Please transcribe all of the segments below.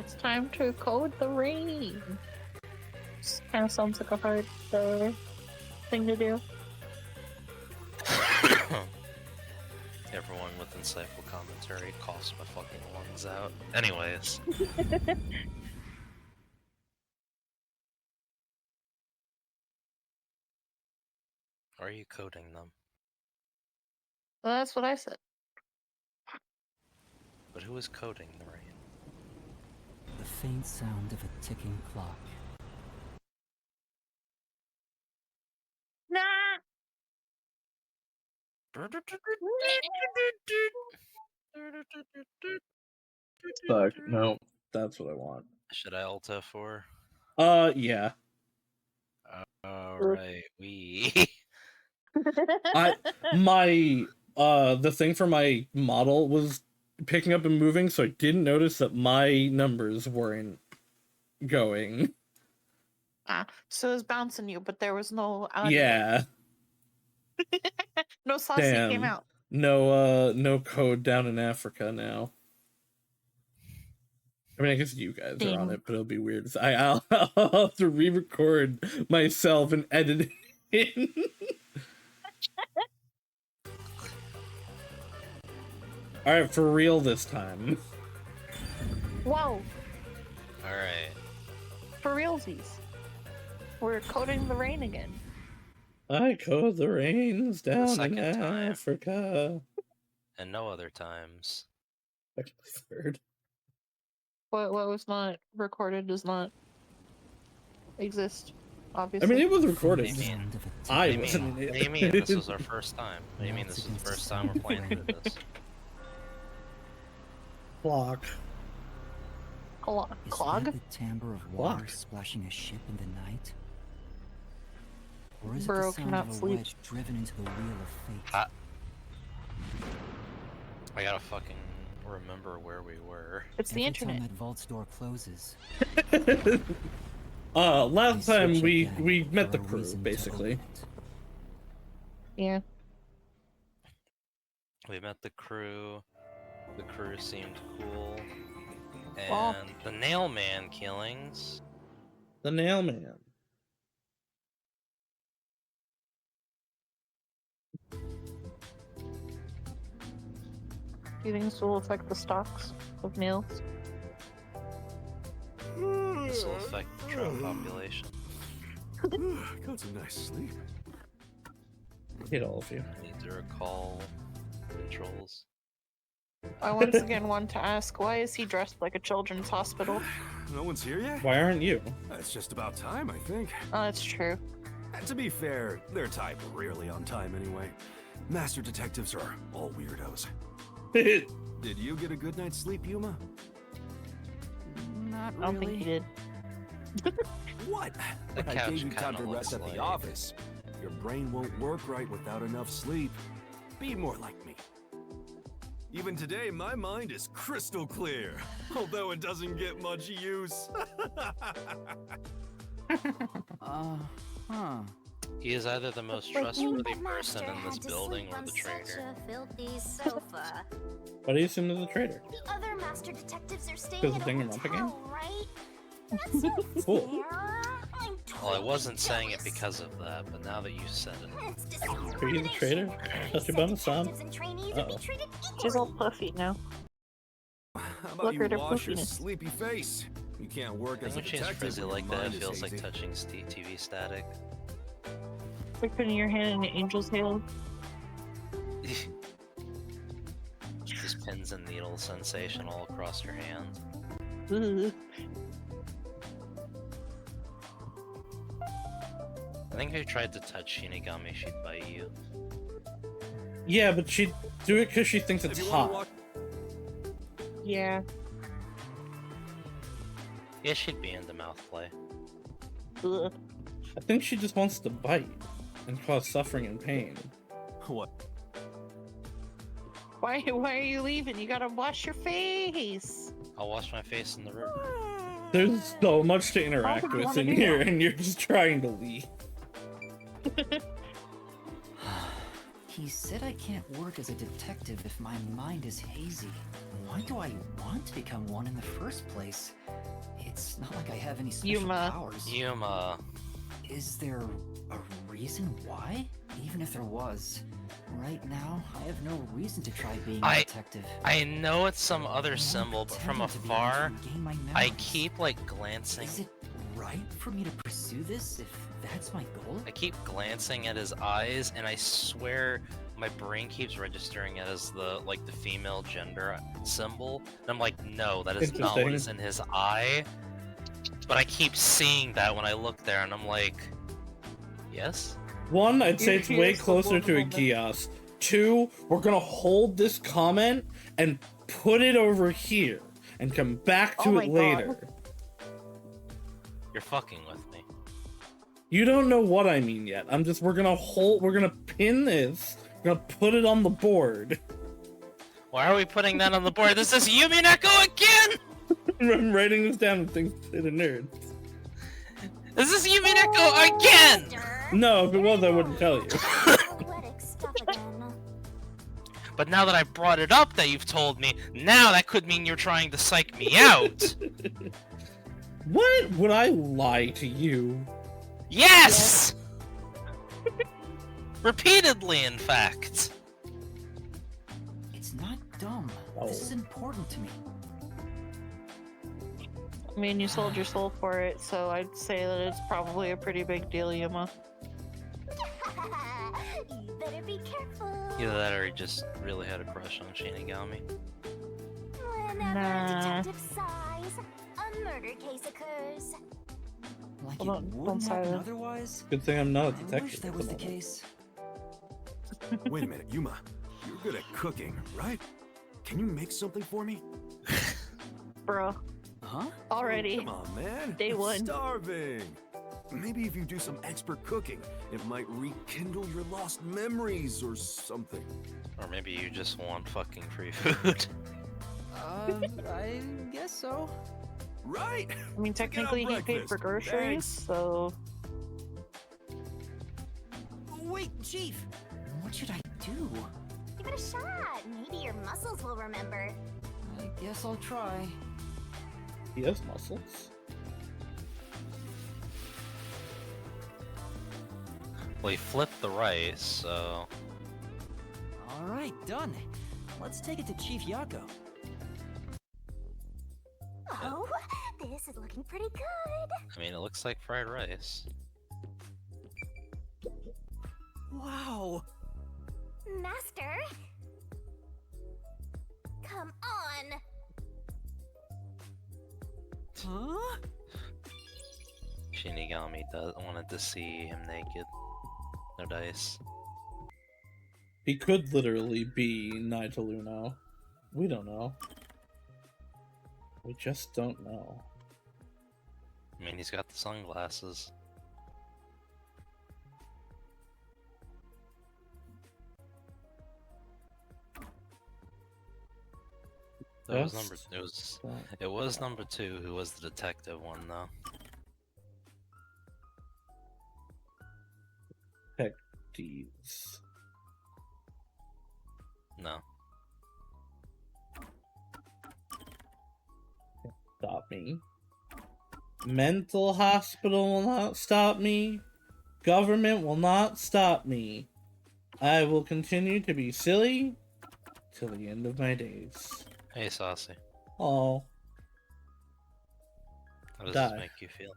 It's time to code the rain. Kind of sounds like a hard thing to do. Everyone with insightful commentary coughs my fucking lungs out. Anyways. Are you coding them? Well, that's what I said. But who is coding the rain? The faint sound of a ticking clock. Nah. Fuck, no, that's what I want. Should I alt F4? Yeah. Alright, we. The thing for my model was picking up and moving, so I didn't notice that my numbers weren't going. So it was bouncing you, but there was no audio. Yeah. No saucy came out. No code down in Africa now. I mean, I guess you guys are on it, but it'll be weird. I'll have to re-record myself and edit it in. Alright, for real this time. Whoa. Alright. For realsies. We're coding the rain again. I code the rains down in time. Africa. And no other times. Third. What was not recorded does not exist, obviously. I mean, it was recorded. What do you mean? I wasn't in it. What do you mean this was our first time? What do you mean this is the first time we're playing through this? Clock. Clog? Is that the timbre of water splashing a ship in the night? Or is it Burrow the sound cannot of a sleep. wedge driven into the wheel of fate? I gotta fucking remember where we were. It's the Every internet. time that vault's door closes. Last time we met the for a crew, reason to basically. open it. Yeah. We met the crew. The crew seemed cool. And Well- the nail man killings. The nail man. Do you think this will affect the stocks of nails? This will affect the trout population. Got some nice sleep. I hate all of you. I need to recall controls. I once again want to ask, why is he dressed like a children's hospital? No one's here yet? Why aren't you? It's just about time, I think. Oh, that's true. And to be fair, their type are rarely on time anyway. Master detectives are all weirdos. Did you get a good night's sleep, Yuma? Not I don't think he did. What? The I couch gave you time kinda to rest looks at the like- office. Your brain won't work right without enough sleep. Be more like me. Even today, my mind is crystal clear, although it doesn't get much use. Huh. He is either the most trustworthy person in this building or the traitor. Why do you assume there's a traitor? The other master detectives are staying Because at the a Danganronpa game? hotel, right? That's not Cool. fair. I'm Well, I totally wasn't saying it jealous. because of that, but now that you said it. It's Are you the traitor? Touch your bum, son. detectives and trainees would be treated She's all equally. puffy now. How Look about you at her wash your poofiness. sleepy face? You can't work I as think a when she's detective frizzy when your like that, mind it is feels like hazy. touching TV static. Like putting your hand in an angel's hair. Just pins and needles sensation all across your hand. Ugh. I think if you tried to touch Shinigami, she'd bite you. Yeah, but she'd do it because she thinks If it's you wanna hot. walk- Yeah. Yeah, she'd be into mouth play. Ugh. I think she just wants to bite and cause suffering and pain. What? Why are you leaving? You gotta wash your face. I'll wash my face in the river. There's so much to interact would you with wanna in do here, that? and you're just trying to leave. He said I can't work as a detective if my mind is hazy. Why do I want to become one in the first place? It's not like I have any special Yuma. powers. Yuma. Is there a reason why? Even if there was, right now I have no reason to try being a detective. I know it's some other I want symbol, but from pretending to be afar, able to regain my I memories. keep like glancing. Is it right for me to pursue this if that's my goal? I keep glancing at his eyes, and I swear my brain keeps registering it as the female gender symbol. And I'm like, no, that is not what is in his eye. But I keep seeing that when I look there, and I'm like, yes? One, I'd say You're it's way here, closer to a subliminal. kiosk. Two, we're gonna hold this comment and put it over here and come back Oh to my it God. later. You're fucking with me. You don't know what I mean yet. We're gonna pin this, we're gonna put it on the board. Why are we putting that on the board? This is Yumi Neko again! I'm writing this down and things to the nerds. This is Yumi Neko again! No, if it was, I wouldn't tell you. Athletic stuff again. But now that I brought it up that you've told me, now that could mean you're trying to psych me out! What? Would I lie to you? Yes! Repeatedly, in fact. It's not dumb. This is important to me. I mean, you sold your soul for it, so I'd say that it's probably a pretty big deal, Yuma. You better be careful. Either that or he just really had a crush on Shinigami. Whenever Nah. Detective Size, a murder case occurs. Like Hold it on, don't wouldn't say happen that. otherwise. Good thing I'm not a I wish detective. that at was the moment. case. Wait a minute, Yuma. You're good at cooking, right? Can you make something for me? Bro, Huh? already. Come on, man. Day I'm one. starving. Maybe if you do some expert cooking, it might rekindle your lost memories or something. Or maybe you just want fucking free food. I guess so. Right? I mean, technically he paid for breakfast. groceries, Thanks. so... Wait, Chief! What should I do? Give it a shot. Maybe your muscles will remember. I guess I'll try. He has muscles. Well, he flipped the rice, so... Alright, done. Let's take it to Chief Yako. Oh, this is looking pretty good. I mean, it looks like fried rice. Wow! Master. Come on. Huh? Shinigami wanted to see him naked. No dice. He could literally be Nightaluno. We don't know. We just don't know. I mean, he's got the sunglasses. That was number. It was number 2 who was the detective one though. Detectives. No. Stop me. Mental hospital will not stop me. Government will not stop me. I will continue to be silly till the end of my days. Hey, Saucy. Oh, How does Die. this make you feel?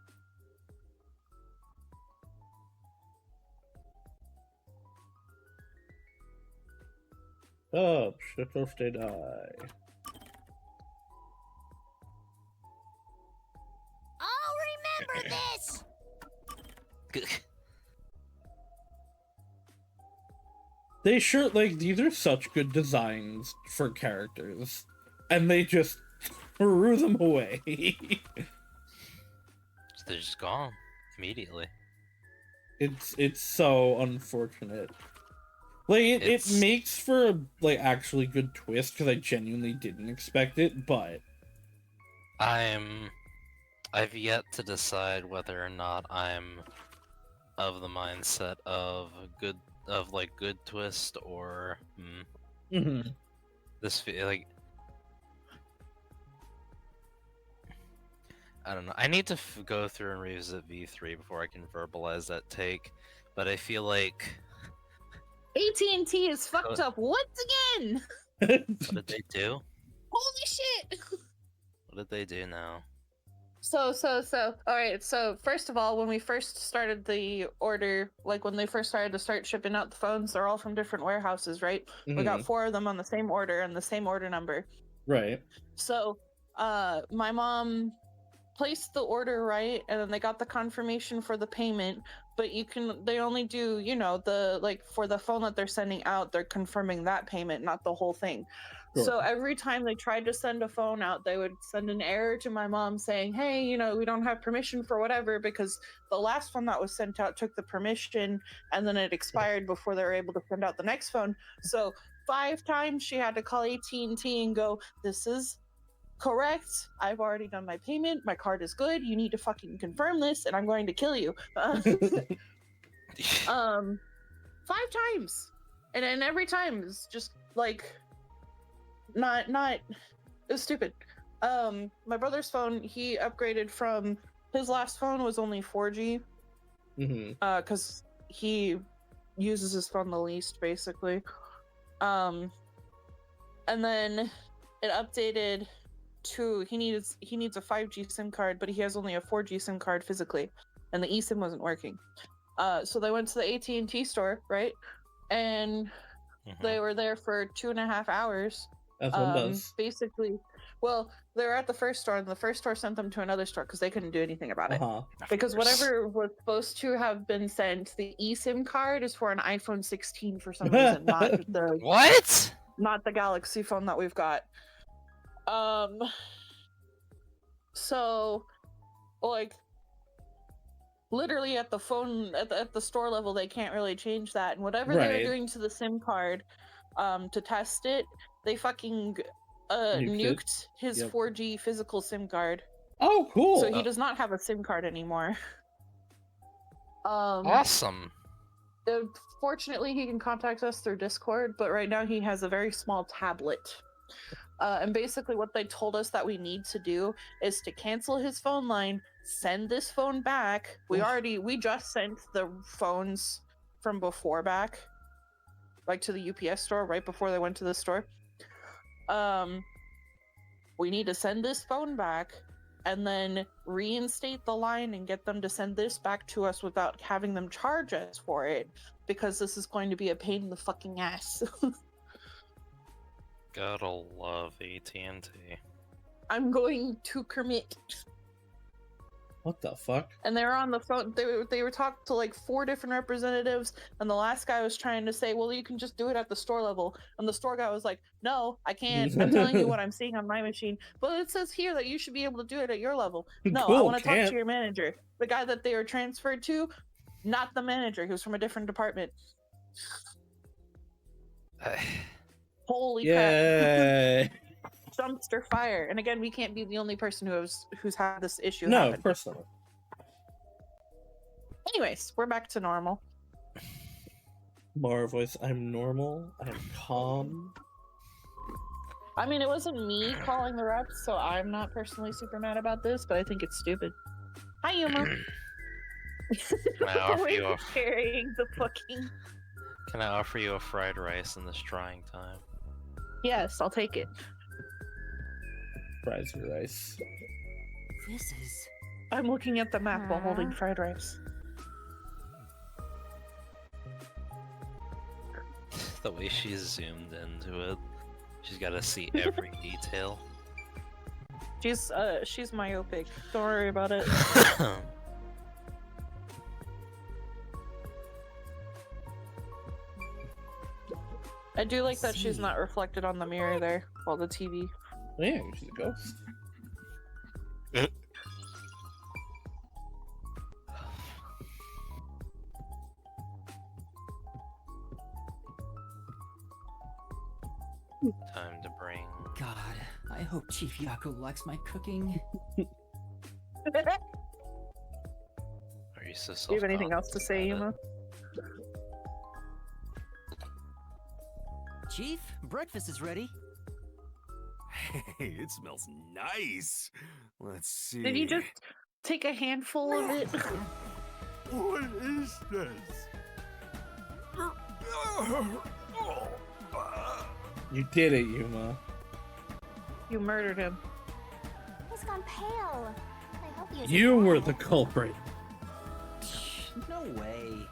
up, shut off, they die. I'll remember this. They sure, like, these are such good designs for characters, and they just threw them away. They're just gone immediately. It's so unfortunate. Like, it It's- makes for a, like, actually good twist, because I genuinely didn't expect it, but... I've yet to decide whether or not I'm of the mindset of good of like Good Twist or like I don't know. I need to go through and revisit V3 before I can verbalize that take, but I feel like AT&T is fucked up once again. what did they do? Holy shit! What did they do now? So, all right. So, first of all, when we first started the order, like when they first started to start shipping out the phones, they're all from different warehouses, right? We got 4 of them on the same order and the same order number. Right. So, my mom placed the order right, and then they got the confirmation for the payment. But they only do, you know, the like for the phone that they're sending out, they're confirming that payment, not the whole thing. Sure. So every time they tried to send a phone out, they would send an error to my mom saying, hey, you know, we don't have permission for whatever, because the last one that was sent out took the permission and then it expired before they were able to send out the next phone. So 5 times she had to call AT&T and go, this is correct. I've already done my payment. My card is good. You need to fucking confirm this and I'm going to kill you. 5 times. And then every time it's just like not it was stupid. My brother's phone, he upgraded from his last phone was only 4G. Because he uses his phone the least, basically. And then it updated to he needs a 5G SIM card, but he has only a 4G SIM card physically, and the eSIM wasn't working. So they went to the AT&T store, right? And they were there for 2.5 hours. That's what it does. Basically, well, they were at the first store, and the first store sent them to another store because they couldn't do anything about it. Because whatever was supposed to have been sent, the eSIM card is for an iPhone 16 for some reason, not the What? Not the Galaxy phone that we've got. So, like, literally at the phone at the store level, they can't really change that, and whatever they were doing to the SIM card, to test it, they fucking nuked his 4G physical SIM card. Oh, cool! So he does not have a SIM card anymore. Awesome. Fortunately, he can contact us through Discord, but right now he has a very small tablet. And basically what they told us that we need to do is to cancel his phone line, send this phone back. We just sent the phones from before back, like to the UPS store right before they went to the store. We need to send this phone back and then reinstate the line and get them to send this back to us without having them charge us for it, because this is going to be a pain in the fucking ass. Gotta love AT&T. I'm going to commit. What the fuck? And they were on the phone. They were talking to like 4 different representatives, and the last guy was trying to say, well, you can just do it at the store level. And the store guy was like, no, I can't. I'm telling you what I'm seeing on my machine. But it says here that you should be able to do it at your level. No, Cool, I want to talk to your manager. The guy that they were transferred to, not the manager. He was from a different department. Holy crap. Dumpster fire. And again, we can't be the only person who's had this issue happen. Of course not. Anyways, we're back to normal. Mara voice, I'm normal, I'm calm. I mean, it wasn't me calling the reps, so I'm not personally super mad about this, but I think it's stupid. Hi, Yuma. Can I offer you a carrying the fucking... Can I offer you a fried rice in this trying time? Yes, I'll take it. Fries and rice. This is... I'm looking at the map while holding fried rice. The way she's zoomed into it, she's got to see every detail. She's myopic. Don't worry about it. I do like that she's not reflected on the mirror there, while the TV. Yeah, she's a ghost. Time to bring... God, I hope Chief Yaku likes my cooking. Are you so Do you have anything else to say, Yuma? Chief, breakfast is ready. Hey, it smells nice. Let's see. Did you just take a handful of it? What is this? You did it, Yuma. You murdered him. He's gone pale. I hope he You were the culprit. No way.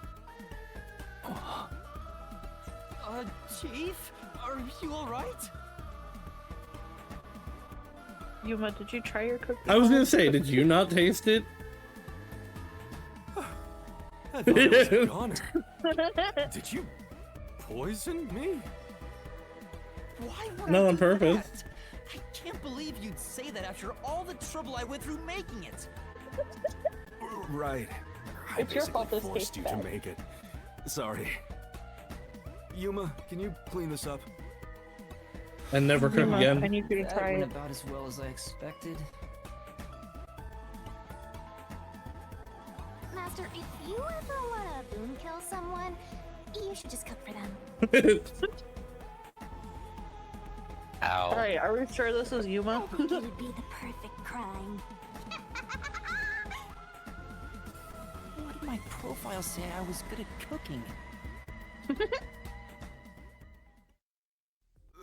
Chief, are you alright? Yuma, did you try your cookie? I was gonna say, did you not taste it? I thought it was a goner. Did you poison me? Why would Not I on do purpose. that? I can't believe you'd say that after all the trouble I went through making it. Right. I It's your fault basically this forced tastes you to bad. make it. Sorry. Yuma, can you clean this up? And never cook Yuma, I again. need you to That try went it. about as well as I expected. Master, if you ever want to boom kill someone, you should just cook for them. Ow. Alright, are we sure this is Yuma? I think it would be the perfect crime. What did my profile say I was good at cooking?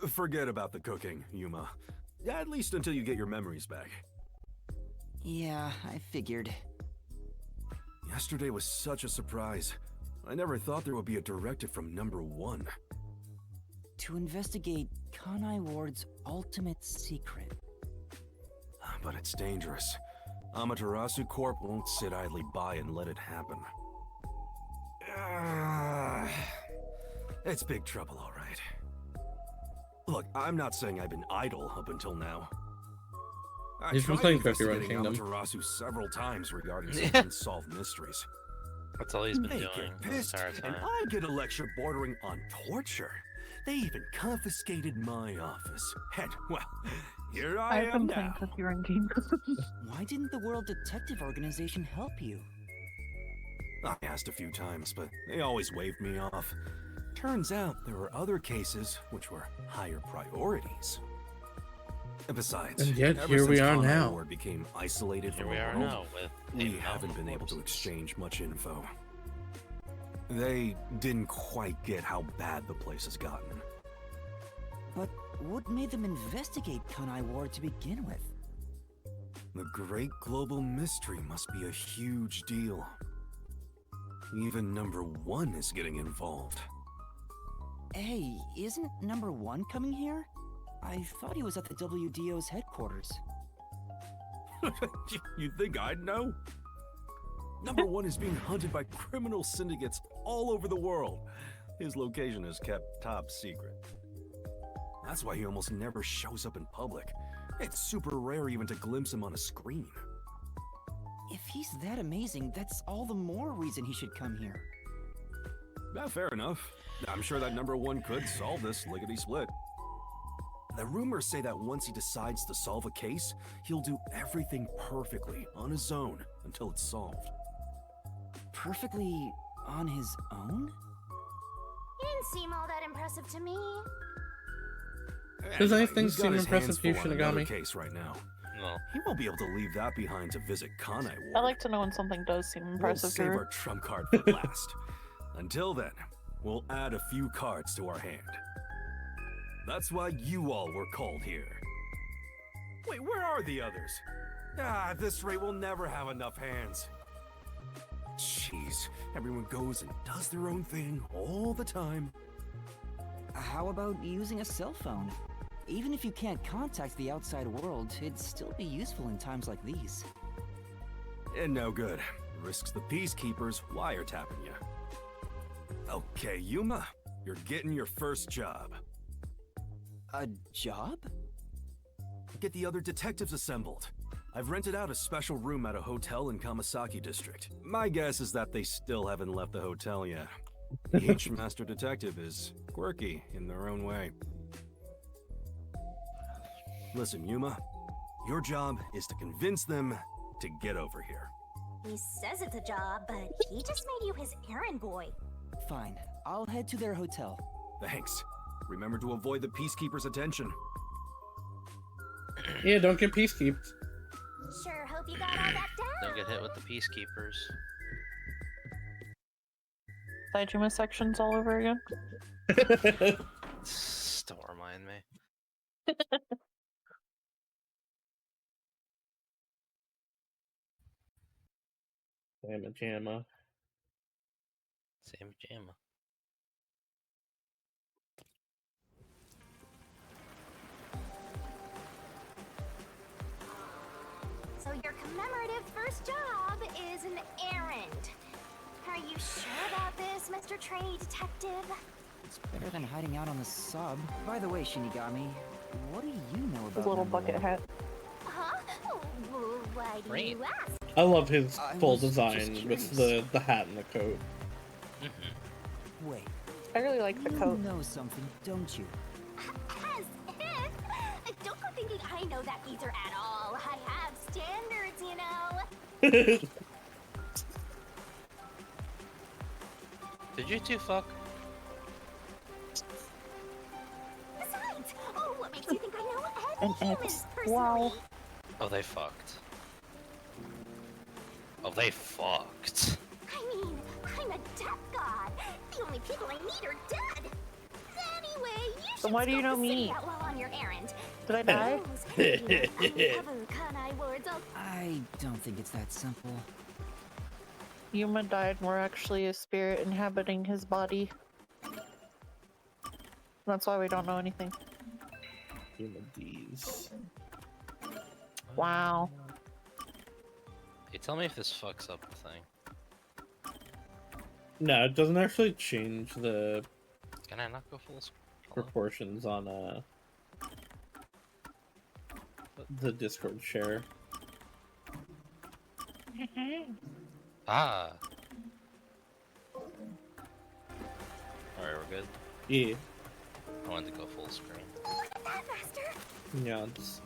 Forget about the cooking, Yuma. At least until you get your memories back. Yeah, I figured. Yesterday was such a surprise. I never thought there would be a directive from number 1. To investigate Kanai Ward's ultimate secret. But it's dangerous. Amaterasu Corp won't sit idly by and let it happen. It's big trouble, all right. Look, I'm not saying I've been idle up until now. I He's been tried playing Cookie Run investigating Kingdom. Amaterasu several times regarding some Yeah. unsolved mysteries. That's all he's been They doing get this pissed, entire and time. I get a lecture bordering on torture. They even confiscated my office. And, well, here I I've am been playing now. Cookie Run Game. Why didn't the World Detective Organization help you? I asked a few times, but they always waved me off. Turns out there were other cases which were higher priorities. And besides, And yet, ever here we since are Conrad now. Ward became isolated Here from we the are world, now with we a haven't mountain been of able to corpses. exchange much info. They didn't quite get how bad the place has gotten. But what made them investigate Kanai Ward to begin with? The great global mystery must be a huge deal. Even number 1 is getting involved. Hey, isn't number 1 coming here? I thought he was at the WDO's headquarters. You think I'd know? Number 1 is being hunted by criminal syndicates all over the world. His location is kept top secret. That's why he almost never shows up in public. It's super rare even to glimpse him on a screen. If he's that amazing, that's all the more reason he should come here. Fair enough. I'm sure that number 1 could solve this lickety-split. The rumors say that once he decides to solve a case, he'll do everything perfectly on his own until it's solved. Perfectly on his own? He didn't seem all that impressive to me. Does Anyway, anything he's got seem his impressive hands to you, full on another Shinigami? case right now. Well, He won't be able to leave that behind to visit Kanai Ward. I like to know when something does seem We'll impressive save to our her. trump card for last. Until then, we'll add a few cards to our hand. That's why you all were called here. Wait, where are the others? At this rate, we'll never have enough hands. Jeez, everyone goes and does their own thing all the time. How about using a cell phone? Even if you can't contact the outside world, it'd still be useful in times like these. And no good. Risks the peacekeepers wiretapping you. Okay, Yuma, you're getting your first job. A job? Get the other detectives assembled. I've rented out a special room at a hotel in Kamasaki District. My guess is that they still haven't left the hotel yet. Each master detective is quirky in their own way. Listen, Yuma, your job is to convince them to get over here. He says it's a job, but he just made you his errand boy. Fine, I'll head to their hotel. Thanks. Remember to avoid the Peacekeeper's attention. Yeah, don't get peacekeeped. Sure hope you got all that down. Don't get hit with the peacekeepers. Saijima sections all over again. Don't remind me. Damn jamma. Same jamma. So your commemorative first job is an errand. Are you sure about this, Mr. Trainee Detective? It's better than hiding out on the sub. By the way, Shinigami, what do you know about His little number bucket one? hat. Huh? Oh, why do Great. you ask? I love his I full was just design with the hat and the coat. Wait, I really like the you coat. know something, don't you? As if. Don't go thinking I know that either at all. I have standards, you know. Did you two fuck? Besides, oh, what makes you think I know An any humans X. personally? Wow. Oh, they fucked. Oh, they fucked. I mean, I'm a death god. The only people I need are dead. Anyway, you should So why do you scope know the city me? out while on your errand. Did I die? Those uncover Kanai words of I don't think it's that simple. Yuma died and we're actually a spirit inhabiting his body. That's why we don't know anything. These. Wow. Hey, tell me if this fucks up the thing. No, it doesn't actually change the Can I not go full screen? proportions on the Discord share. Ah. Alright, we're good. Yeah. I wanted to go full screen. look at that, Master. Nyans.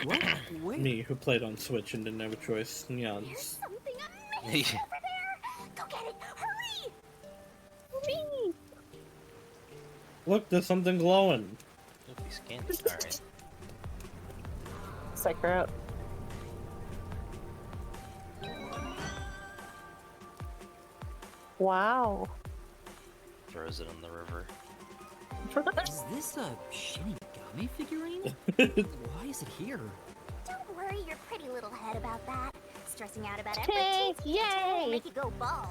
What? Wait. Me, who played on Switch and didn't have a choice. There's Nyans. something amazing over there. Go get it. Hurry. Me. Look, there's something glowing. Ooh, he's candy. Alright. Psych her out. Wow. Throws it in the river. Is this a Shinigami figurine? Why is it here? Don't worry your pretty little head about that. Stressing out about every Yay! teensy detail will Yay! make you go bald.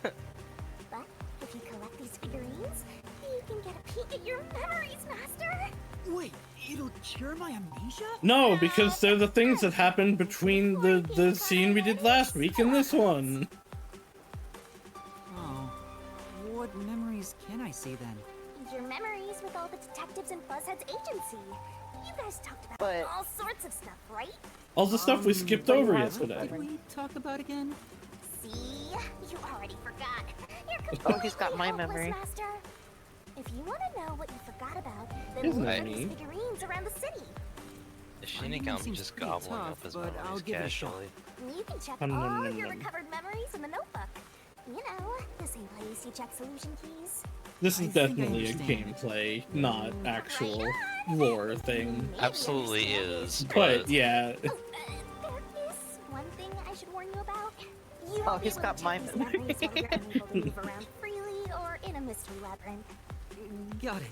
But if you collect these figurines, you can get a peek at your memories, Master. Wait, it'll cure my amnesia? No, because they're the things that happened between the scene we did last week and this one. Oh. What memories can I see then? Your memories with all the detectives in Buzzhead's agency. You guys talked about But- all sorts of stuff, right? All the stuff we skipped but over why- yesterday. What did we talk about again? See? You already forgot. You're Oh, he's got completely my hopeless, memory. Master. If you want to know what you forgot about, then Isn't look that at these neat? figurines around the city. Is I mean, it Shinigami seems just pretty gobbling tough, up his but I'll memories give it a shot. casually? You can check Nom, nom, all nom, your nom. recovered memories in the notebook. You know, the same place you check solution keys. This I is think I definitely a understand. gameplay, not actual lore thing. Maybe Absolutely understand. is, But yeah, Oh, there is one thing I should warn you about. You Oh, won't be he's able got to check my these memory. memories while you're unable to move around freely or in a mystery labyrinth. Got it.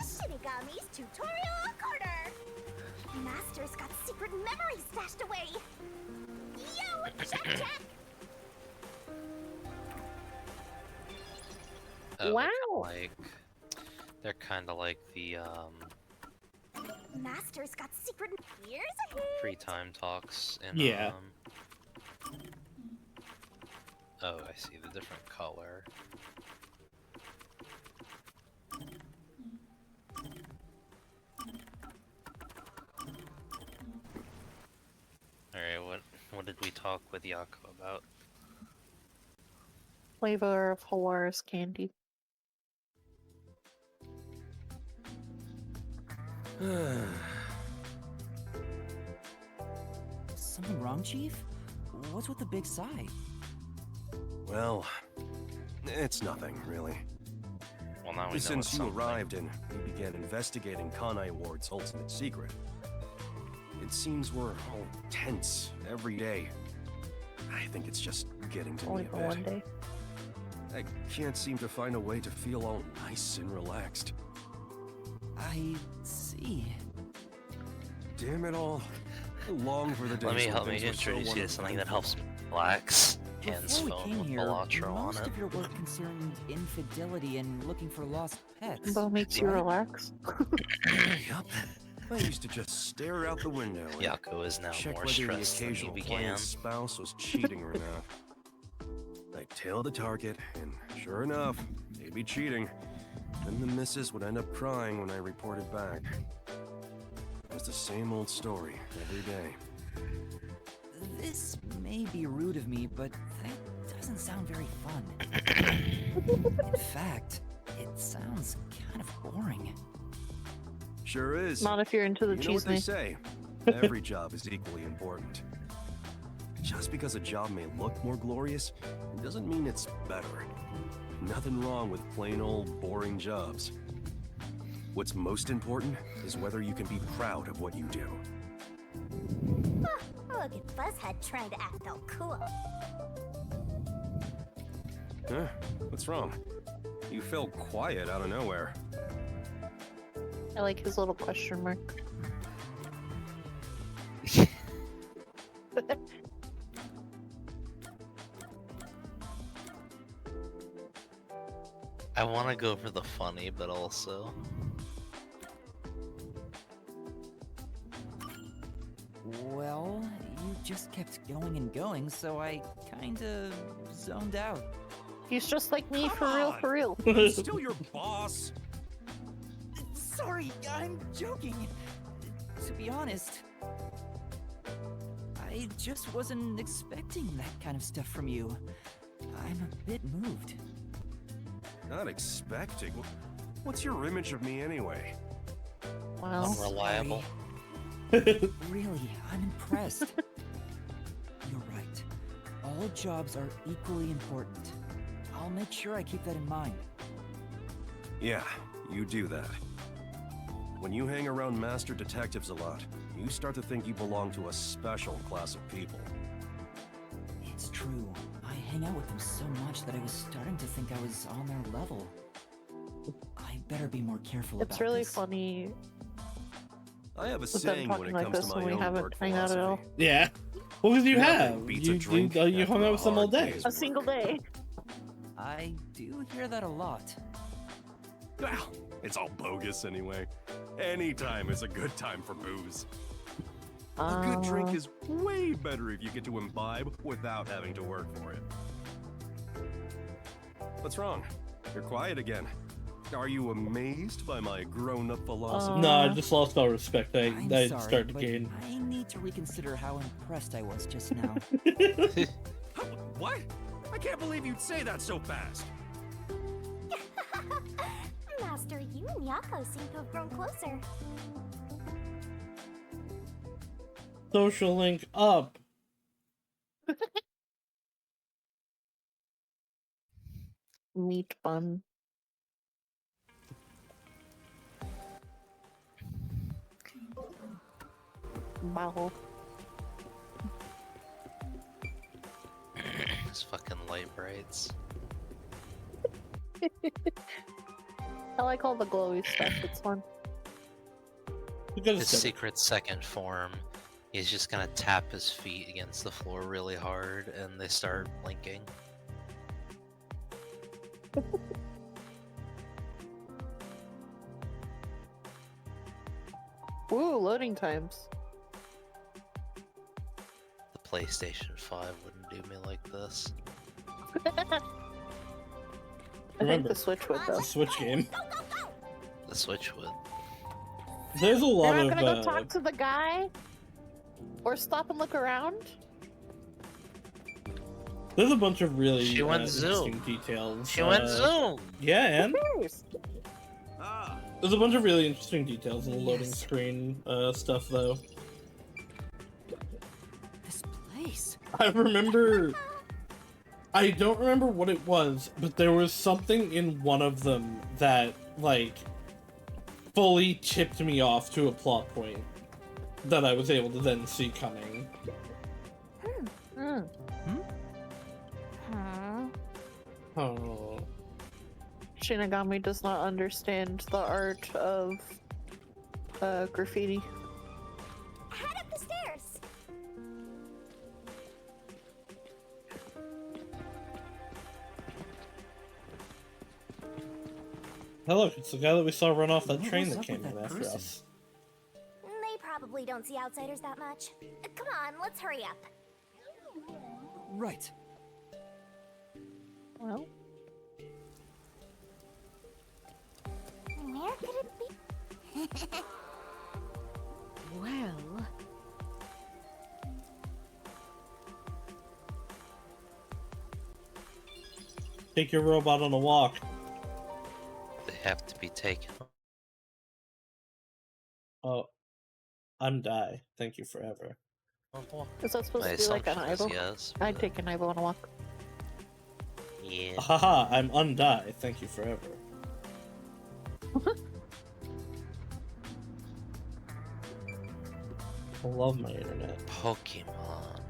Shinigami's tutorial corner. Master's got secret memories stashed away. Yo, check, check. Oh, Wow. They're kind of like the Master's got secret. Here's a hint. free time talks in Yeah. Oh, I see the different color. Alright, what did we talk with Yako about? Flavor of Hilarious candy. Something wrong, Chief? What's with the big sigh? Well, it's nothing, really. Well, now we know Since it's you something. arrived and we began investigating Kanai Ward's ultimate secret, it seems we're all tense every day. I think it's just getting to Only me a for bit. one day. I can't seem to find a way to feel all nice and relaxed. I see. Damn it all. I long for the days Let me when help me things were so introduce you to something that wonderful. helps me relax. Hands Before we phone came with here, Balatro on most it. of your work concerned infidelity and looking for lost pets. That makes you right? relax. Yup. I used to just stare out the window and Yaku is now check more whether the stressed than he occasional began. playing spouse was cheating or not. I'd tail the target, and sure enough, they'd be cheating. Then the missus would end up crying when I reported back. It was the same old story every day. This may be rude of me, but that doesn't sound very fun. In fact, it sounds kind of boring. Sure is. Not if you're into the You know what they cheese say? Every job is equally important. Just because a job may look more glorious, it doesn't mean it's better. Nothing wrong with plain old boring jobs. What's most important is whether you can be proud of what you do. Look at Buzzhead trying to act all cool. Huh? What's wrong? You fell quiet out of nowhere. I like his little question mark. I want to go for the funny, but also. Well, you just kept going and going, so I kinda zoned out. He's just like me, Come for real, on. for real. I'm still your boss. Sorry, I'm joking. To be honest, I just wasn't expecting that kind of stuff from you. I'm a bit moved. Not expecting. What's your image of me anyway? Well, Unreliable. Really, I'm impressed. You're right. All jobs are equally important. I'll make sure I keep that in mind. Yeah, you do that. When you hang around master detectives a lot, you start to think you belong to a special class of people. It's true. I hang out with them so much that I was starting to think I was on their level. I better be more careful about it's really this. funny I have a with them saying when talking it like comes this to when my we own haven't word hung out at all. philosophy. Yeah. Well, because you Nothing have. beats a You drink you after hung out a with them all hard day. day's A single day. I do hear that a lot. Well, it's all bogus anyway. Any time is a good time for booze. A good drink is way better if you get to imbibe without having to work for it. What's wrong? You're quiet again. Are you amazed by my grown-up philosophy? No, I just lost all respect. I I'm I sorry, started to but gain. I need to reconsider how impressed I was just now. What? I can't believe you'd say that so fast. Master, you and Yako seem to have grown closer. Social link up. Meat bun. Wow. These fucking light brights. I like all the glowy stuff. It's fun. You gotta His step- secret second form, he's just gonna tap his feet against the floor really hard and they start blinking. Ooh, loading times. The PlayStation 5 wouldn't do me like this. I think Remember, the Switch would it's a though. Switch game. The Switch would. There's a lot You're of. not gonna go talk to the guy? Or stop and look around? There's a bunch of really She went interesting Zoom. details. She went Zoom! Yeah, and Yes. Ah, there's a bunch of really interesting details in the loading Yes. screen stuff, though. This place. I remember I don't remember what it was, but there was something in one of them that, like, fully tipped me off to a plot point that I was able to then see coming. Oh. Shinigami does not understand the art of graffiti. Head up the stairs. Hey, look, it's the guy that we saw run off that What train was that up came with in that after person? us. They probably don't see outsiders that much. Come on, let's hurry up. Right. Well, Where could it be? Well, Take your robot on a walk. They have to be taken. Oh, I'm Die. Thank you forever. is that supposed My to be like an assumption is Ivo? yes. I'd but- take an Ivo on a walk. Yeah. Haha, I'm Undie. Thank you forever. I love my internet. Pokemon.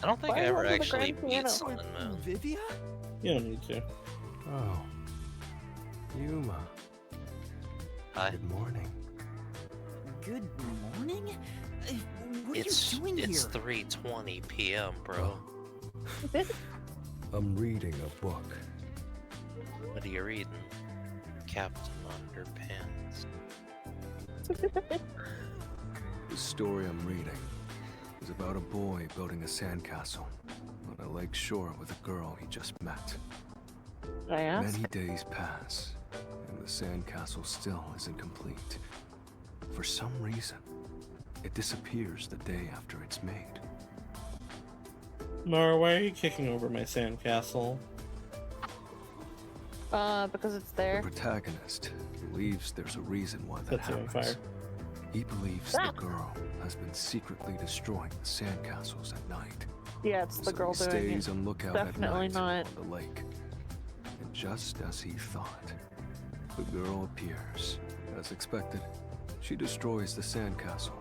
I don't think Why I are you ever over the actually grand piano? beat Sun and Moon. Vivia? You don't need to. Oh. Yuma, Hi. good morning. Good morning? What are It's you doing here? 3:20 p.m., bro. I'm reading a book. What are you reading? Captain Underpants. The story I'm reading is about a boy building a sandcastle on a lake shore with a girl he just met. I asked. Many days pass, and the sandcastle still isn't complete. For some reason, it disappears the day after it's made. Nora, why are you kicking over my sandcastle? Because it's The there. protagonist believes there's a reason why that That's on happens. fire. He believes Ah. the girl has been secretly destroying the sandcastles at night. Yeah, it's the So girl he doing stays it. on lookout Definitely at night not. on the lake. And just as he thought, the girl appears. As expected, she destroys the sandcastle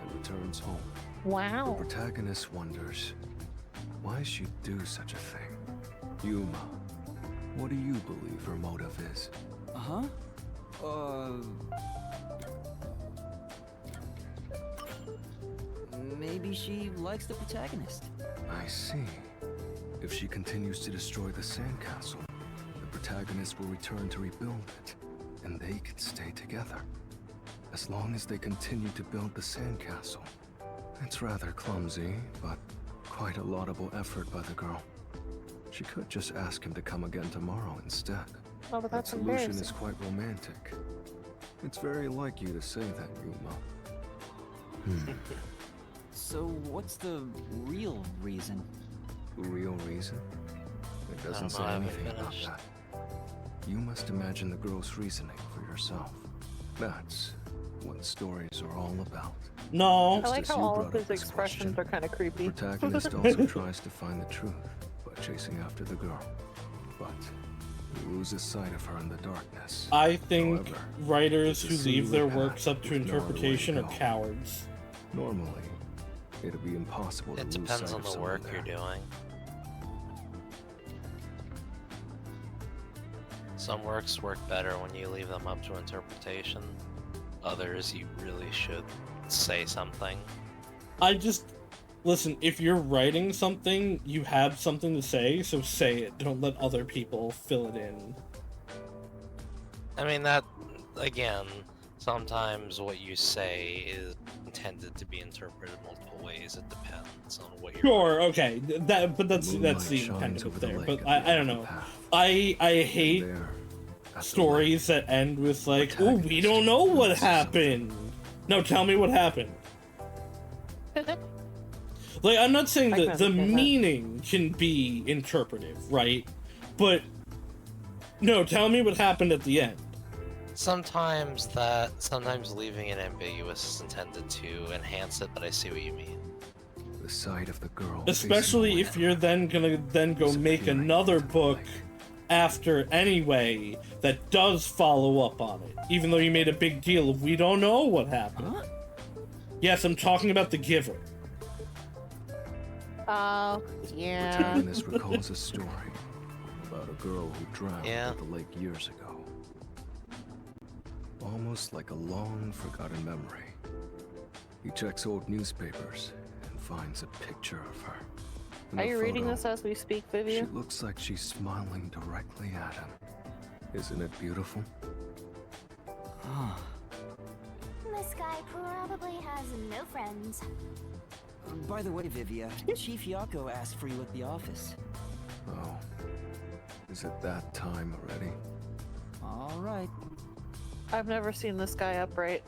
and returns home. The Wow. protagonist wonders why she'd do such a thing. Yuma, what do you believe her motive is? Huh? Maybe she likes the protagonist. I see. If she continues to destroy the sandcastle, the protagonist will return to rebuild it, and they can stay together. As long as they continue to build the sandcastle. It's rather clumsy, but quite a laudable effort by the girl. She could just ask him to come again tomorrow instead. Oh, but That that's solution embarrassing. is quite romantic. It's very like you to say that, Yuma. So what's the real reason? The real reason? It doesn't don't say know, I haven't anything about finished. that. You must imagine the girl's reasoning for yourself. That's what stories are all about. No. I like Just as how you all brought of up his this expressions question, are kind of The creepy. protagonist also tries to find the truth by chasing after the girl. But he loses sight of her in the darkness. I think However, writers it's a who leave their singular works up path to with no other way to interpretation are go. cowards. Normally, it'd be impossible to It lose depends sight on of the someone work there. you're doing. Some works work better when you leave them up to interpretation. Others, you really should say something. Listen, if you're writing something, you have something to say, so say it. Don't let other people fill it in. I mean, that, again, sometimes what you say is intended to be interpreted multiple ways. It depends on what you're. Sure, okay. That's Moonlight the shines intent of over it the there. lake But at I the end don't of the know. path. I hate And there, at the stories that end with like, oh, we protagonist don't know what notices happened. No, tell me what happened. Like, I'm not saying I can that the understand that. meaning can be interpretive, right? But no, tell me what happened at the end. Sometimes leaving it ambiguous is intended to enhance it, but I see what you mean. The sight of the girl. Especially if you're then gonna go make another book after anyway that does follow up on it, even though you made a big deal of we don't know what happened. Huh? Yes, I'm talking about The Giver. Oh, yeah. And this recalls a story about a girl who drowned at the lake years ago. Almost like a long forgotten memory. He checks old newspapers and finds a picture of her. In Are the you reading photo, this as we speak, She Vivian? looks like she's smiling directly at him. Isn't it beautiful? Ah. This guy probably has no friends. By the way, Vivia, Chief Yako asked for you at the office. Oh. Is it that time already? All right. I've never seen this guy upright.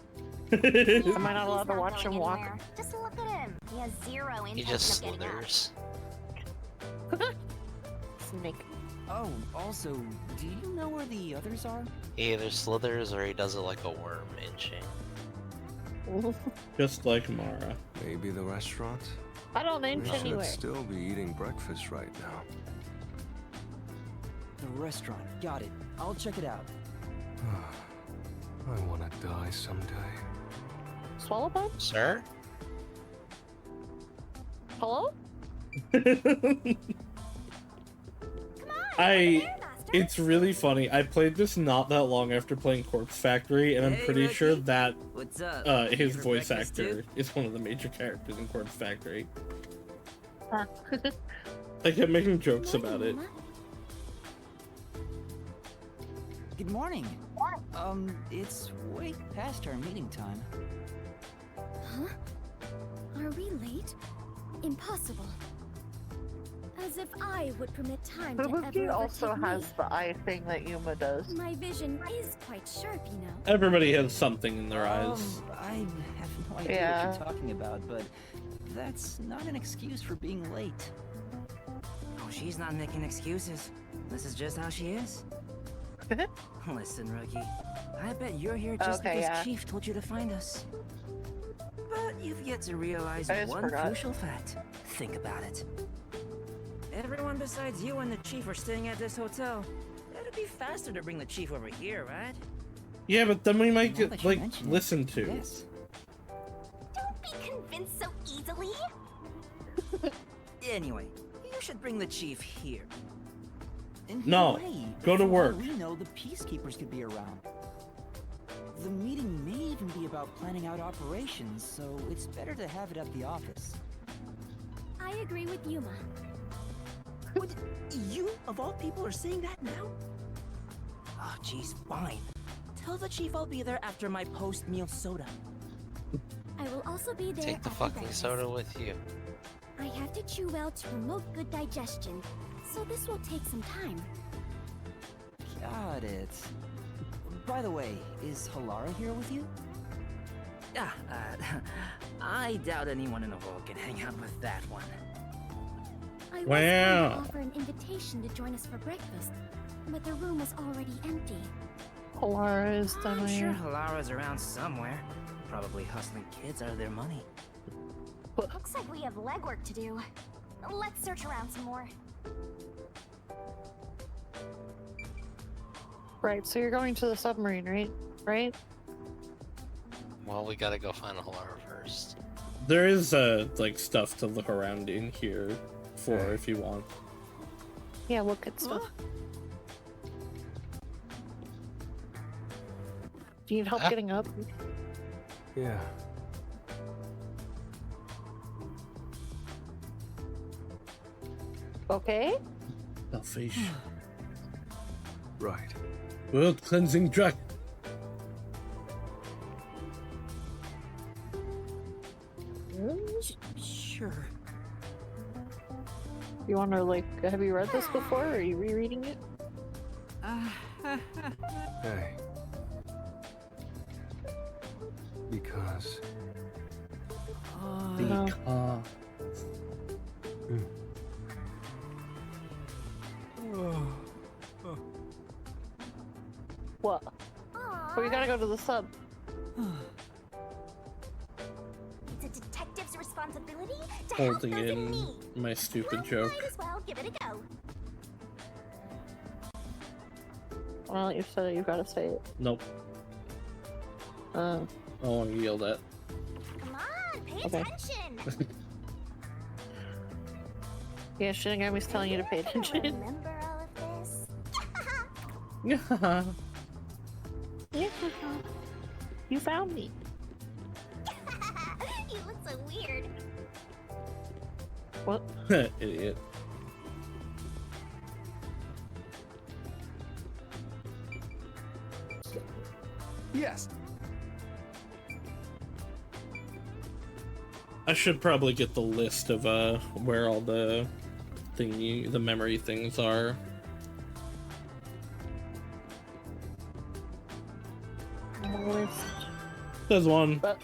Yeah, Am I not he's allowed to watch going him walk? anywhere. Just look at him. He has zero He intention just of getting out. slithers. Snake. Oh, also, do you know where the others are? He either slithers or he does it like a worm, inching. Just like Mara. Maybe the restaurant? I don't We inch should anyway. still be eating breakfast right now. The restaurant. Got it. I'll check it out. I want to die someday. Swallow punch? Sir? Hello? It's really funny. I played this not that long after playing Corpse Factory, and I'm Hey, pretty sure Ricky. that What's up? his Here for voice breakfast, actor dude? is one of the major characters in Corpse Factory. Huh. I kept making jokes about it. Good morning. It's way past our meeting time. Huh? Are we late? Impossible. As if I would permit time to Kabuki ever also overtake has me. the eye thing that Yuma does. My vision is quite sharp, you know. Everybody has something in their eyes. I have no idea Yeah. what you're talking about, but that's not an excuse for being late. Oh, she's not making excuses. This is just how she is. Listen, Rookie. I bet you're here just Okay, because yeah. Chief told you to find us. But you've yet to realize I just one forgot. crucial fact. Think about it. Everyone besides you and the Chief are staying at this hotel. It'd be faster to bring the Chief over here, right? Yeah, but then we might Now get, that you like, mention it, listened to. Yes. Don't be convinced so easily. Anyway, you should bring the Chief here. And No, hey, go to for all work. We know the peacekeepers could be around. The meeting may even be about planning out operations, so it's better to have it at the office. I agree with Yuma. What? You, of all people, are saying that now? Oh, jeez, fine. Tell the Chief I'll be there after my post-meal soda. I will also be there Take the after fucking breakfast. soda with you. I have to chew well to promote good digestion, so this will take some time. Got it. By the way, is Halara here with you? I doubt anyone in the world can hang out with that one. I was Wow. going to offer an invitation to join us for breakfast, but the room was already empty. Halara is I'm dying. sure Halara's around somewhere. Probably hustling kids out of their money. Looks like we have legwork to do. Let's search around some more. Right, so you're going to the submarine, right? Right? Well, we gotta go find a Halara first. There is, like, stuff to look around in here for if you want. Yeah, look at stuff. Do you need help getting up? Yeah. Okay. Salvation. Right. World cleansing drug. Sure. You want to, like, have you read this before? Or are you rereading it? Hey. Because No. Because. What? Aw, We gotta go to the sub. It's a detective's responsibility to Holding help those in in need. my stupid You joke. might as well give it a go. Well, you said it, you gotta say it. Nope. I want to yell at. Come on, pay Okay. attention. Yeah, Shinigami's telling you to pay You're gonna attention. remember all of this. Yeah. Yeah. You found me. You look so weird. What? Idiot. Yes. I should probably get the list of where all the the memory things are. List. There's one. But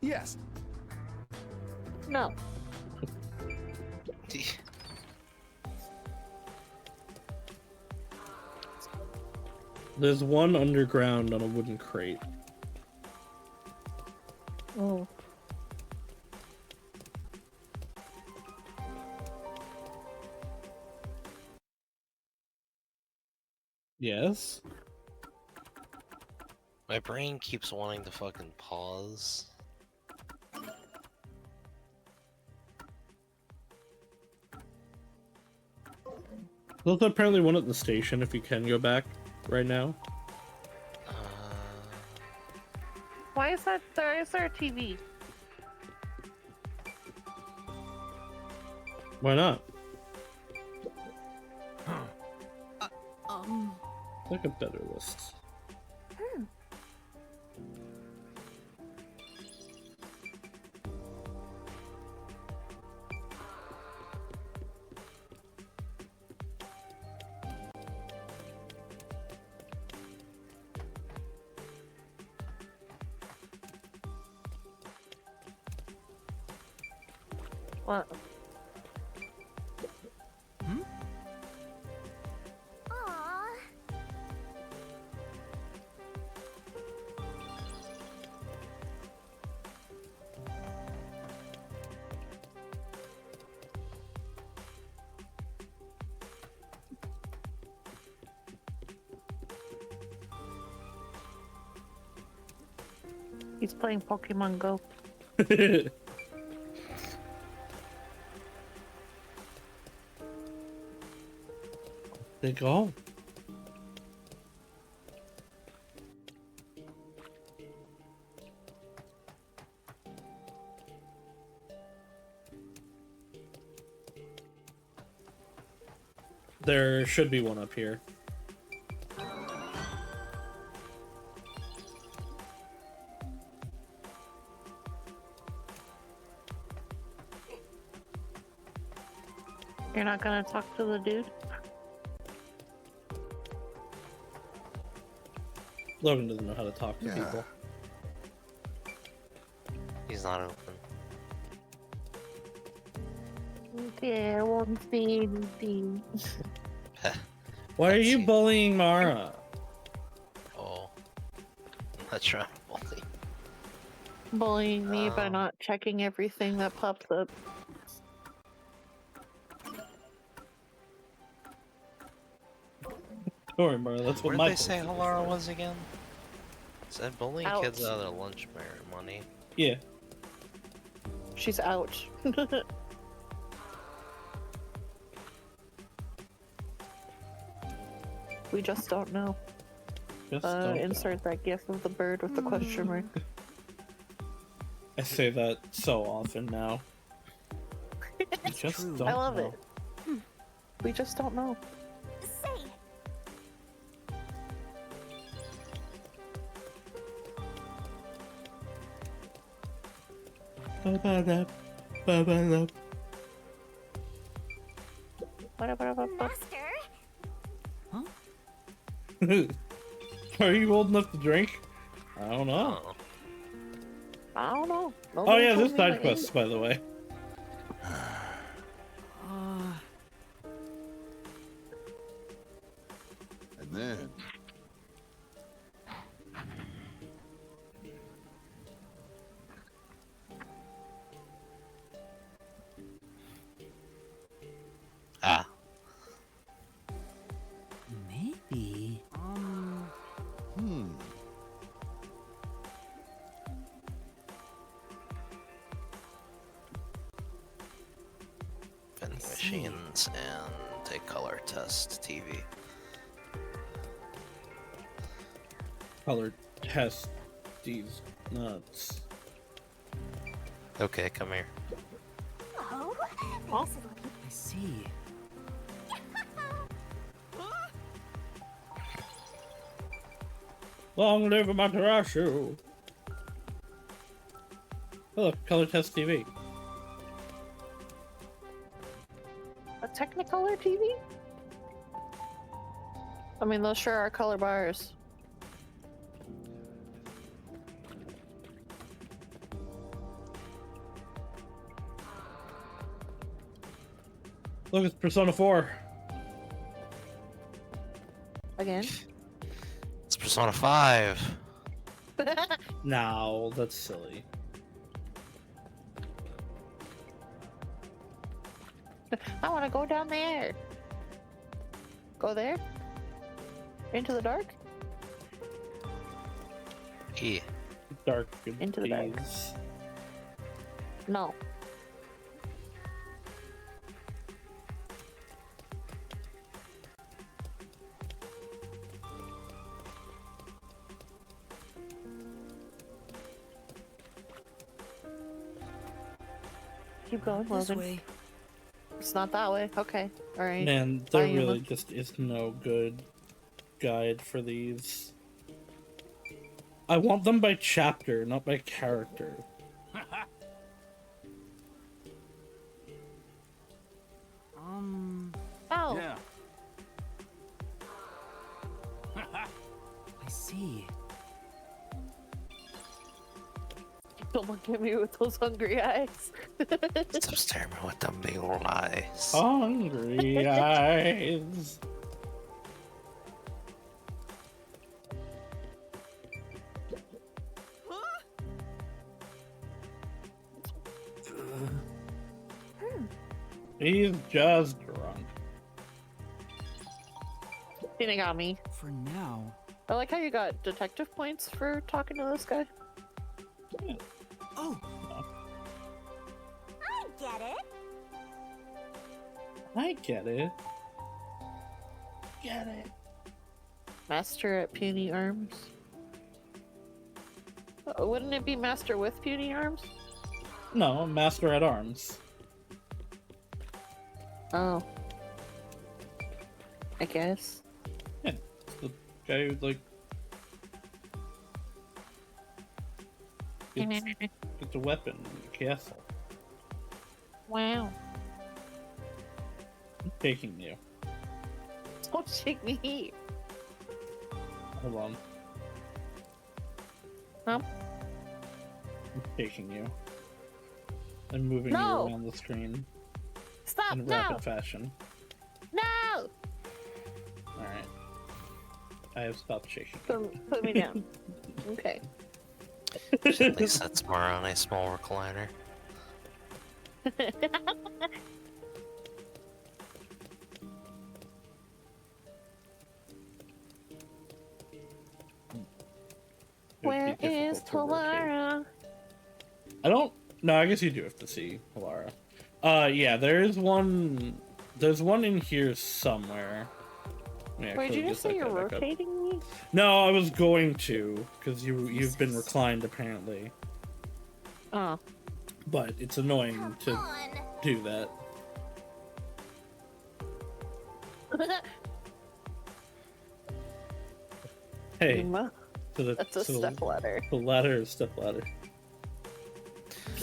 Yes. no. There's one underground on a wooden crate. Oh. Yes. My brain keeps wanting to fucking pause. There's apparently one at the station if you can go back right now. Why is that? There is there a TV? Why not? Look at better lists. What? Aww. He's playing Pokemon Go. They go. There should be one up here. You're not gonna talk to the dude? Logan doesn't know how to talk to people. He's not open. Okay, I won't say anything. Why are Let's you see. bullying Mara? Oh. I'm not trying to bully. Bullying me by not checking everything that pops up. Don't worry, Mara, that's what Where my did they say Halara was again? It said bullying kids Ouch. out of their lunch money. Yeah. She's out. We just don't know. Just don't know. Insert that gif of the bird with the question mark. I say that so often now. We just true. don't I love know. it. We just don't know. Say, Ba-ba-da, Master? Are you old enough to drink? I don't know. Oh. I don't know. Oh Nobody yeah, told this me side my quest, age. by the way. And then Ah. Maybe. Vending machines and a color test TV. Color test these nuts. Okay, come here. Oh, thanks for looking. I see. Long live Amaterasu! Oh, look, color test TV. A Technicolor TV? I mean, those sure are color bars. Look, it's Persona 4. Again? It's Persona 5. No, that's silly. I want to go down there. Go there? Into the dark? E. Dark Into the dark. bees. No. Keep going, This Logan. way. It's not that way. Okay. Alright. Man, there Bye, really Yuma. just is no good guide for these. I want them by chapter, not by character. Oh. Yeah. I see. Don't look at me with those hungry eyes. Stop staring at me with them big old eyes. Hungry eyes. He's just drunk. Tina got me. For now. I like how you got detective points for talking to this guy. Oh, I get it. I get it. Get it. Master at puny arms. Wouldn't it be master with puny arms? No, master at arms. Oh. I guess. Yeah, it's the guy who, like, gets a weapon in the castle. Wow. I'm taking you. Don't shake me. Hold on. Huh? I'm taking you. I'm moving No! you around the screen Stop in now! rapid fashion. No! Alright. I have stopped shaking. Put me down. Okay. At least that's more on a small recliner. It would Where be is difficult to rotate. Talara? I don't. No, I guess you do have to see Halara. Yeah, there is one. There's one in here somewhere. Let me Wait, actually did you just get say that you're guy back up. rotating me? No, I was going to, because you've been reclined apparently. Oh. But it's annoying Come to on. do that. Hey, Yuma. so That's a step ladder. The ladder is step ladder.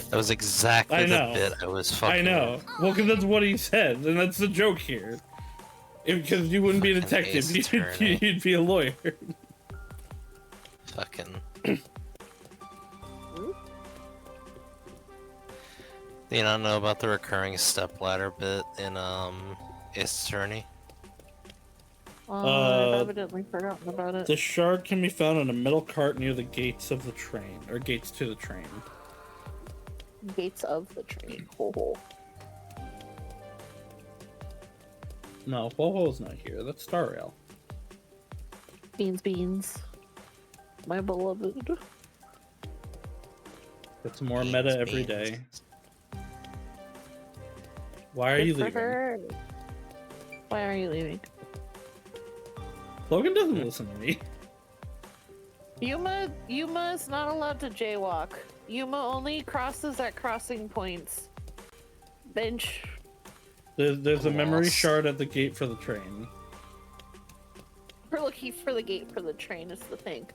That was exactly I the know. bit I was fucking. I know. Well, because that's what he said, and that's the joke here. Because you wouldn't be a Fucking detective, Ace Attorney. you'd be a lawyer. Fucking. Do you not know about the recurring stepladder bit in Ace Attorney? I've evidently forgotten about it. The shard can be found on a metal cart near the gates of the train, or gates to the train. Gates of the train. Ho ho. No, Ho-Ho's not here. That's Star Rail. Beans. My beloved. It's more meta every day. Why are you Good for leaving? her. Why are you leaving? Logan doesn't listen to me. Yuma is not allowed to jaywalk. Yuma only crosses at crossing points. Bench. There's a memory Lost. shard at the gate for the train. We're looking for the gate for the train is the thing.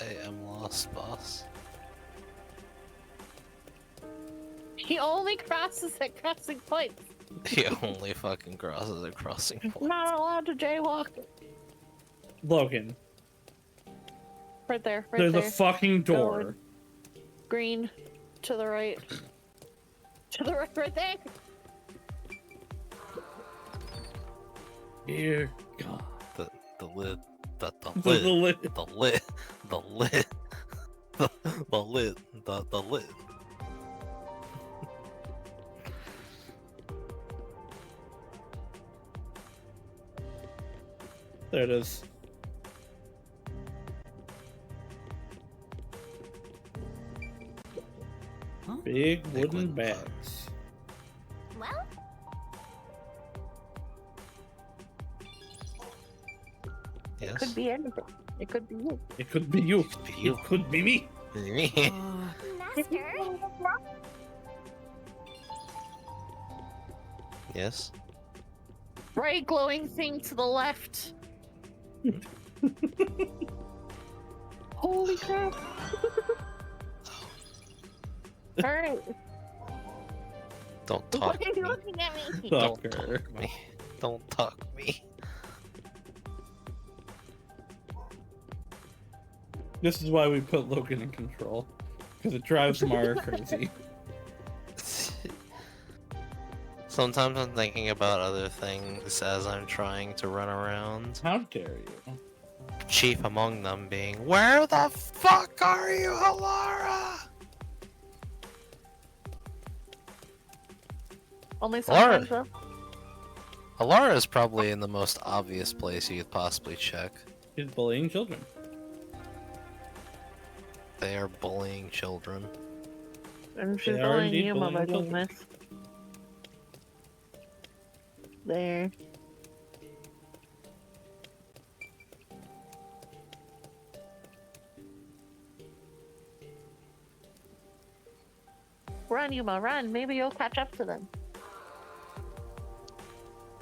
I am lost, boss. He only crosses at crossing points. He only fucking crosses a crossing point. Not allowed to jaywalk. Logan, Right there. Right there's there. a fucking door. Going. Green. To the right. To the right. Right there. Dear God. The lid. The The lid. lid. The lid. The lid. The lid. The lid. There it is. Huh? Big Big wooden wooden bags. Well, Yes. Could be anything. It could be you. It could be you. Be you. It could be me. Uh, Master, Yes. Bright glowing thing to the left. Holy crap. Alright. Don't Why talk are you me. looking at me? Don't Fucker. talk me. Don't talk me. This is why we put Logan in control. Because it drives Mara crazy. Sometimes I'm thinking about other things as I'm trying to run around. How dare you? Chief among them being, where the fuck are you, Alara? Only sometimes though. Alara is probably in the most obvious place you could possibly check. He's bullying children. They are bullying children. And she's They are bullying indeed you bullying by doing children. this. There. Run, Yuma, run. Maybe you'll catch up to them.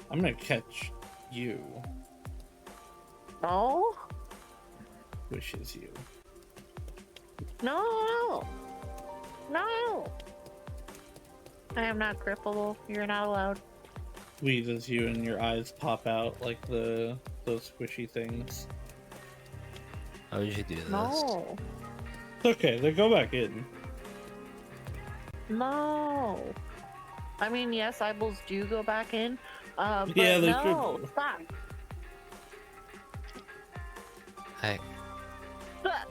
I'm gonna catch you. No? Which is you. No! No! I am not grippable. You're not allowed. Wheezes you and your eyes pop out like those squishy things. How did you do this? No. It's okay, they go back in. No. I mean, yes, eyeballs do go back in. But Yeah, they no, should. stop. Hey,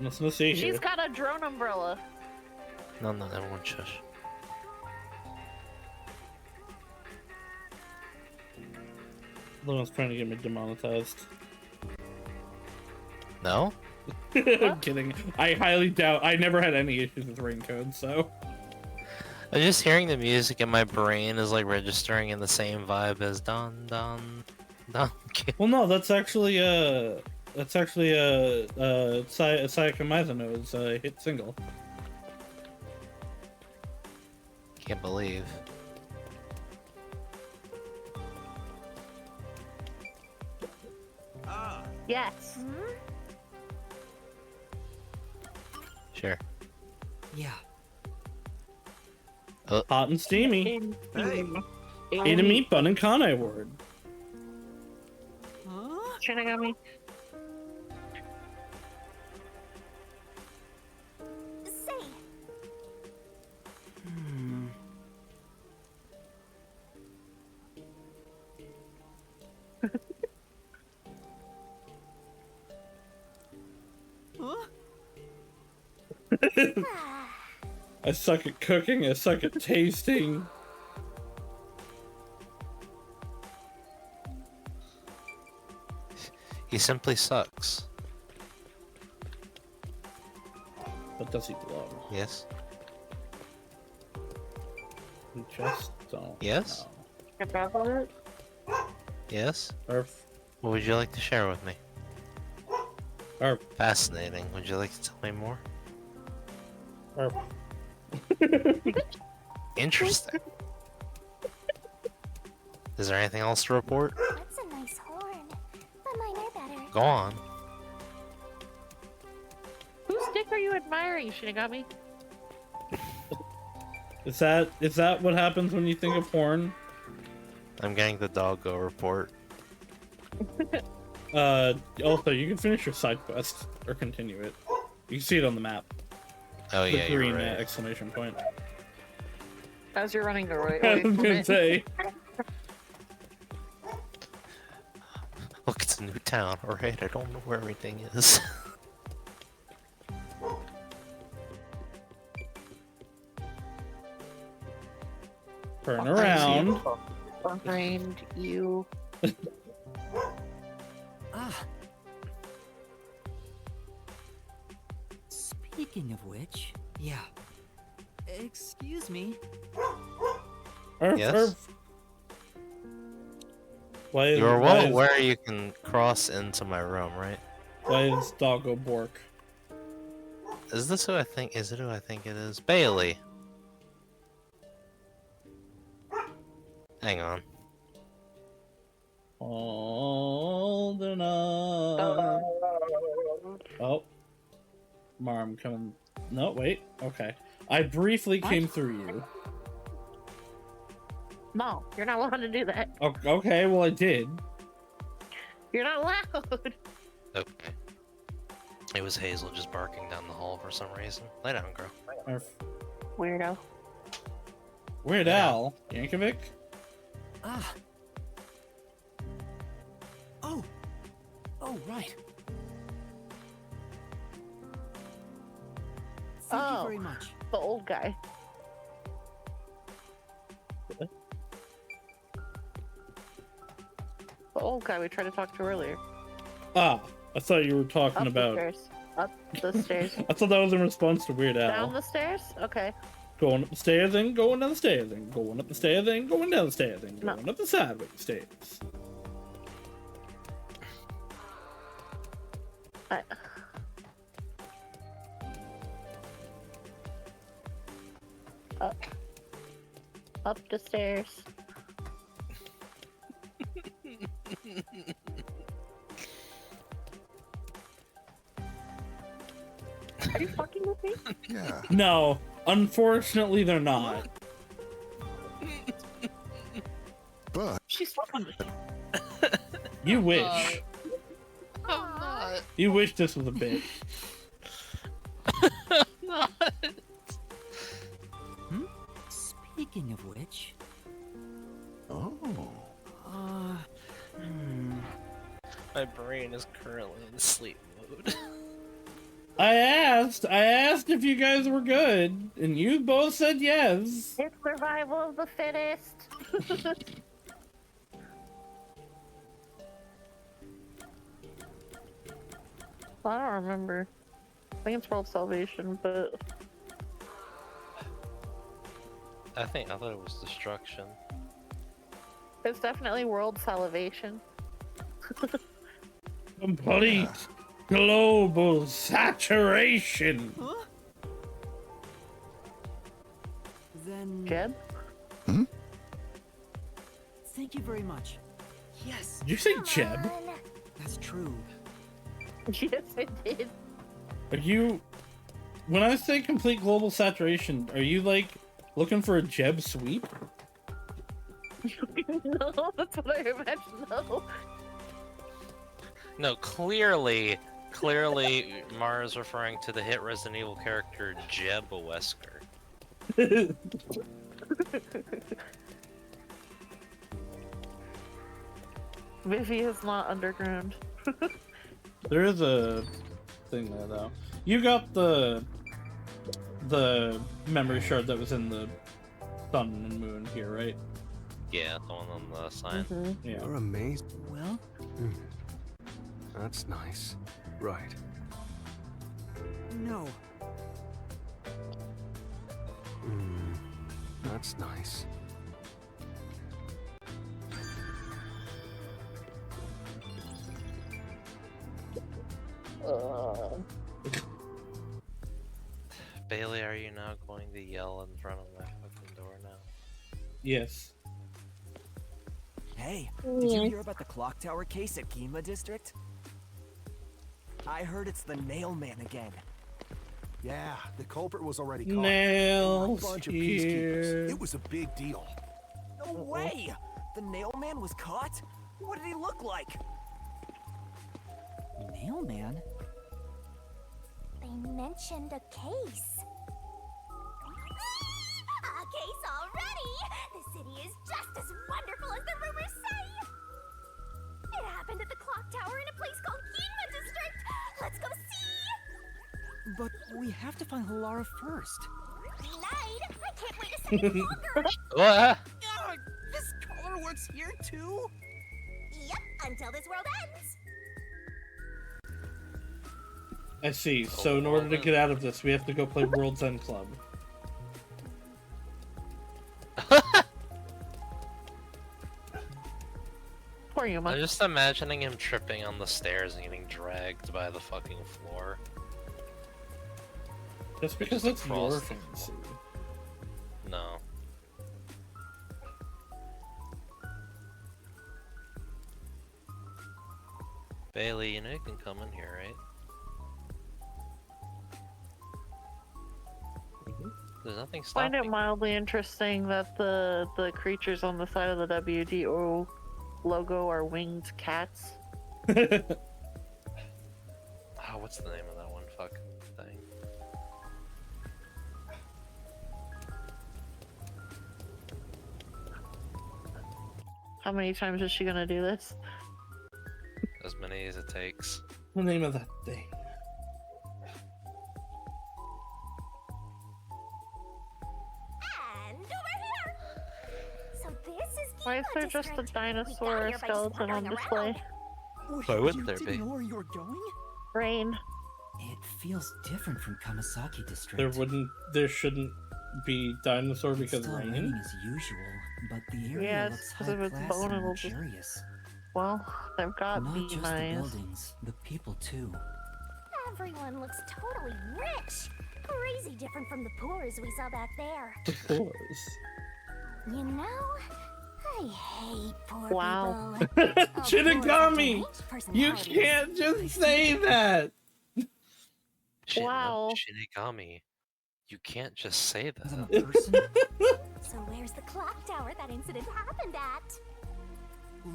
Nothing to see She's here. got a drone umbrella. no, everyone shush. Logan's trying to get me demonetized. No? I'm kidding. I highly doubt. I never had any issues with ringtones, so. I'm just hearing the music and my brain is like registering in the same vibe as dun dun dun. Well, no, that's actually Sayaka Mizuno's hit single. Can't believe. Yes. Sure. yeah. Hot and steamy. Hey. Eat a meat bun and Kanai word. Huh? Shinigami. Say, Hmm. Huh? I suck at cooking, I suck at tasting. He simply sucks. But does he glow? Yes. We just don't Yes? know. Yes? Earth. What would you like to share with me? Earth. Fascinating. Would you like to tell me more? Earth. Interesting. Is there anything else to report? that's a nice horn, but mine are better. Go on. Whose dick are you admiring, Shinigami? Is that what happens when you think of porn? I'm getting the doggo report. Also, you can finish your side quest or continue it. You can see it on the map. Oh The yeah, you're green right. exclamation point. As you're running away I was from gonna it. say. Look, it's a new town. Alright, I don't know where everything is. Turn around. Behind you. Ah. Speaking of which, yeah. Excuse me. Earth, Yes? Earth. Why is, You're why well is, aware you can cross into my room, right? why is Doggo Bork? Is this who I think? Is it who I think it is? Bailey. Hang on. Holding on. Oh. Marm coming. No, wait. Okay. I briefly came through you. No, you're not allowed to do that. Okay, well I did. You're not allowed. Okay. It was Hazel just barking down the hall for some reason. Lay down, girl. Earth. Weirdo. Weird Al. Yankovic? Ah. Oh. Oh, right. Thank you Oh. very much. The old guy. The old guy we tried to talk to earlier. Ah, I thought you were talking Up about. the stairs. Up the stairs. I thought that was in response to Weird Al. Down the stairs? Okay. Going up the stairs and going down the stairs and going up the stairs and going down the stairs and No. going up the sideways stairs. I... Up the stairs. Are you fucking with me? Yeah. No, unfortunately they're not. But She's fucking with me. You wish. I'm not. You wish this was a bit. Not. Speaking of which, oh. My brain is currently in sleep mode. I asked if you guys were good, and you both said yes. It's survival of the fittest. I don't remember. I think it's World Salvation, but I thought it was destruction. it's definitely World Salvation. Complete global saturation. huh? Then Jeb? thank you very much. Yes, Did you say Come Jeb? on. that's true. Yes, I did. Are you... When I say complete global saturation, are you like Looking for a Jeb sweep? No, that's what I imagined. No. No, clearly, Mara's referring to the hit Resident Evil character Jeb Wesker. Vivi is not underground. There is a thing there though. You got the memory shard that was in the sun and moon here, right? Yeah, the one on the sign. Yeah. You're amazed. Well, That's nice. Right. no. That's nice. Bailey, are you now going to yell in front of my fucking door now? Yes. Hey, did you hear about the clock tower case at Kima District? I heard it's the Nail Man again. Yeah, the culprit was already caught. Nails A bunch of here. peacekeepers. It was a big deal. No way! The Nail Man was caught? What did he look like? Nail Man? They mentioned a case. A case already! The city is just as wonderful as the rumors say! It happened at the clock tower in a place called Ginma District! Let's go see! But we have to find Halara first. Lied! I can't wait a second longer! What? This color works here too? Yep, until this world ends! I see. So in order to get out of this, we have to go play World's End Club. Poor Yuma. I'm just imagining him tripping on the stairs and getting dragged by the fucking floor. Just because Just that's across your the fantasy. No. Bailey, you know you can come in here, right? There's nothing I stopping. find it mildly interesting that the creatures on the side of the WDO logo are winged cats. Oh, what's the name of that one fucking thing? How many times is she gonna do this? As many as it takes. The name of that thing. And over here! So this is Why is Ginma there just a District. dinosaur We got here by just skeleton on wandering display? around. Why wouldn't you there didn't be? know where you were going? Rain. It feels different from Kamasaki District. There shouldn't be dinosaur It's because still raining. raining as usual, but the area Yes, looks 'cause high if it's class bone, and it'll just- luxurious. Well, they've got Not bee just the mines. buildings, the people too. Everyone looks totally rich. Crazy different from the poors we saw back there. Of course. You know, I hate poor Wow. people. Of course, Shinigami! different You personalities. can't just say that! Wow. Shinigami. You can't just say As a that. person, So where's the clock tower that incident happened at?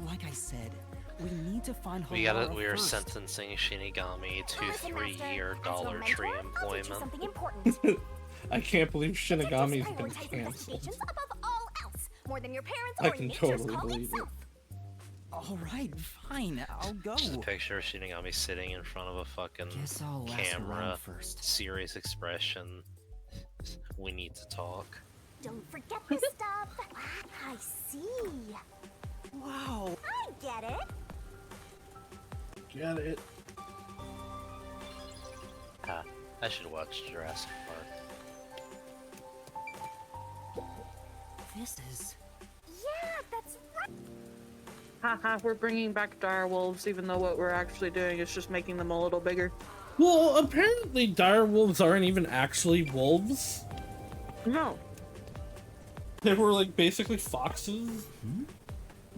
like I said, we need to find We are first. sentencing Shinigami to Listen, Master, 3-year as Dollar your Tree mentor, I'll teach you employment. something important. I can't believe Shinigami's been Prioritize cancelled. investigations above all else, more than your parents I or can nature's totally call believe it. itself. Alright, fine, I'll go. Just a picture of Shinigami sitting in front of a fucking Guess I'll ask camera, around first. serious expression. We need to talk. Don't forget this stuff. I see. Wow, I get it. Get it? Ah, I should watch Jurassic Park. this is... Yeah, that's right. Haha, we're bringing back dire wolves, even though what we're actually doing is just making them a little bigger. Well, apparently dire wolves aren't even actually wolves. No. They were like basically foxes.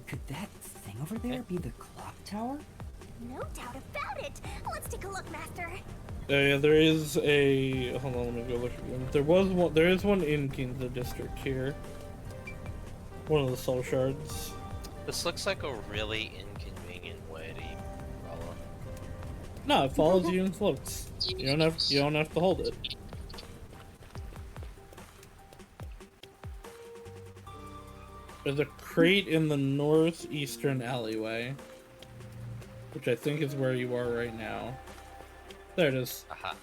Could that thing over there be the clock tower? No doubt about it. Let's take a look, Master. Yeah, there is a. Hold on, let me go look again. There was one. There is one in Ginza District here. One of the soul shards. This looks like a really inconvenient way to use umbrella. No, it follows you and floats. You don't have to hold it. There's a crate in the northeastern alleyway, which I think is where you are right now. There it is. Aha.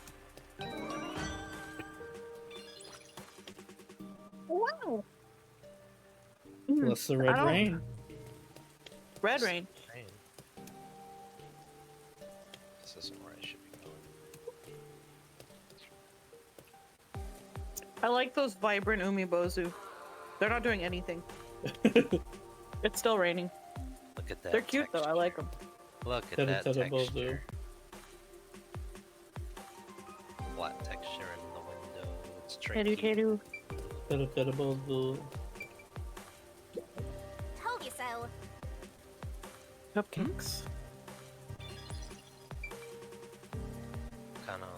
Wow. Plus the red rain. Red rain. This isn't where I should be going. I like those vibrant umibozu. They're not doing anything. It's still raining. Look at that. They're cute though. I like them. Look at that texture. Flat texture in the window. It's tricky. Told you so. Cupcakes. Kind of.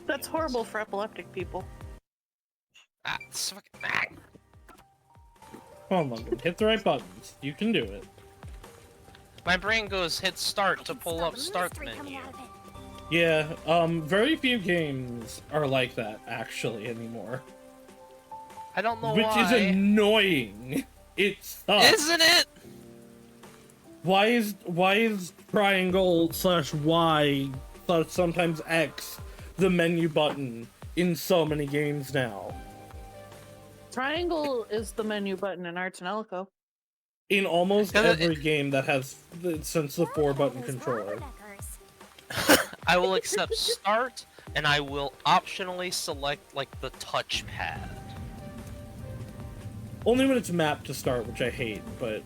That's horrible for epileptic people. Ah, it's fucking. Ah. Come on, Logan. Hit the right buttons. You can do it. My brain goes hit start to pull up start menu. Yeah, very few games are like that, actually, anymore. I don't know Which why. is annoying. It sucks. Isn't it? Why is triangle / Y / sometimes X the menu button in so many games now? Triangle is the menu button in Arts and Elko. In almost every game that has since the 4-button controller. I will accept start, and I will optionally select like the touchpad. Only when it's mapped to start, which I hate, but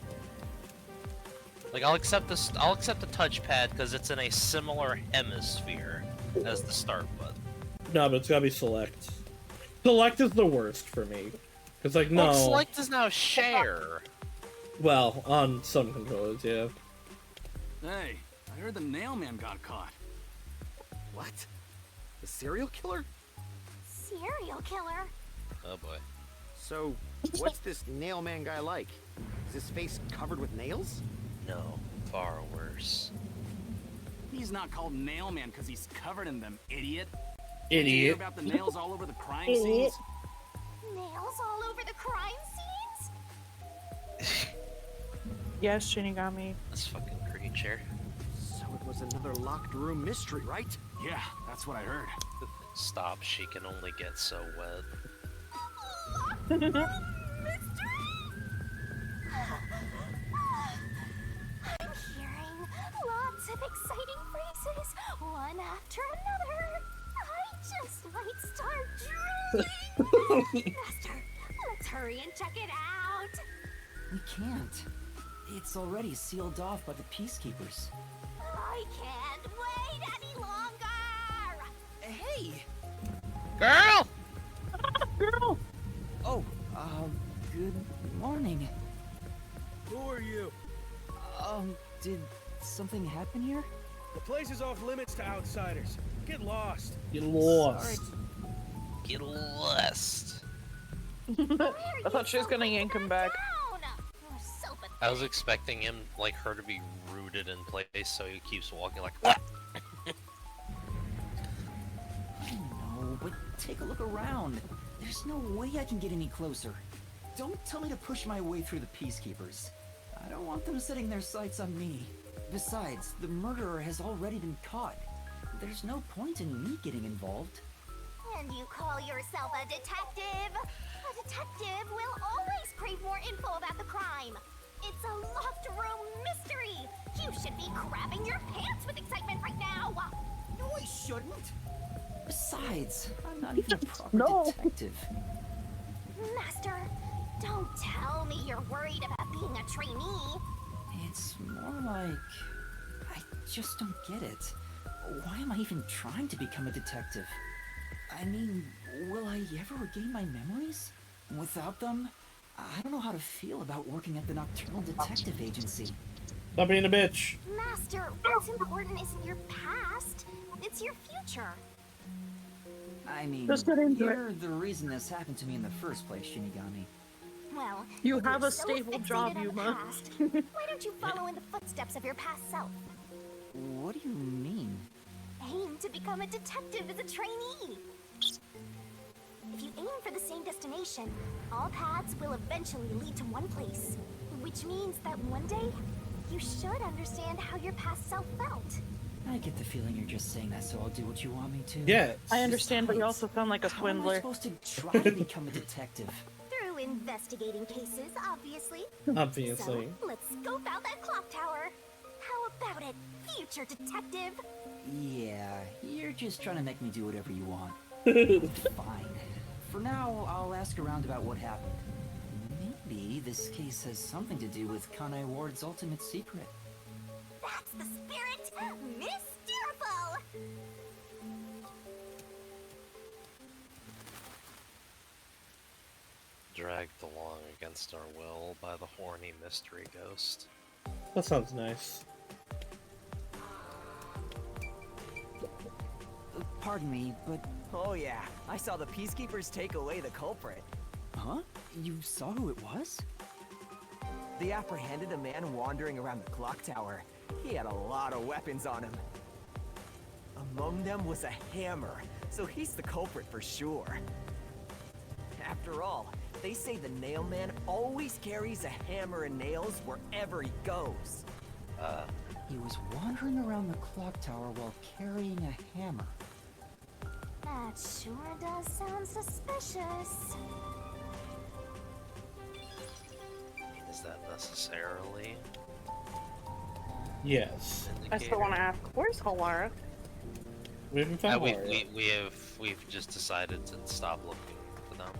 Like I'll accept this. I'll accept the touchpad because it's in a similar hemisphere as the start button. no, but it's gotta be select. Select is the worst for me. It's like, no. Well, select is now share. Well, on some controllers, yeah. Hey, I heard the nail man got caught. What? The serial killer? Serial killer? Oh boy. So, what's this nail man guy like? Is his face covered with nails? No, far worse. He's not called nail man because he's covered in them, idiot. Did you hear Idiot. about the nails all over the crime scenes? Nails all over the crime scenes? Yes, Shinigami. This fucking creature. So it was another locked room mystery, right? Yeah, that's what I heard. Stop, she can only get so wet. Mystery? I'm hearing lots of exciting phrases, one after another. I just might start drooling. Master, let's hurry and check it out. We can't. It's already sealed off by the peacekeepers. I can't wait any longer. Hey! Girl! Girl! Oh, good morning. Who are you? Did something happen here? The place is off limits to outsiders. Get lost. Get lost. Get lost. I thought she was gonna yank him back. I was expecting him, like, her to be rooted in place, so he keeps walking like, ah! I know, but take a look around. There's no way I can get any closer. Don't tell me to push my way through the peacekeepers. I don't want them setting their sights on me. Besides, the murderer has already been caught. There's no point in me getting involved. And you call yourself a detective? A detective will always crave more info about the crime. It's a locked room mystery. You should be crapping your pants with excitement right now. No, I shouldn't. Besides, I'm not even a proper No. detective. Master, don't tell me you're worried about being a trainee. It's more like... I just don't get it. Why am I even trying to become a detective? I mean, will I ever regain my memories? Without them, I don't know how to feel about working at the Nocturnal Detective Agency. Stop being a bitch. Master, what's important isn't your past, it's your future. I mean, Just get into it. you're the reason this happened to me in the first place, Shinigami. Well, You if have you're a so stable fixated job, on the Yuma. past, why don't you follow in the footsteps of your past self? What do you mean? Aim to become a detective as a trainee. If you aim for the same destination, all paths will eventually lead to one place. Which means that one day, you should understand how your past self felt. I get the feeling you're just saying that so I'll do what you want me to. Yes. I understand, but you Besides, also sound like a How am I swindler. supposed to try to become a detective? Through investigating cases, obviously. Obviously. So, let's scope out that clock tower. How about it, future detective? Yeah, you're just trying to make me do whatever you want. Fine. For now, I'll ask around about what happened. Maybe this case has something to do with Kanai Ward's ultimate secret. That's the spirit! Mysteriful! Dragged along against our will by the horny mystery ghost. That sounds nice. Pardon me, but... Oh yeah, I saw the peacekeepers take away the culprit. Huh? You saw who it was? They apprehended a man wandering around the clock tower. He had a lot of weapons on him. Among them was a hammer, so he's the culprit for sure. After all, they say the nail man always carries a hammer and nails wherever he goes. He was wandering around the clock tower while carrying a hammer. That sure does sound suspicious. Is that necessarily Yes. I still want to ask, where's Halara? We haven't found we, Mario. we've just decided to stop looking for them.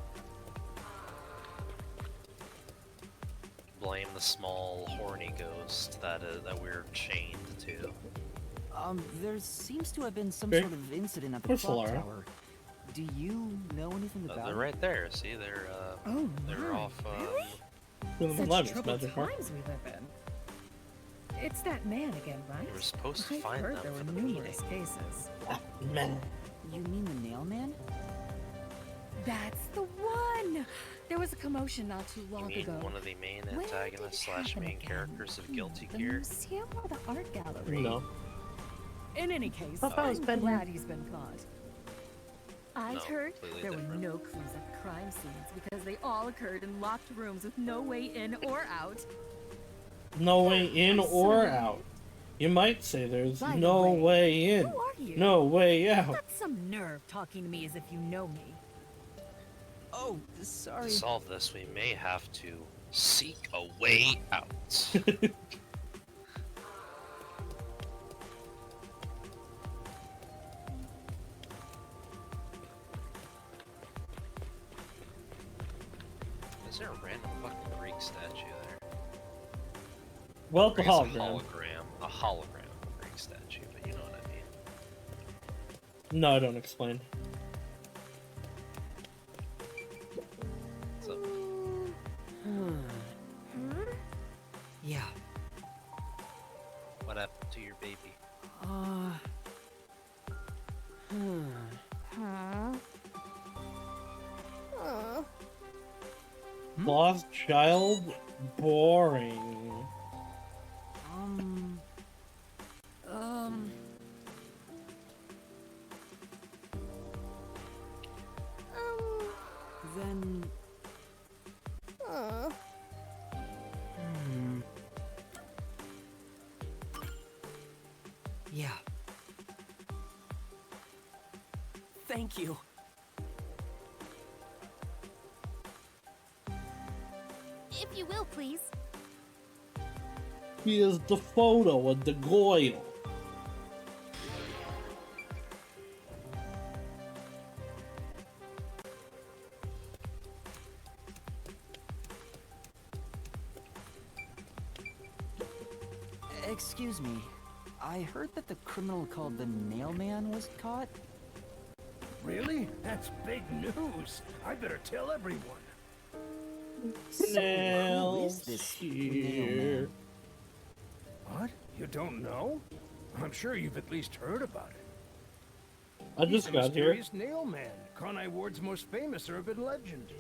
Blame the small horny ghost that we're chained to. There seems to have been some Okay. sort of incident at the Where's clock Solara? tower. Do you know anything about They're it? right there. See, they're Oh they're my, off. really? Such Such troubled times we live in. It's that man again, right? You were supposed to I've find heard them there for were the meeting. numerous cases. Man. You mean the nail man? That's the one! There was a commotion not too You long mean ago. one of the main Where did antagonists it slash happen main again? characters of Guilty The Gear? museum or the art gallery? No. In any case, Thought that was I'm Ben glad he's been caught. I've No, heard completely there different. were no clues at the crime scenes because they all occurred in locked rooms with no way in or out. No way in or So- out. You might say there's By the no way in. Who are you? No way out. That's some nerve talking to me as if you know me. Oh, To sorry. solve this, we may have to seek a way out. Is there a random fucking Greek statue there? Well, Or the I guess hologram. a hologram of a Greek statue, but you know what I mean. No, I don't explain. So, Yeah. what happened to your baby? Lost child? Boring. Um, then... Yeah. Thank you. If you will, please. Here's the photo of the Goyle. Excuse me. I heard that the criminal called the Nail Man was caught. Really? That's big news. I better tell everyone. So, who Nails is this here. Nail Man? You don't know? I'm sure you've at least heard about it. I just He's got the here. mysterious Nail Man, Conai Ward's most famous urban legend.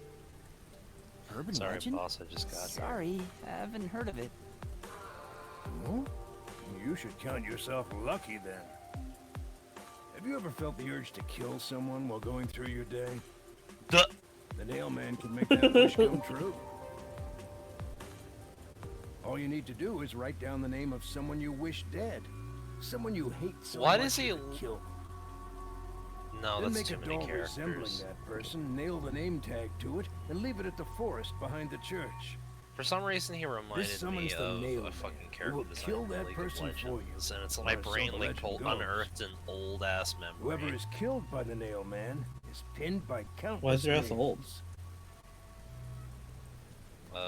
Urban Sorry, legend? boss, I just got here. Sorry, I haven't heard of it. Oh? You should count yourself lucky then. Have you ever felt the urge to kill someone while going through your day? Duh. The Nail Man can make that wish come true. All you need to do is write down the name of someone you wish dead. Someone you hate so Why much does he you could kill them. No, Then that's make too a many doll resembling characters. that person, nail the name tag to it, and leave it at the forest behind the church. For some reason, he This reminded me summons the of Nail a Man, fucking who character will design kill from that League person of for you. Legends, and it's Or my so brain the like legend goes. unearthed an old ass memory. Whoever is killed by the Nail Man is pinned by countless Why is your ass old? nails.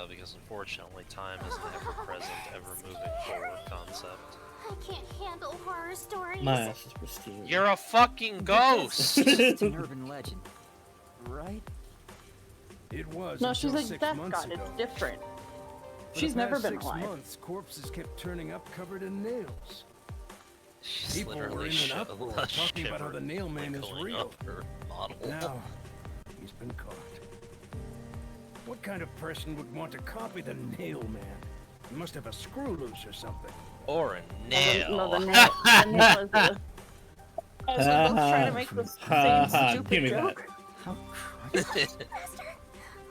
Because unfortunately, time is an ever-present, ever-moving forward concept. I can't handle horror stories. My ass is pristine. You're a fucking ghost! It's an urban legend, right? It was No, she's until like 6 Death months God. ago. It's different. For She's the never past been 6 alive. months, corpses kept turning up covered in nails. She's People were literally in an uproar, talking about how the Nail Man is wiggling real. up her model. Now, he's been caught. What kind of person would want to copy the Nail Man? He must have a screw loose or something. Or a nail. No, the nail. The nail is the. I was like, both trying to make the same stupid Give me joke. How Master,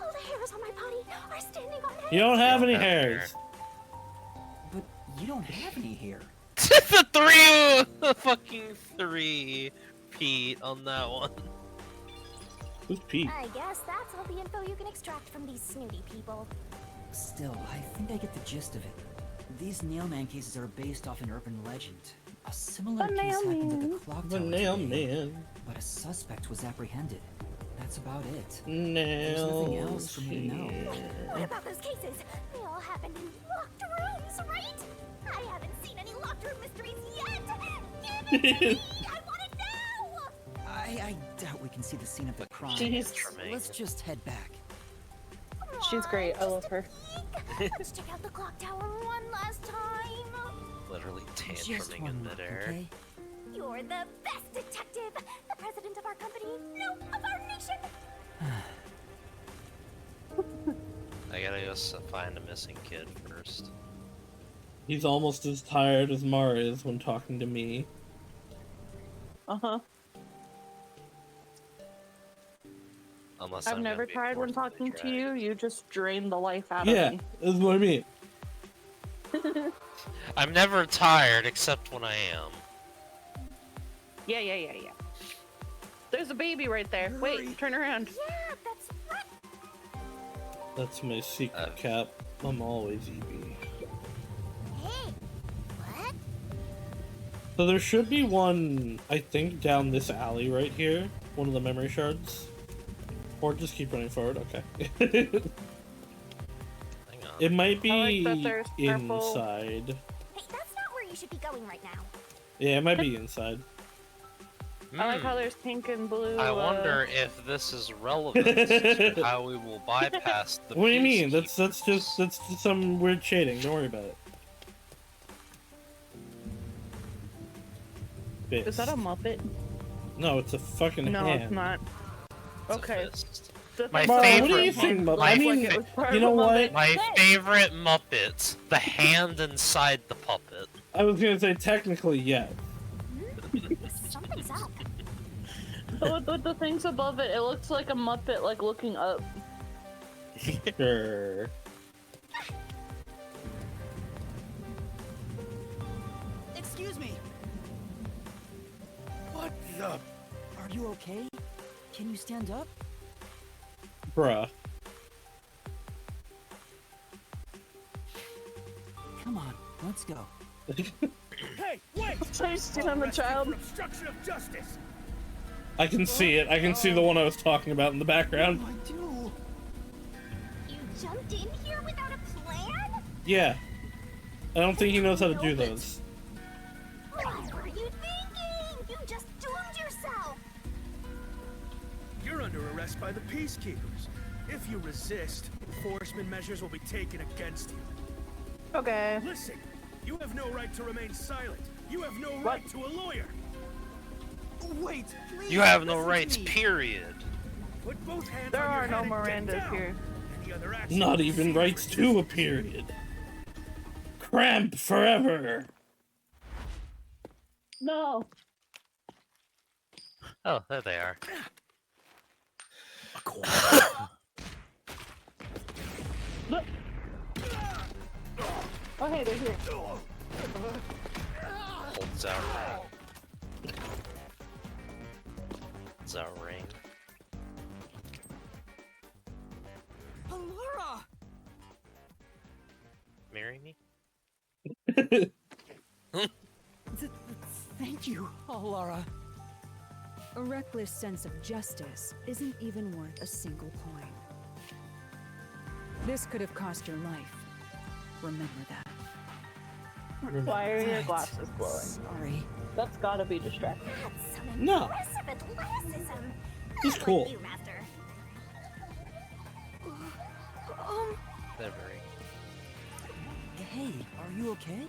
all the hairs on my body are standing on end. You don't have any have hairs. But you don't have any hair. the fucking three, Pete, on that one. Who's Pete? I guess that's all the info you can extract from these snooty people. Still, I think I get the gist of it. These Nailman cases are based off an urban legend. A similar The case happened at Nailman. the clock The tower Nail today, Man. but a suspect was apprehended. That's about it. There's nothing Nail. else for me to know. What about those cases? They all happened in locked rooms, right? I haven't seen any locked room mysteries yet. Give it to me! I want it now! I doubt we can see the scene of the crime. She's- Let's just head back. She's great. I love her. Let's check out the clock tower one last time. Literally Just tantruming one in look, midair. okay? You're the best detective, the president of our company, no, of our nation. I gotta go find a missing kid first. He's almost as tired as Mara is when talking to me. Uh-huh. Unless I've I'm never gonna be tried when forced talking to drag. you. You just drain the life out Yeah, of me. that's what I mean. I'm never tired except when I am. Yeah. There's a baby right there. Wait, turn around. Yeah, that's right. That's my secret cap. I'm always EB. Hey, what? So there should be one, I think, down this alley right here. One of the memory shards. Or just keep running forward, okay. Hang on. It might be I like that there's purple. inside. Hey, that's not where you should be going right now. Yeah, it might be inside. I like how there's pink and blue. I wonder if this is relevant to how we will bypass the What do you mean? peacekeepers. That's just some weird shading. Don't worry about it. Fist. Is that a Muppet? No, it's a fucking No, hand. it's not. It's a Okay. fist. My Mara, favorite. what do you think about? my I mean, Like it was part you of know a what? Muppet. My favorite Muppet, the hand inside the puppet. I was gonna say technically yes. Something's up. With the things above it, it looks like a Muppet, like looking up. Sure. Excuse me. What the? Are you okay? Can you stand up? Bruh. Come on, let's go. Hey, wait! So you stand on the child. For obstruction of justice. I can see it. I can see the one I was talking about in the background. I do. You jumped in here without a plan? Yeah. I don't think he knows how to do those. What were you thinking? You just doomed yourself. You're under arrest by the Peacekeepers. If you resist, enforcement measures will be taken against you. Okay. Listen, You have no right to remain silent. You have no right to a lawyer. Wait, please. You have no listen to rights, me. period. Put both hands There on your are no head and Mirandas get down. here. Any other action Not will even see rights for to a period. Cramp forever. No. Oh, there they are. Oh, hey, they're here. Holds out ring. Holds out ring. Allura! Marry me? Thank you, Allura. A reckless sense of justice isn't even worth a single coin. This could have cost your life. Remember that. Why are your glasses glowing? Sorry. That's gotta be distracting. That's some No. impressive athleticism. He's Like cool. you, Master. They're very. Hey, are you okay?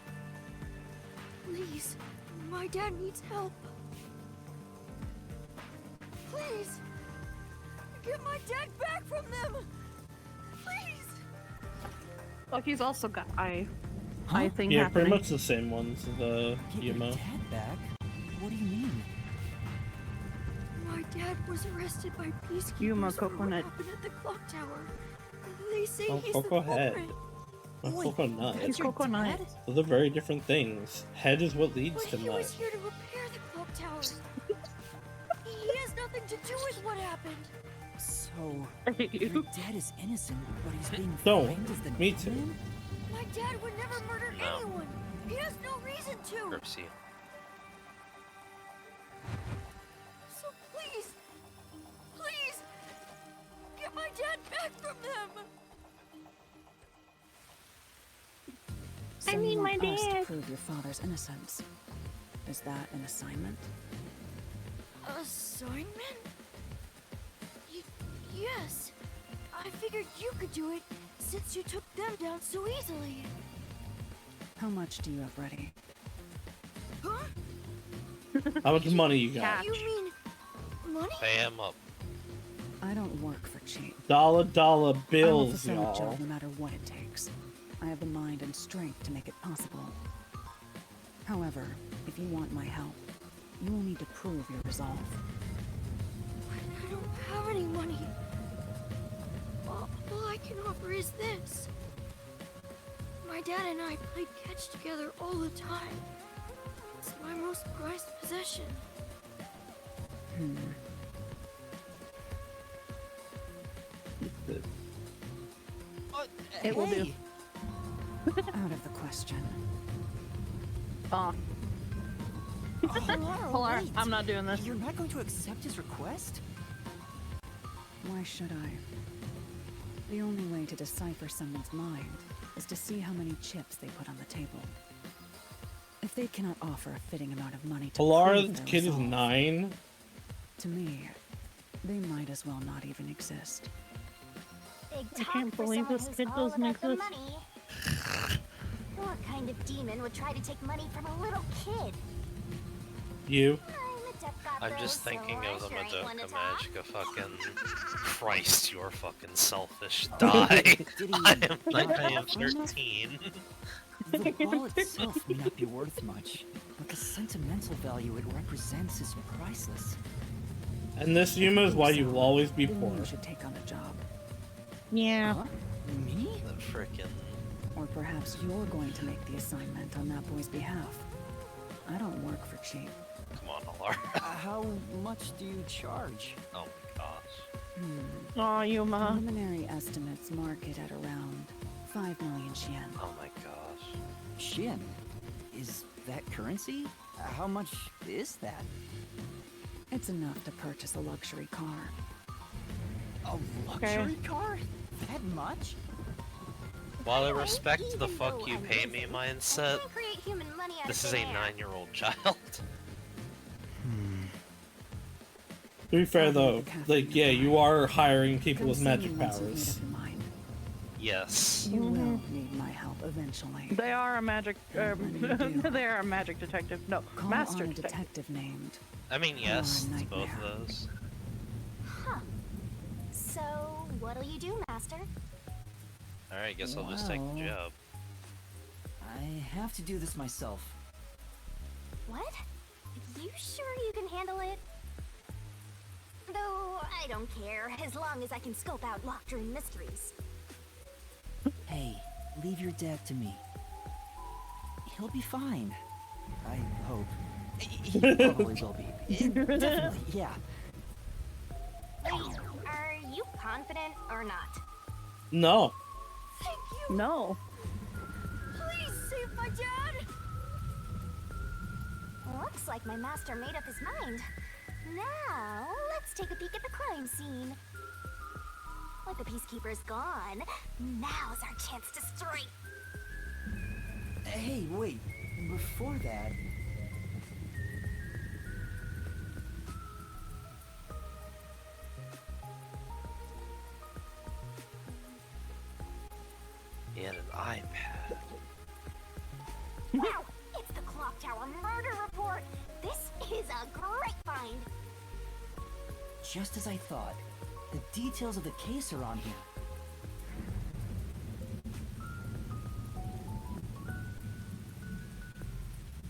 Please, my dad needs help. Please, get my dad back from them. Please. Look, he's also got eye Huh? thing Yeah, happening. pretty much the same ones, the Get your Yumo. dad back? What do you mean? My dad was arrested by peacekeepers Yuma for what coconut. happened at the clock tower. They say Oh, he's Coco the Head. culprit. Not Wait, coconut. that's He's your coconut. dad? Those are very different things. Head is what leads But to he nut. was here to repair the clock tower. He has nothing to do with what happened. So, I hate your you. dad is innocent, but he's being No, framed as the me too. man? My dad would never murder No. anyone. He has no reason to. Grips you. So please, please, get my dad back from them. So need you my want us to dad. prove your father's innocence. Is that an assignment? Assignment? Yes. I figured you could do it since you took them down so easily. How much do you have ready? Huh? How much money you got? You mean money? Pay him up. I don't work for cheap. Dollar I will bills, fulfill a y'all. job no matter what it takes. I have the mind and strength to make it possible. However, if you want my help, you will need to prove your resolve. I don't have any money. All I can offer is this. My dad and I played catch together all the time. It's my most prized possession. It will do. Hey, Out of the question. Oh, Allura, hold on. wait. I'm not doing this. You're not going to accept his request? Why should I? The only way to decipher someone's mind is to see how many chips they put on the table. If they cannot offer a fitting amount of money to Alara, prove the their kid is resolve, 9. to me, they might as well not even exist. Big I talk can't for believe someone this who's kid all doesn't about the exist. money. What kind of demon would try to take money from a little kid? You. I'm just thinking of the Madoka Magica fucking. Christ, you're fucking selfish. Die! I am 13. The ball itself may not be worth much, but the sentimental value it represents is priceless. And this, Yuma, is why you will always be Then poor. you should take on the job. Yeah. Huh? Me? The frickin'. Or perhaps you're going to make the assignment on that boy's behalf. I don't work for cheap. Come on, Alar. How much do you charge? Oh my gosh. Oh, Yuma. Preliminary estimates mark it at around 5 million yen. Oh my gosh. Shin. Is that currency? How much is that? It's enough to purchase a luxury car. A luxury car? That much? While I respect the fuck you pay me mindset, Create human money out this of is a thin air. 9-year-old child. To be fair, though, like, yeah, you are hiring people with Come see me magic once you've made powers. up your mind. Yes. You will need my help eventually. They are a magic. And when you do, They are a magic detective. No, call master on a detective. detective named. I mean, yes, a to both nightmare. of those. Huh. So, what'll you do, Master? Alright, guess I'll just take the Well, job. I have to do this myself. What? You sure you can handle it? Though, I don't care, as long as I can scope out locked room mysteries. Hey, leave your dad to me. He'll be fine. I hope. He probably will be. Definitely, yeah. Wait, are you confident or not? No. Thank you. No. Please save my dad. Looks like my master made up his mind. Now, let's take a peek at the crime scene. With the peacekeepers gone, now's our chance to strike. Hey, wait. Before that, He had an iPad. Wow, it's the Clock Tower murder report. This is a great find. just as I thought, the details of the case are on here.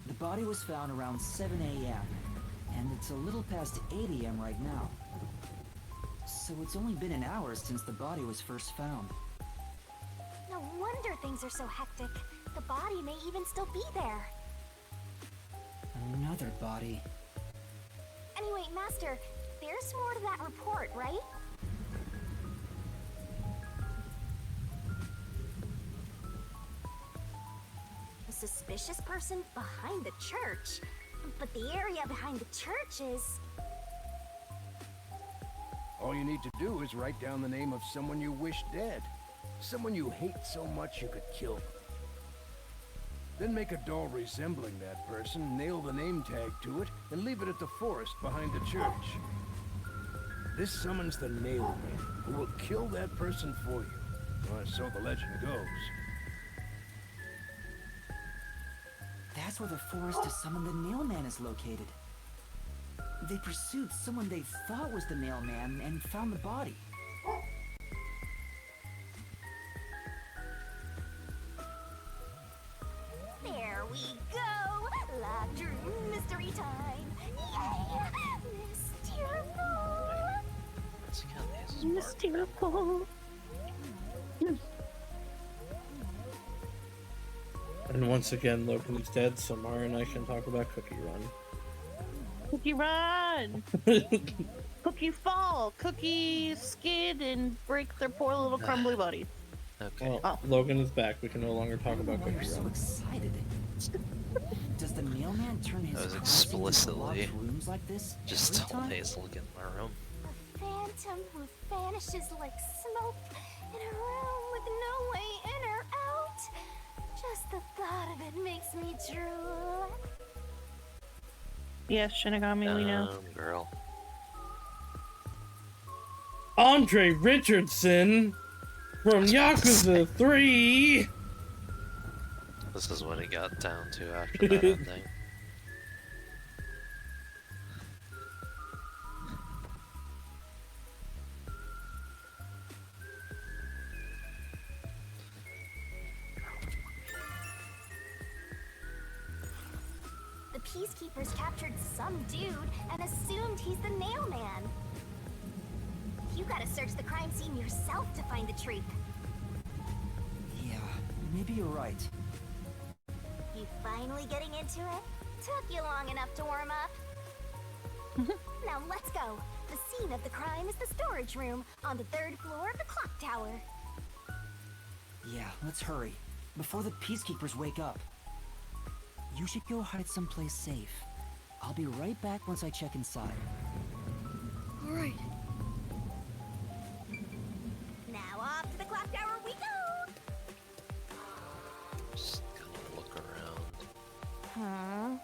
The body was found around 7 a.m., and it's a little past 8 a.m. right now. So it's only been an hour since the body was first found. No wonder things are so hectic. The body may even still be there. Another body. Anyway, Master, there's more to that report, right? A suspicious person behind the church. But the area behind the church is... All you need to do is write down the name of someone you wish dead. Someone you hate so much you could kill them. Then make a doll resembling that person, nail the name tag to it, and leave it at the forest behind the church. This summons the Nail Man, who will kill that person for you. Or so the legend goes. That's where the forest to summon the Nail Man is located. They pursued someone they thought was the Nail Man and found the body. There we go! Locked room mystery time! Yay! Mysteriful! Let's count these as Mysteriful. And once again, Logan's dead, so Mara and I can talk about Cookie Run. Cookie run! Cookie fall! Cookie skid and break their poor little crumbly bodies. Okay. Well, Logan is back. We can no longer talk about We're Cookie so Run. excited. Does the Nail Man turn his That was crimes into explicitly locked rooms like this just every told time? Hazel to get in my room. A phantom who vanishes like smoke in a room with no way in or out. Just the thought of it makes me drool. Yes, Shinigami, we know. Girl. Andre Richardson from Yakuza 3! This is what it got down to after that ending. The peacekeepers captured some dude and assumed he's the Nail Man. You gotta search the crime scene yourself to find the truth. Yeah, maybe you're right. You finally getting into it? Took you long enough to warm up. Now let's go. The scene of the crime is the storage room on the 3rd floor of the clock tower. Yeah, let's hurry. Before the peacekeepers wake up. You should go hide someplace safe. I'll be right back once I check inside. All right. Now off to the clock tower we go! Just gonna look around. Huh?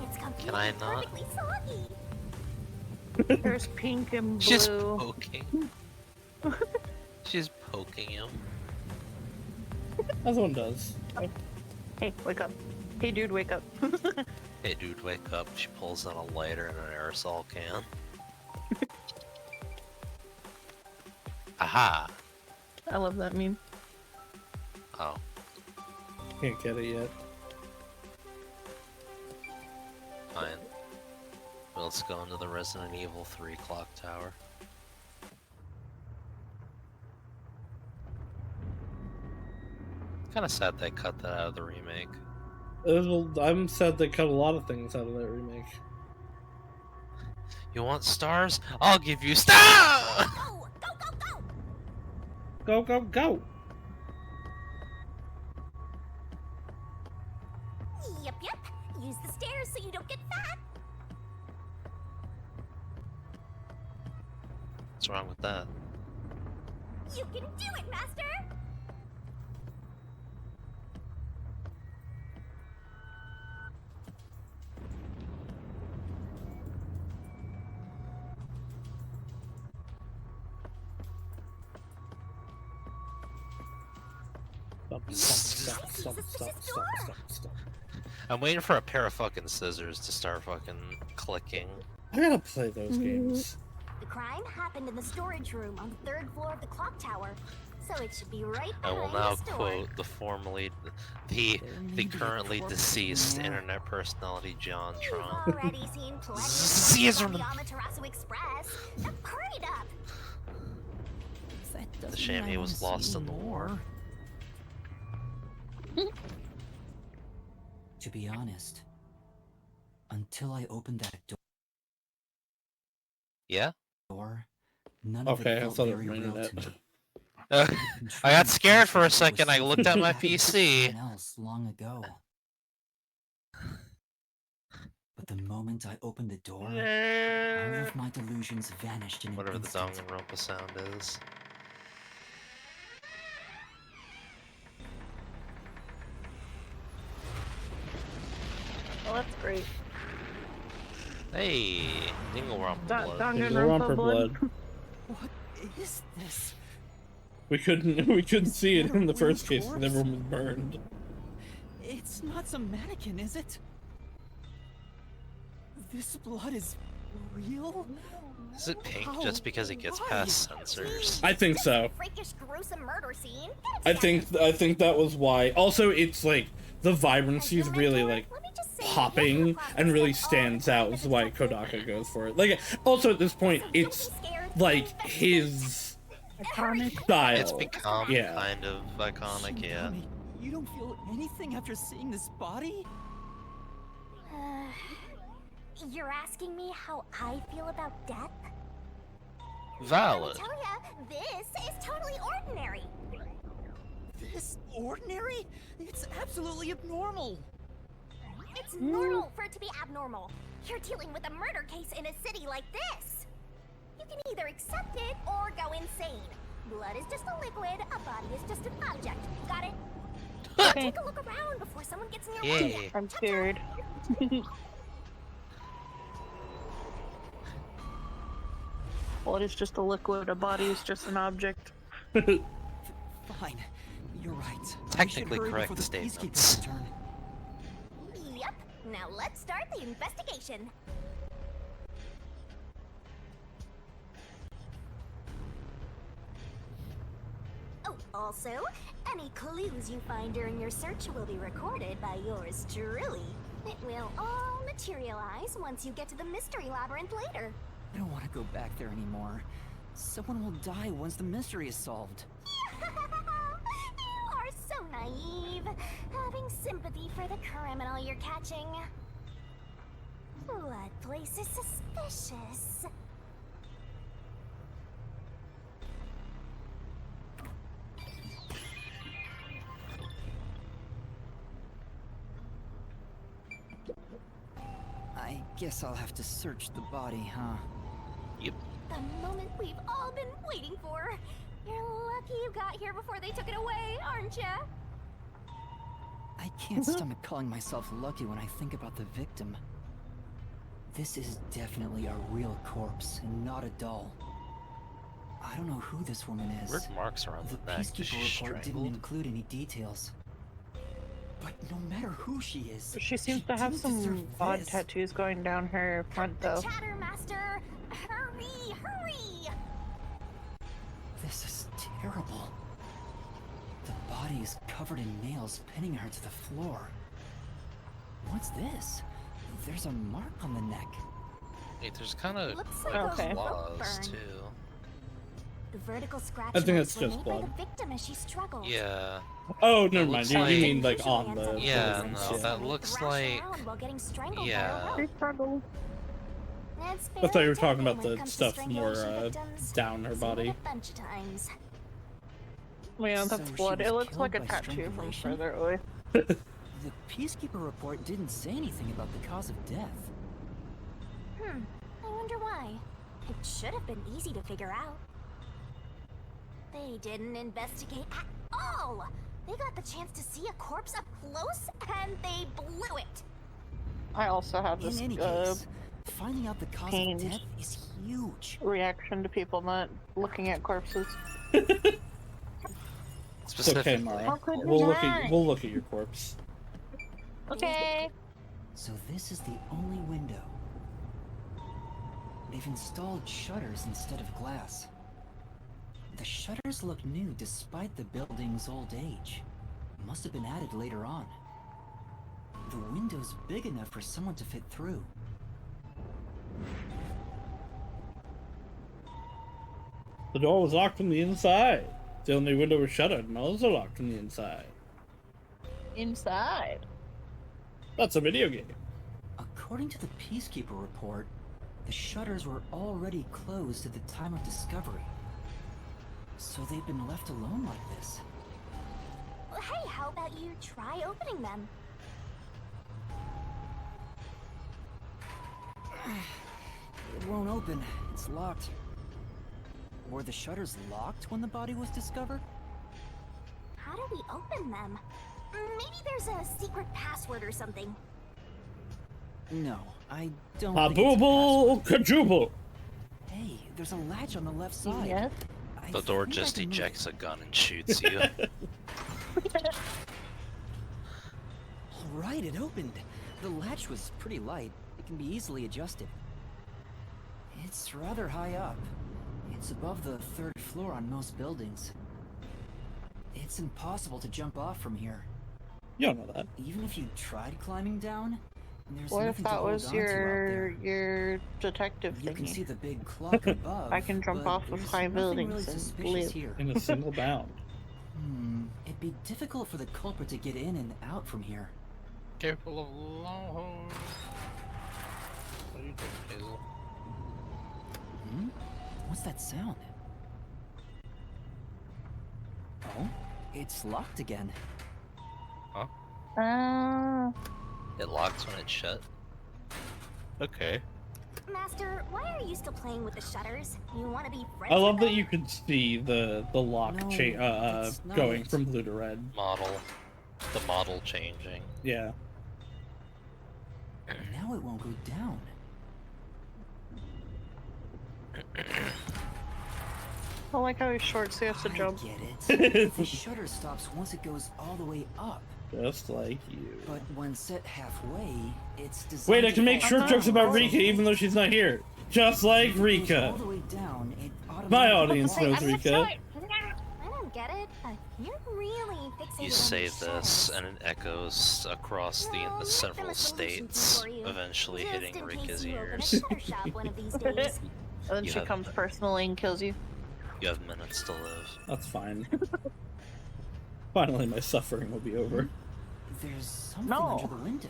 It's Can I completely not? perfectly soggy. There's pink and blue. She's poking. She's poking him. As one does. Hey, wake up. Hey, dude, wake up. Hey dude, wake up. She pulls out a lighter and an aerosol can. Aha! I love that meme. Oh. Can't get it yet. Fine. Well, let's go into the Resident Evil 3 clock tower. Kinda sad they cut that out of the remake. I'm sad they cut a lot of things out of that remake. You want stars? I'll give you stars! Go, go, go! Yep. Use the stairs so you don't get fat. What's wrong with that? You can do it, Master! Stop. I'm waiting for a pair of fucking scissors to start fucking clicking. I gotta play those games. The crime happened in the storage room on the 3rd floor of the clock tower, so it should be right I will behind now the store. quote the currently deceased internet personality John You've Tron. already seen plenty of Caesar. stories on the Amaterasu Express. Now hurry it up! The shame he was lost in the war. To be honest, until I opened that Yeah? door, none of Okay, it I felt thought it very was my real to internet. me. I got scared for a second. I looked at my Happened to PC. someone else long ago. But the moment I opened the door, all of my delusions vanished in an Whatever the instant. Danganronpa sound is. Oh, that's great. Hey, Dinglewrumpa blood. Danganronpa blood. What is this? We couldn't see it in the first case because everyone was burned. It's not some mannequin, is it? This blood is real? Is it pink just because it gets past sensors? I think so. Freakish, gruesome murder scene. I think that was why. Also, it's like the vibrancy is really like popping and really stands out. Is why Kodaka goes for it. Like, also at this point, it's like his style. It's become Yeah. kind of iconic, yeah. You don't feel anything after seeing this body? You're asking me how I feel about death? Valid. Let me tell ya, this is totally ordinary. This ordinary? It's absolutely abnormal. It's normal for it to be abnormal. You're dealing with a murder case in a city like this. You can either accept it or go insane. Blood is just a liquid, a body is just an object. Got it? Take a look around before someone gets in your way. I'm scared. Blood is just a liquid, a body is just an object. Fine, you're right. Technically We should hurry correct before the statements. peacekeepers return. Yep. Now let's start the investigation. Oh, also, any clues you find during your search will be recorded by yours truly. It will all materialize once you get to the mystery labyrinth later. I don't want to go back there anymore. Someone will die once the mystery is solved. You are so naive, having sympathy for the criminal you're catching. What place is suspicious? I guess I'll have to search the body, huh? Yep. The moment we've all been waiting for. You're lucky you got here before they took it away, aren't ya? I can't stomach calling myself lucky when I think about the victim. This is definitely a real corpse and not a doll. I don't know who this woman is. Weird marks around The the neck. Is peacekeeper she report didn't strangled? include any details. But no matter who she is, She seems to have didn't some deserve odd this. tattoos going down her front, though. Chattermaster! Hurry, hurry! This is terrible. The body is covered in nails pinning her to the floor. What's this? There's a mark on the neck. Hey, there's kind of Looks like like Okay. a rope claws burn. too. The vertical scratch I think marks it's were just made by blood. the victim as she struggled. Yeah. Oh, That never mind. looks You like- mean like on the Yeah, clothing, no, that looks like. While getting strangled Yeah. by a rope. It's I thought you were very talking tempting about when it the comes to stuff more strangulation victims. down her Seen it body. a bunch of times. Yeah, So that's she blood. was It looks killed like a by tattoo from strangulation? further away. The peacekeeper report didn't say anything about the cause of death. I wonder why. It should have been easy to figure out. They didn't investigate at all. They got the chance to see a corpse up close, and they blew it. I also have this In any case, finding out the cause pained of death is huge. reaction to people not looking at corpses. It's okay, Specifically. Mara. How could you We'll not? look at your corpse. Okay. So this is the only window. They've installed shutters instead of glass. The shutters look new despite the building's old age. Must have been added later on. The window's big enough for someone to fit through. The door was locked from the inside. The only window was shuttered and also locked from the inside. Inside. That's a video game. According to the Peacekeeper report, the shutters were already closed at the time of discovery. So they've been left alone like this. Hey, how about you try opening them? It won't open. It's locked. Were the shutters locked when the body was discovered? How do we open them? Maybe there's a secret password or something. No, I don't think it's a Habooble Kajubal. Hey, there's a latch on the left side. Yes. I The door think I just can move ejects it. a gun and shoots you. All right, it opened. The latch was pretty light. It can be easily adjusted. It's rather high up. It's above the 3rd floor on most buildings. It's impossible to jump off from here. You don't know that. Even if you tried climbing down, there's What if nothing to that hold was on to out there. your detective You can see thingy? the big clock above. I can jump but off of there's high nothing buildings really and suspicious live. here. In a single bound. It'd be difficult for the culprit to get in and out from here. Careful of Longhorn. What are you doing, Hazel? What's that sound? Oh, it's locked again. It locks when it's shut. Okay. Master, why are you still playing with the shutters? You want to be friends I love with that them? you can see the lock No, that's not going it. from blue to red. Model. The model changing. Yeah. Now it won't go down. I like how he's short, so he has to I jump. get it. The shutter stops once it goes all the way up. Just like you. But when set halfway, it's designed Wait, I to can make fall short down. jokes about Rika even though she's not here. Just like If it goes Rika. all the way down, it My automatically- audience knows Rika. I don't get it. You're really fixated You on say these this, shutters. and it echoes across the Well, make them several a solution states, for you. eventually Just hitting in case Rika's you open a ears. shutter shop one of these days. And then You she have- comes personally and kills you. You have minutes to live. That's fine. Finally, my suffering will be over. There's something No. under the window.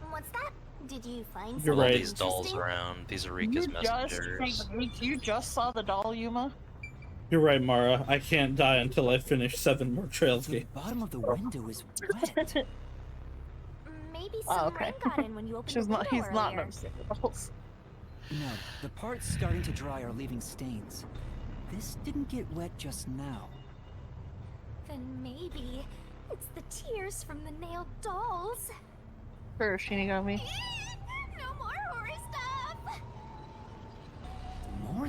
What's that? Did you find You're All something right. these dolls interesting? around. These are Rika's messengers. You just saw the doll, Yuma? You're right, Mara. I can't die until I finish 7 more Trails The games. bottom of the window is wet. Maybe Oh, some okay. rain got in when you opened She's the not. window He's not earlier. noticing the dolls. No, the parts starting to dry are leaving stains. This didn't get wet just now. Then maybe it's the tears from the nailed dolls. For Shinigami. No more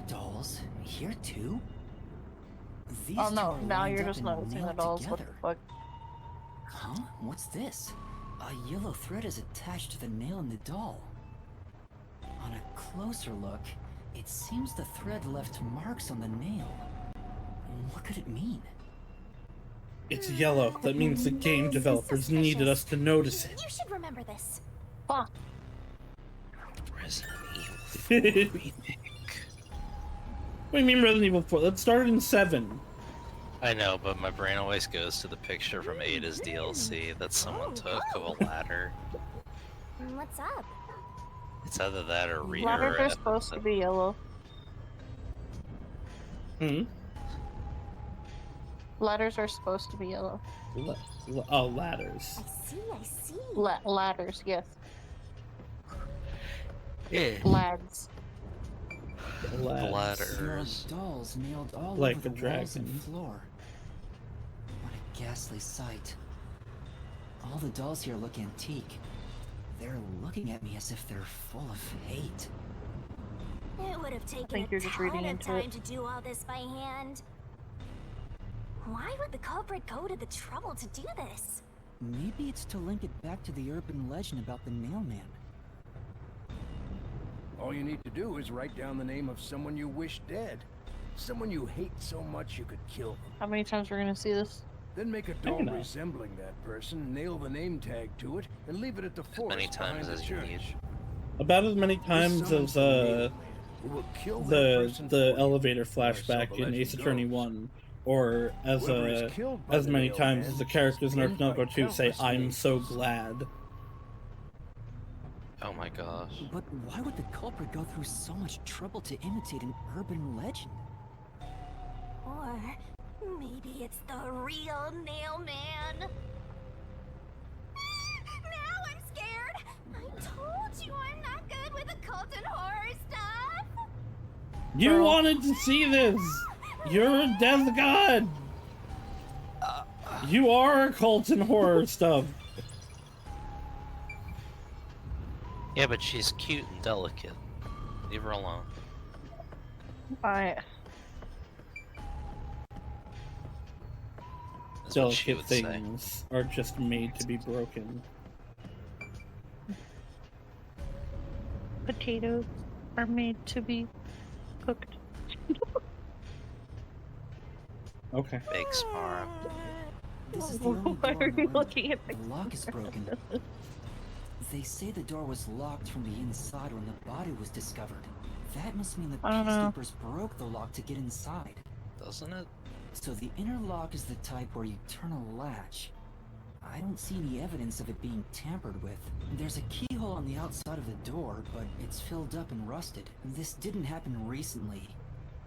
dolls here too. These Oh two no, are now lined you're up just and noticing the nailed dolls. What the together. fuck? Huh? What's this? A yellow thread is attached to the nail in the doll. On a closer look, it seems the thread left marks on the nail. What could it mean? It's yellow. That means the game developers needed us to notice it. You should remember this. Fuck. Resident Evil 4 remake. What do you mean Resident Evil 4? That started in 7. I know, but my brain always goes to the picture from Ada's DLC that someone took of a ladder. What's up? It's either that or Rita. Ladders are supposed to be yellow. Hmm? Ladders are supposed to be yellow. Oh, ladders. I see. Ladders, yes. Yeah. Lads. Ladders. There are dolls nailed all Like over a the walls and dragon. floor. What a ghastly sight. All the dolls here look antique. They're looking at me as if they're full of hate. It would have taken think a you're just reading ton of into time it. to do all this by hand. Why would the culprit go to the trouble to do this? Maybe it's to link it back to the urban legend about the Nailman. All you need to do is write down the name of someone you wish dead. Someone you hate so much you could kill them. How many times we're gonna see this? Then make a doll know. resembling that person, nail the name tag to it, and leave it at the forest many times behind the as you church. need. About as many This times summons as the Nailman, who will kill that person for you. elevator That's how flashback the in legend Ace Attorney goes. 1, or Whoever is killed by as the many Nailman times as the characters in is pinned by Archinogo 2 say, countless "I'm names. so glad." Oh my gosh. But why would the culprit go through so much trouble to imitate an urban legend? Or maybe it's the real Nailman. Now I'm scared. I told you I'm not good with occult and horror stuff. You Girl. wanted to see this! You're a death god! You are occult and horror stuff. Yeah, but she's cute and delicate. Leave her alone. Alright. That's what she Delicate would say. things are just made to be broken. Potatoes are made to be cooked. Okay. Fake Smara. This is the only Why door are in the you room. looking at The lock is broken. They say the door was locked from the inside when the body was discovered. That must mean the I don't know. peacekeepers broke the lock to get inside. Doesn't it? So the inner lock is the type where you turn a latch. I don't see any evidence of it being tampered with. There's a keyhole on the outside of the door, but it's filled up and rusted. This didn't happen recently.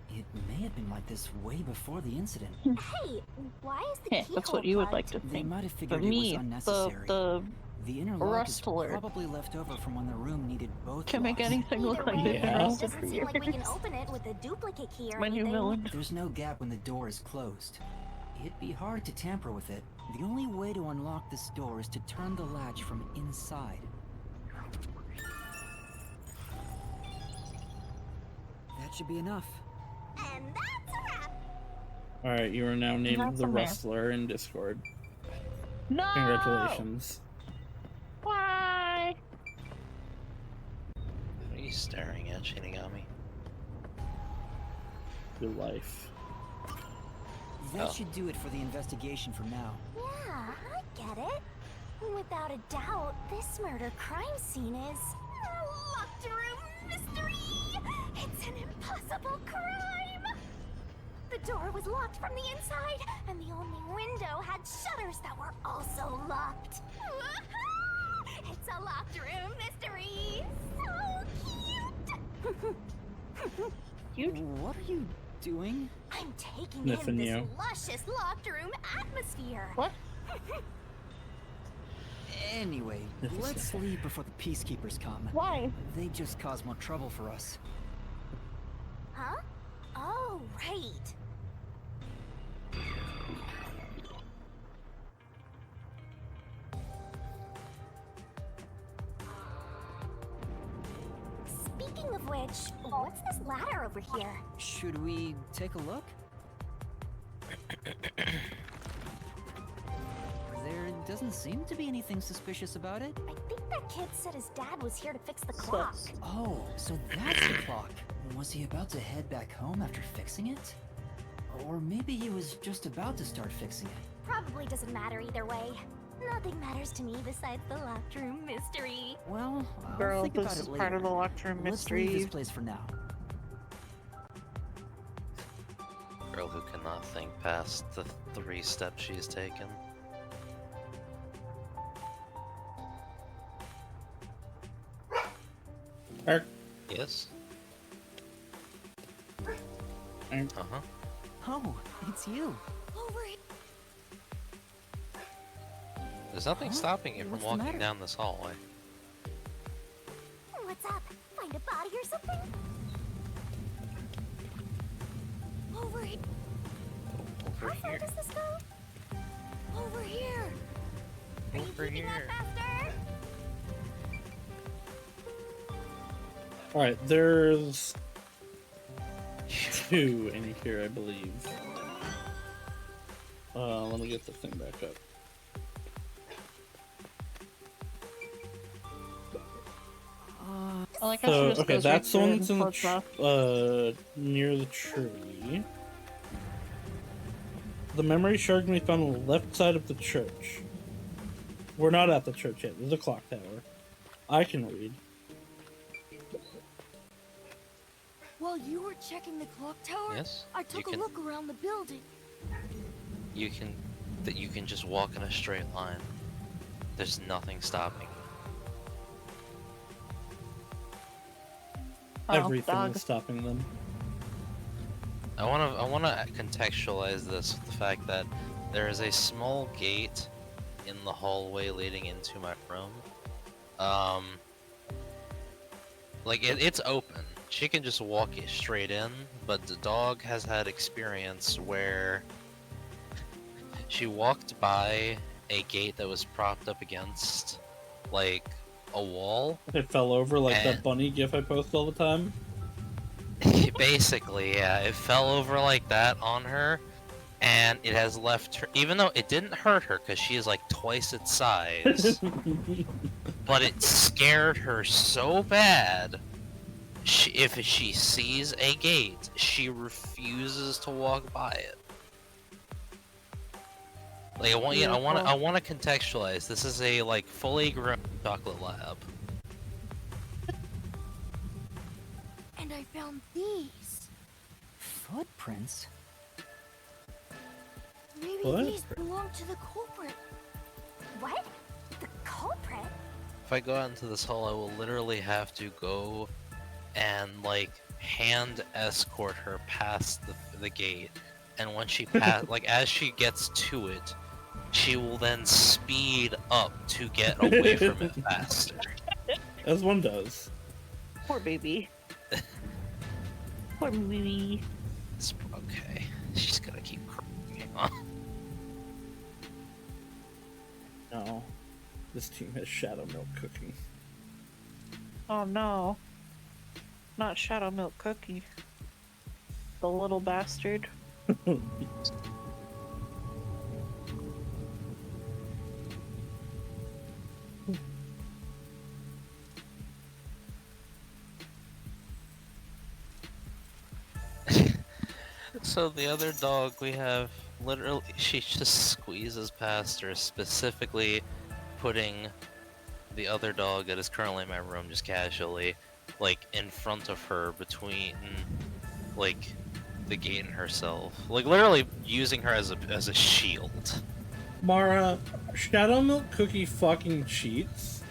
It may have been like this way before the incident. Hey, why is the Yeah, keyhole that's what you would plugged? like to They think. might have For figured it me, was unnecessary. the The inner lock is rustler probably left over from when the room needed both can make locks. anything look Either like way, they've been Yeah. it rusted doesn't for seem like we can years. open it with a duplicate key or My new anything. villain. There's no gap when the door is closed. It'd be hard to tamper with it. The only way to unlock this door is to turn the latch from inside. That should be enough. And that's a wrap. Alright, you are now named That's the a man. Rustler in Discord. No! Congratulations. Why? What are you staring at, Shinigami? Your life. That Oh. should do it for the investigation for now. Yeah, I get it. Without a doubt, this murder crime scene is a locked room mystery. It's an impossible crime. The door was locked from the inside, and the only window had shutters that were also locked. It's a locked room mystery. So cute. Cute? What are you doing? I'm taking Sniffing in this you. luscious locked room atmosphere. What? Anyway, let's leave before the peacekeepers come. Why? They just cause more trouble for us. Huh? Oh, right. Speaking of of which, what's this ladder over here? Should we take a look? There doesn't seem to be anything suspicious about it. I think that kid said his dad was here to fix the clock. Oh, so that's the clock. Was he about to head back home after fixing it? Or maybe he was just about to start fixing it. Probably doesn't matter either way. Nothing matters to me besides the locked room mystery. Well, I'll Girl, think this about is it later. part of the locked room Let's leave mystery. this place for now. Girl who cannot think past the 3 steps she's taken. Eric. Yes? Eric. Uh-huh. Oh, it's you. Over here. There's nothing stopping you from What's the walking matter? down this hallway. What's up? Find a body or something? Over here. Over How far here. does this go? Over here. Are you Over keeping up, here. Master? Alright, there's 2 in here, I believe. Let me get the thing back up. I like how So, she just okay, goes that's the right one through that's it in and the floats off. near the tree. The memory shard can be found on the left side of the church. We're not at the church yet. There's a clock tower. I can read. While you were checking the clock tower, Yes, I you took a can- look around the building. You can just walk in a straight line. There's nothing stopping. Everything dog. is stopping them. I wanna contextualize this with the fact that there is a small gate in the hallway leading into my room. Like it's open. She can just walk it straight in, but the dog has had experience where she walked by a gate that was propped up against like a wall. It fell over like that And- bunny gif I post all the time. Basically, yeah, it fell over like that on her, and it has left her. Even though it didn't hurt her because she is like twice its size, but it scared her so bad. If she sees a gate, she refuses to walk by it. Like I want you, I want to contextualize. This is a like fully grown chocolate lab. And I found these. Footprints? Maybe What? these belong to the culprit. What? The culprit? If I go out into this hall, I will literally have to go and like hand escort her past the gate, and when she like as she gets to it, she will then speed up to get away from it faster. As one does. Poor baby. Poor baby. Okay, she's gonna keep crying. Huh? No. This team has shadow milk cooking. Oh no. Not Shadow Milk Cookie. The little bastard. So the other dog we have, literally, she just squeezes past her, specifically putting the other dog that is currently in my room just casually, like, in front of her between, like, the gate and herself. Like, literally using her as a shield. Mara, shadow milk cookie fucking cheats.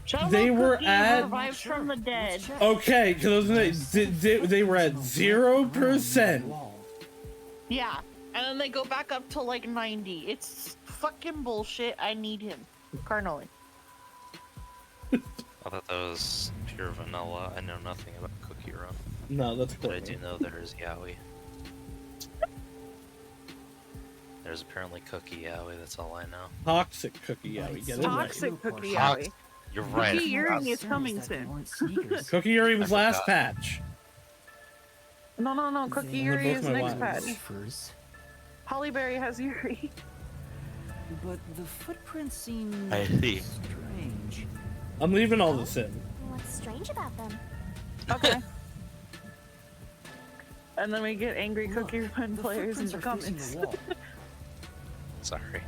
Shadow They Milk were Cookie at- revives from the dead. Okay, because they were at 0%. Yeah, and then they go back up to like 90. It's fucking bullshit. I need him. Carnally. I thought that was pure vanilla. I know nothing about Cookie Run. No, that's But I Courtney. do know there's Yowie. There's apparently Cookie Yowie, that's all I know. Toxic cookie, yeah, we get it right. Toxic Cookie Tox- Yowie. You're right. Cookie Yuri is coming soon. Cookie Yuri was I last forgot. patch. No. Cookie They Yuri both is my next wives. patch. Loafers. Hollyberry has Yuri. But the footprints seem I see. strange. I'm leaving all this in. What's strange about them? Okay. And then we get angry Look, Cookie Run the players in footprints the are facing comments. the wall. Sorry.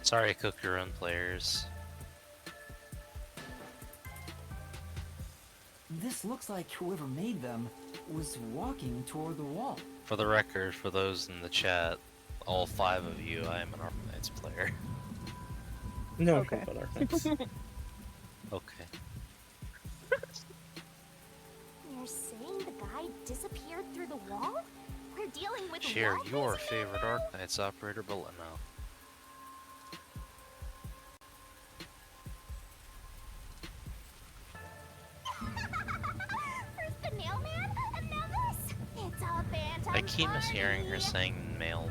Sorry, Cook Your Own players. This looks like whoever made them was walking toward the wall. For the record, for those in the chat, all 5 of you, I am an Arknights player. No, Okay. but Arknights. Okay. You're saying the guy disappeared through the wall? We're dealing with Share wall your phasing favorite now? Arknights operator below now. First the mailman, and now this. It's a phantom I keep mishearing her party. saying mail.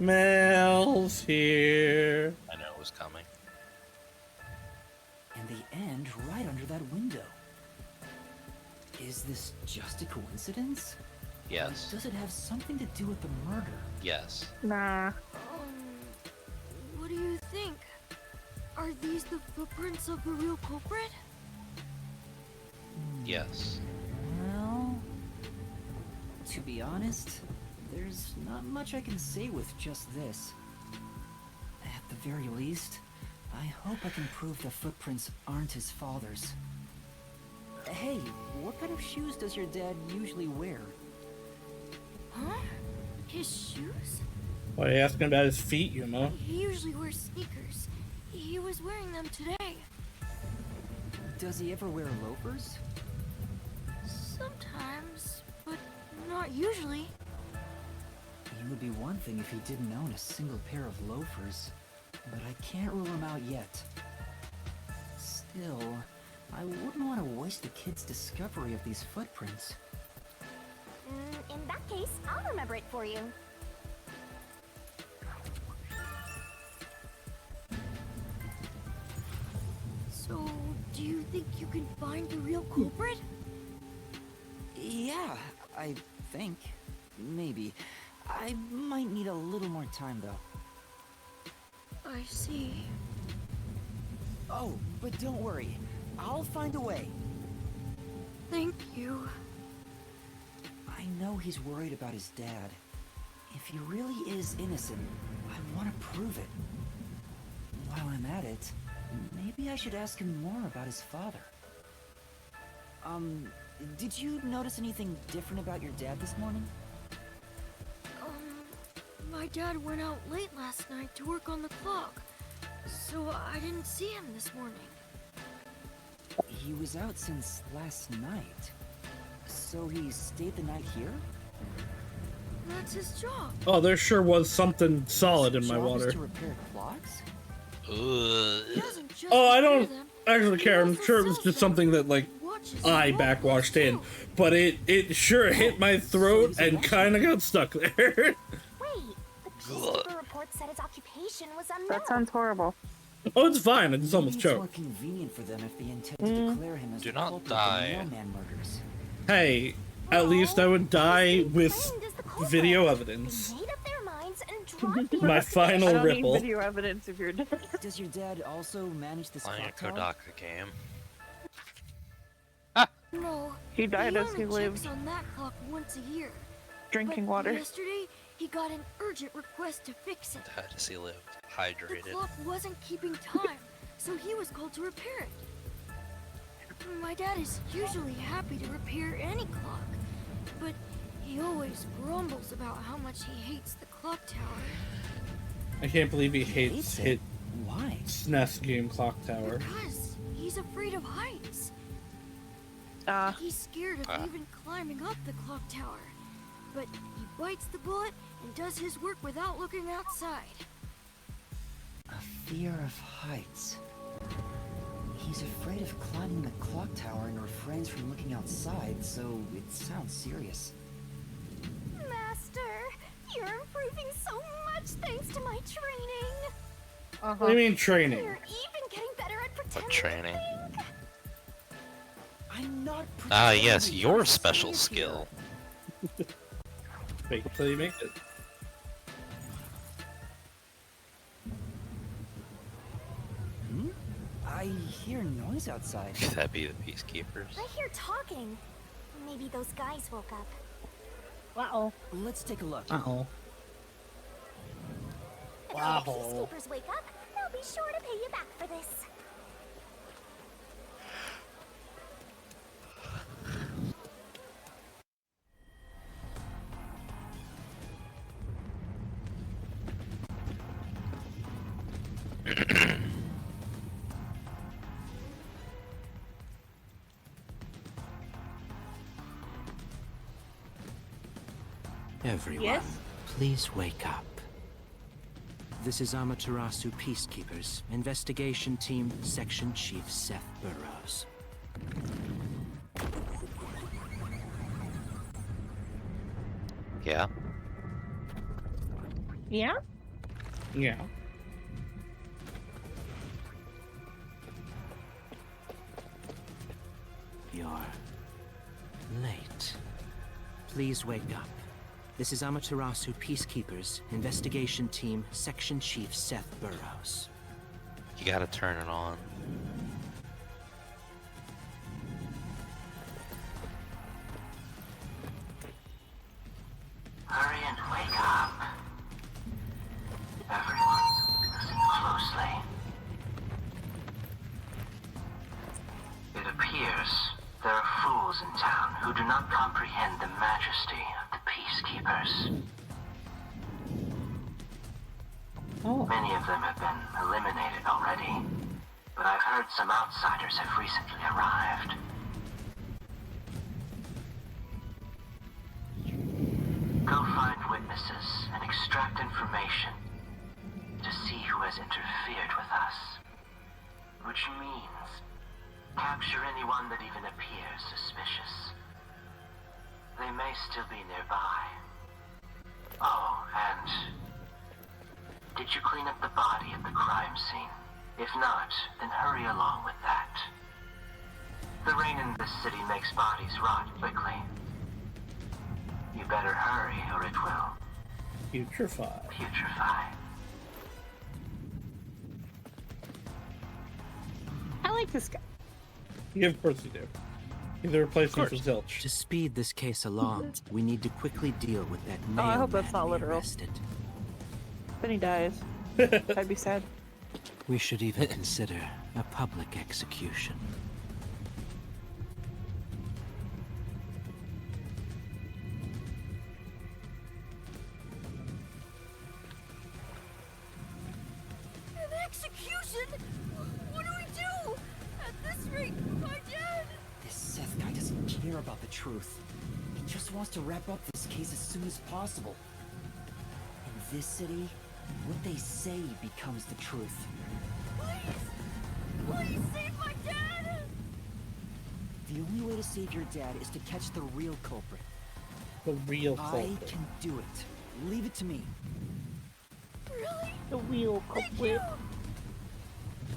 Mel's here. I know it was coming. And they end right under that window. Is this just a coincidence? Yes. Does it have something to do with the murder? Yes. Nah. What do you think? Are these the footprints of the real culprit? Yes. Well, to be honest, there's not much I can say with just this. At the very least, I hope I can prove the footprints aren't his father's. Hey, what kind of shoes does your dad usually wear? Huh? His shoes? Why are you asking about his feet, you know? He usually wears sneakers. He was wearing them today. Does he ever wear loafers? Sometimes, but not usually. It would be one thing if he didn't own a single pair of loafers, but I can't rule him out yet. Still, I wouldn't want to waste the kid's discovery of these footprints. In that case, I'll remember it for you. So, do you think you can find the real culprit? Yeah, I think. Maybe. I might need a little more time, though. I see. Oh, but don't worry. I'll find a way. Thank you. I know he's worried about his dad. If he really is innocent, I want to prove it. While I'm at it, maybe I should ask him more about his father. Did you notice anything different about your dad this morning? My dad went out late last night to work on the clock, so I didn't see him this morning. He was out since last night. So he stayed the night here? That's his job. Oh, there sure was something solid in my Job is water. to repair clocks? He Ugh. doesn't just Oh, I repair don't them, actually he care. I'm also sure it was sells just them. something that, like, Watches I and backwashed watches in. too. But it sure hit my throat and kind of got stuck there. Wait, the peacekeeper report said his occupation was unknown. That sounds horrible. Oh, it's fine. I just Maybe almost it's more choked. convenient for them if they intend to declare him as Do the not culprit die. of the mailman murders. Hey, at least I would die with Framed as the culprit. video They evidence. made up their minds and dropped the My I final don't ripple. need video evidence if you're dead. Does your dad also manage this Playing a clock tower? Kodaka game. No, He died as only he lived, checks on that clock once a year. drinking But water. yesterday, he got an urgent request to fix it. How does he live? The Hydrated. clock wasn't keeping time, so he was called to repair it. My dad is usually happy to repair any clock, but he always grumbles about how much he hates the clock tower. I can't believe he hates it. hit Why? SNES game Clock Tower. Because he's afraid of heights. He's scared of even climbing up the clock tower. But he bites the bullet and does his work without looking outside. A fear of heights. He's afraid of climbing the clock tower and refrains from looking outside, so it sounds serious. Master, you're improving so much thanks to my training. What do you mean training? You're even What training? I'm not Ah, yes, pretending. your I'm special safe here. skill. Fake till you make it. I hear noise outside. Could that be the peacekeepers? I hear talking. Maybe those guys woke up. Wow. Let's take a look. Uh-oh. If Wow. the peacekeepers wake up, they'll be sure to pay you back for this. Everyone, Yes? please wake up. This is Amaterasu Peacekeepers, Investigation Team Section Chief Seth Burrows. Yeah. Yeah? Yeah. You're late. Please wake up. This is Amaterasu Peacekeepers, Investigation Team Section Chief Seth Burrows. You gotta turn it on. Hurry and wake up. Everyone, listen closely. It appears there are fools in town who do not comprehend the majesty of the peacekeepers. Many of them have been eliminated already, but I've heard some outsiders have recently arrived. Go find witnesses and extract information to see who has interfered with us. Which means capture anyone that even appears suspicious. They may still be nearby. Oh, and did you clean up the body at the crime scene? If not, then hurry along with that. The rain in this city makes bodies rot quickly. You better hurry or it will Putrefy. putrefy. I like this guy. Yeah, of course you do. He's a replacement for Zilch. To speed this case along, we need to quickly deal with that Oh, I hope mailman that's not we literal. arrested. Then he dies. I'd be sad. We should even consider a public execution. An execution? What do we do? At this rate, my dad... This Seth guy doesn't care about the truth. He just wants to wrap up this case as soon as possible. In this city, what they say becomes the truth. Please save my dad! The only way to save your dad is to catch the real culprit. The real I culprit. can do it. Leave it to me. Really? The real culprit.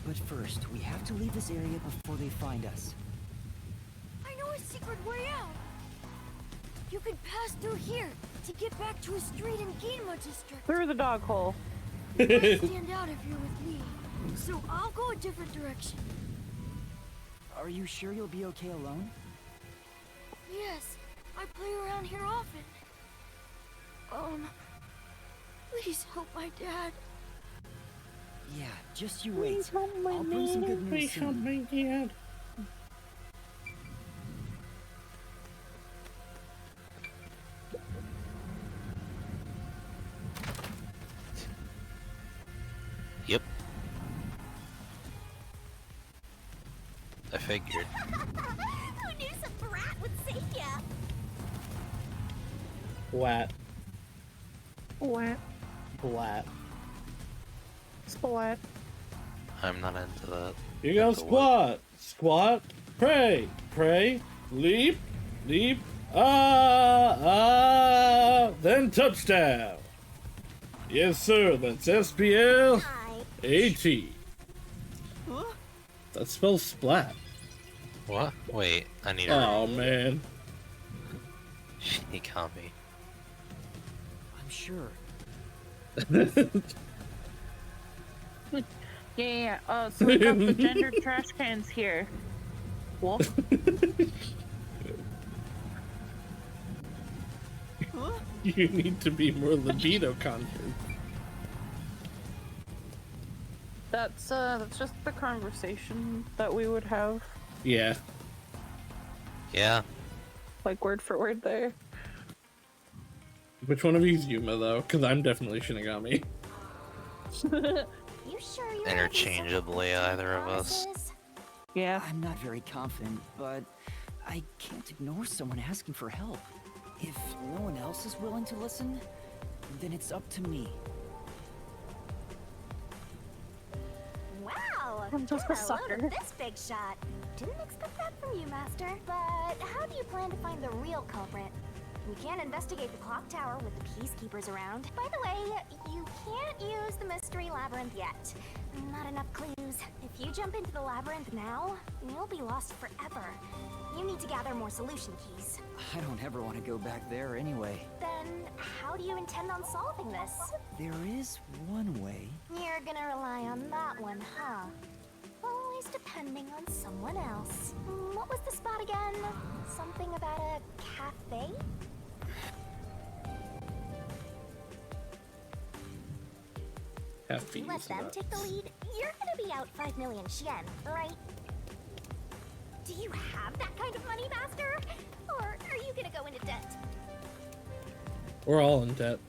But first, we have to leave this area before they find us. I know a secret way out. You can pass through here to get back to a street in Ginma district. Through the dog hole. You might stand out if you're with me, so I'll go a different direction. Are you sure you'll be okay alone? Yes, I play around here often. Please help my dad. Yeah, just you wait. Please help my I'll bring some good dad. news Please help soon. my dad. Yep. I figured. Who knew some brat would save ya? Blat. What? Blat. Splat. I'm not into that. You go Into what? squat. Squat. Pray. Pray. Leap. Leap. Then touchdown. Yes, sir. That's SPL Hi. AT. Huh? That spells splat. What? Wait, I need to. Oh man. He caught me. I'm sure. Yeah. So we got the gender trash cans here. Wolf. You need to be more libido conscious. That's just the conversation that we would have, Yeah. Yeah. like word for word there. Which one of you's Yuma though? Because I'm definitely Shinigami. You sure you're Interchangeably, either of us. Yeah. I'm not very confident, but I can't ignore someone asking for help. If no one else is willing to listen, then it's up to me. Wow! I'm just you're a load sucker. of this big shot. Didn't expect that from you, Master. But how do you plan to find the real culprit? We can't investigate the clock tower with the peacekeepers around. By the way, you can't use the mystery labyrinth yet. Not enough clues. If you jump into the labyrinth now, you'll be lost forever. You need to gather more solution keys. I don't ever want to go back there anyway. Then, how do you intend on solving this? There is one way. You're gonna rely on that one, huh? Always depending on someone else. What was the spot again? Something about a cafe? Let them take the lead. You're gonna be out 5 million yen, right? Do you have that kind of money, Master? Or are you gonna go into debt? We're all in debt.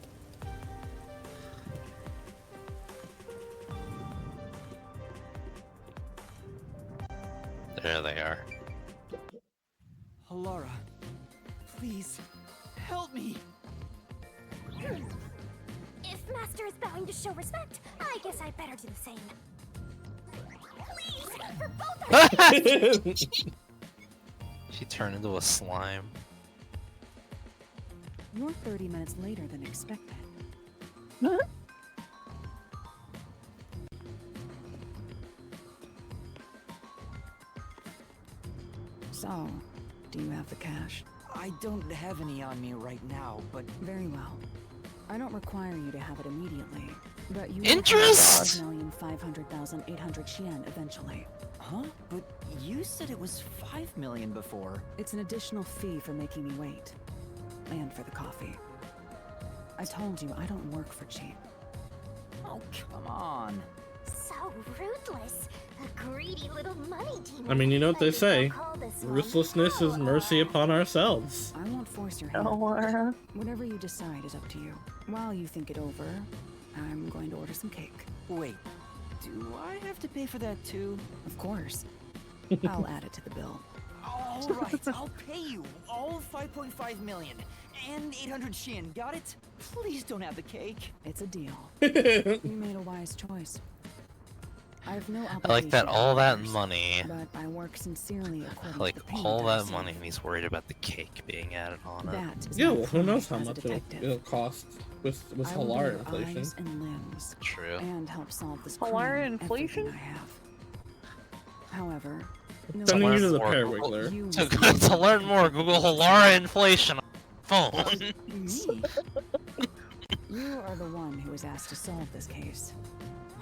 There they are. Halara, please, help me! If Master is bowing to show respect, I guess I better do the same. Please, for both of us! She turned into a slime. You're 30 minutes later than expected. So, do you have the cash? I don't have any on me right now, but Very well. I don't require you to have it immediately, but you Interest! will have 5,500,800 yen eventually. Huh? But you said it was 5 million before. It's an additional fee for making me wait. And for the coffee. I told you I don't work for cheap. Oh, come on. So ruthless. A greedy little money demon. I mean, you know what they But say. you'll call this one Ruthlessness is mercy power. upon ourselves. I won't force your hand. No. Whatever you decide is up to you. While you think it over, I'm going to order some cake. Wait, do I have to pay for that too? Of course. I'll add it to the bill. All right, I'll pay you all 5.5 million and 800 yen. Got it? Please don't have the cake. It's a deal. You made a wise choice. I have no obligation. I like that to all that others, money. But I work sincerely according Like to the payment all I that receive. money, and he's worried about the cake being added on it. That is Yeah, my well, who knows promise how as a much detective. it'll cost with I will be Halara your inflation. eyes and limbs, True. and help solve this Halara crime with inflation? everything I have. However, no Sending one you to the Or- Parawiggler. you To learn more, Google Halara inflation on phone. Me? You are the one who was asked to solve this case.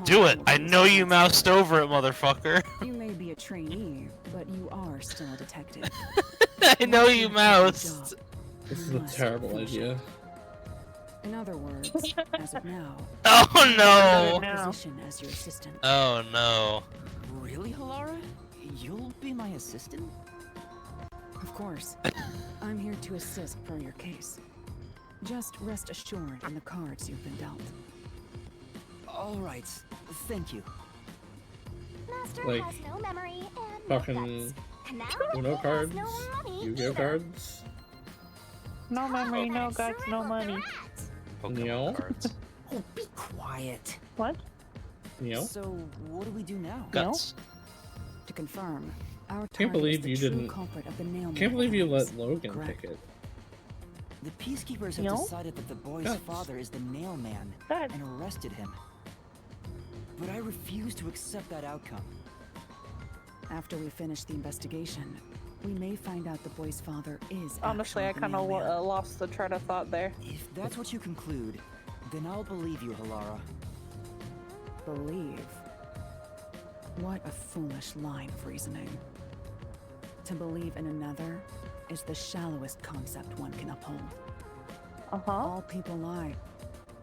Do Harlan it! will I be know you responsible. moused over it, motherfucker. You may be a trainee, but you are still a detective. I know Once you have the moused. job, This is you a must terrible finish it. idea. In other words, as of now, Oh I'm in no! a position as your assistant. Oh no. Really, Halara? You'll be my assistant? Of course. I'm here to assist per your case. Just rest assured in the cards you've been dealt. All right, thank you. Master Like, has no memory and no Fucking guts. And now Uno he has cards, no money Yu-Gi-Oh either. cards. No memory, no that guts, no shriveled money. rat. Neo? Pokemon cards. Oh, be quiet. What? Neo? So, what do we do now? Guts. To confirm, our Can't target believe is the you true didn't- culprit of the nail Can't believe you let case. Logan Correct. pick it. The peacekeepers have No? decided that the boy's Guts. father is the nail man That. and arrested him. But I refuse to accept that outcome. After we finish the investigation, we may find out the boy's father is Honestly, I actually kind the of mailman. lost the train of thought there. If that's what you conclude, then I'll believe you, Halara. Believe? What a foolish line of reasoning. To believe in another is the shallowest concept one can uphold. All people lie.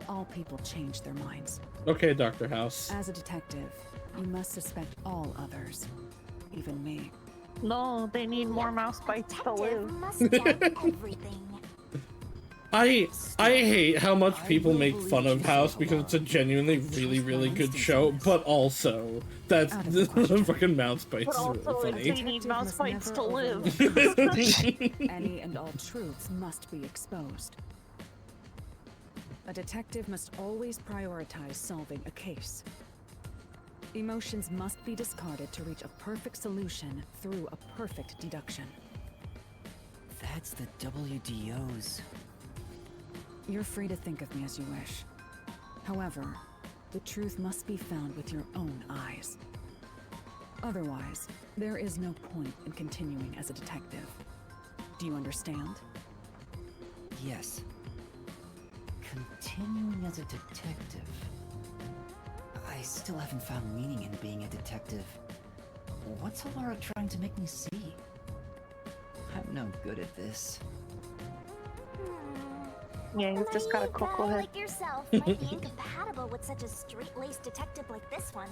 All people change their minds. Okay, Dr. House. As a detective, you must suspect all others, even me. No, they need more mouse bites to live. Must doubt everything. I hate how much people make fun of House because it's a genuinely really good show, but also that's the fucking mouse bites But is also, really they funny. need mouse bites to live. Any and all truths must be exposed. A detective must always prioritize solving a case. Emotions must be discarded to reach a perfect solution through a perfect deduction. That's the WDO's. You're free to think of me as you wish. However, the truth must be found with your own eyes. Otherwise, there is no point in continuing as a detective. Do you understand? Yes. Continuing as a detective. I still haven't found meaning in being a detective. What's Halara trying to make me see? I'm no good at this. Yeah, you've just got a cocoa head. Like yourself might be incompatible with such a straight-laced detective like this one.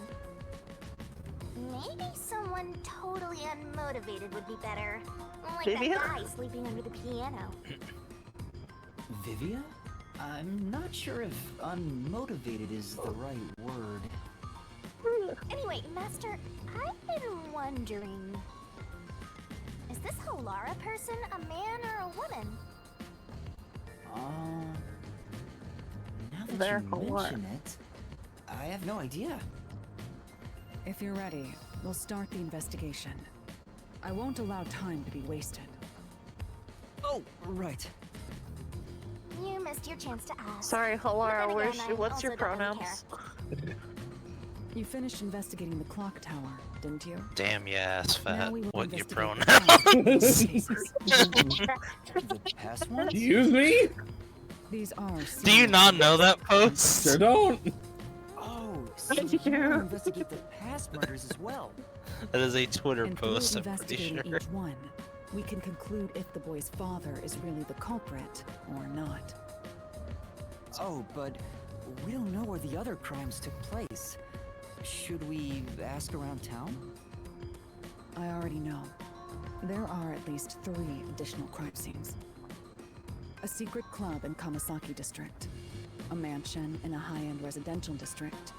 Maybe someone totally unmotivated would be better. Like Vivia? that guy sleeping under the piano. Vivia? I'm not sure if unmotivated is the right word. Anyway, Master, I've been wondering... Is this Halara person a man or a woman? Now that They're you Halara. mention it, I have no idea. If you're ready, we'll start the investigation. I won't allow time to be wasted. Oh, right. You missed your chance to ask. Sorry, Halara, But then again, I what's your also don't really pronouns? You finished investigating the clock tower, didn't you? Damn your ass Now fat. we will What your investigate pronouns? The past one? Excuse me? These are. Do you not know that post? Sure don't. Oh, so you investigate the past murders as well. That is a Twitter And post, through I'm pretty investigating sure. each one, we can conclude if the boy's father is really the culprit or not. Oh, but we don't know where the other crimes took place. Should we ask around town? I already know. There are at least 3 additional crime scenes. A secret club in Kamasaki district, a mansion in a high-end residential district,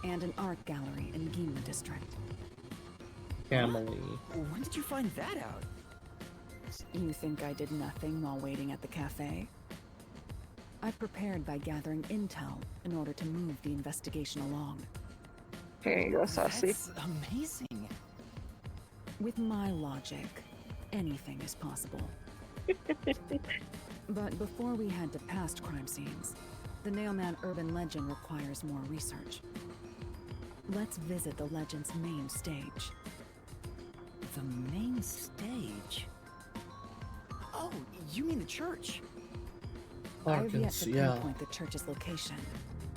and an art gallery in Ginma district. Emily. When did you find that out? You think I did nothing while waiting at the cafe? I prepared by gathering intel in order to move the investigation along. Here you go, Saucy. That's amazing. With my logic, anything is possible. But before we head to past crime scenes, the Nailman urban legend requires more research. Let's visit the legend's main stage. The main stage? Oh, you mean the church? I have yet to yeah. pinpoint the church's location.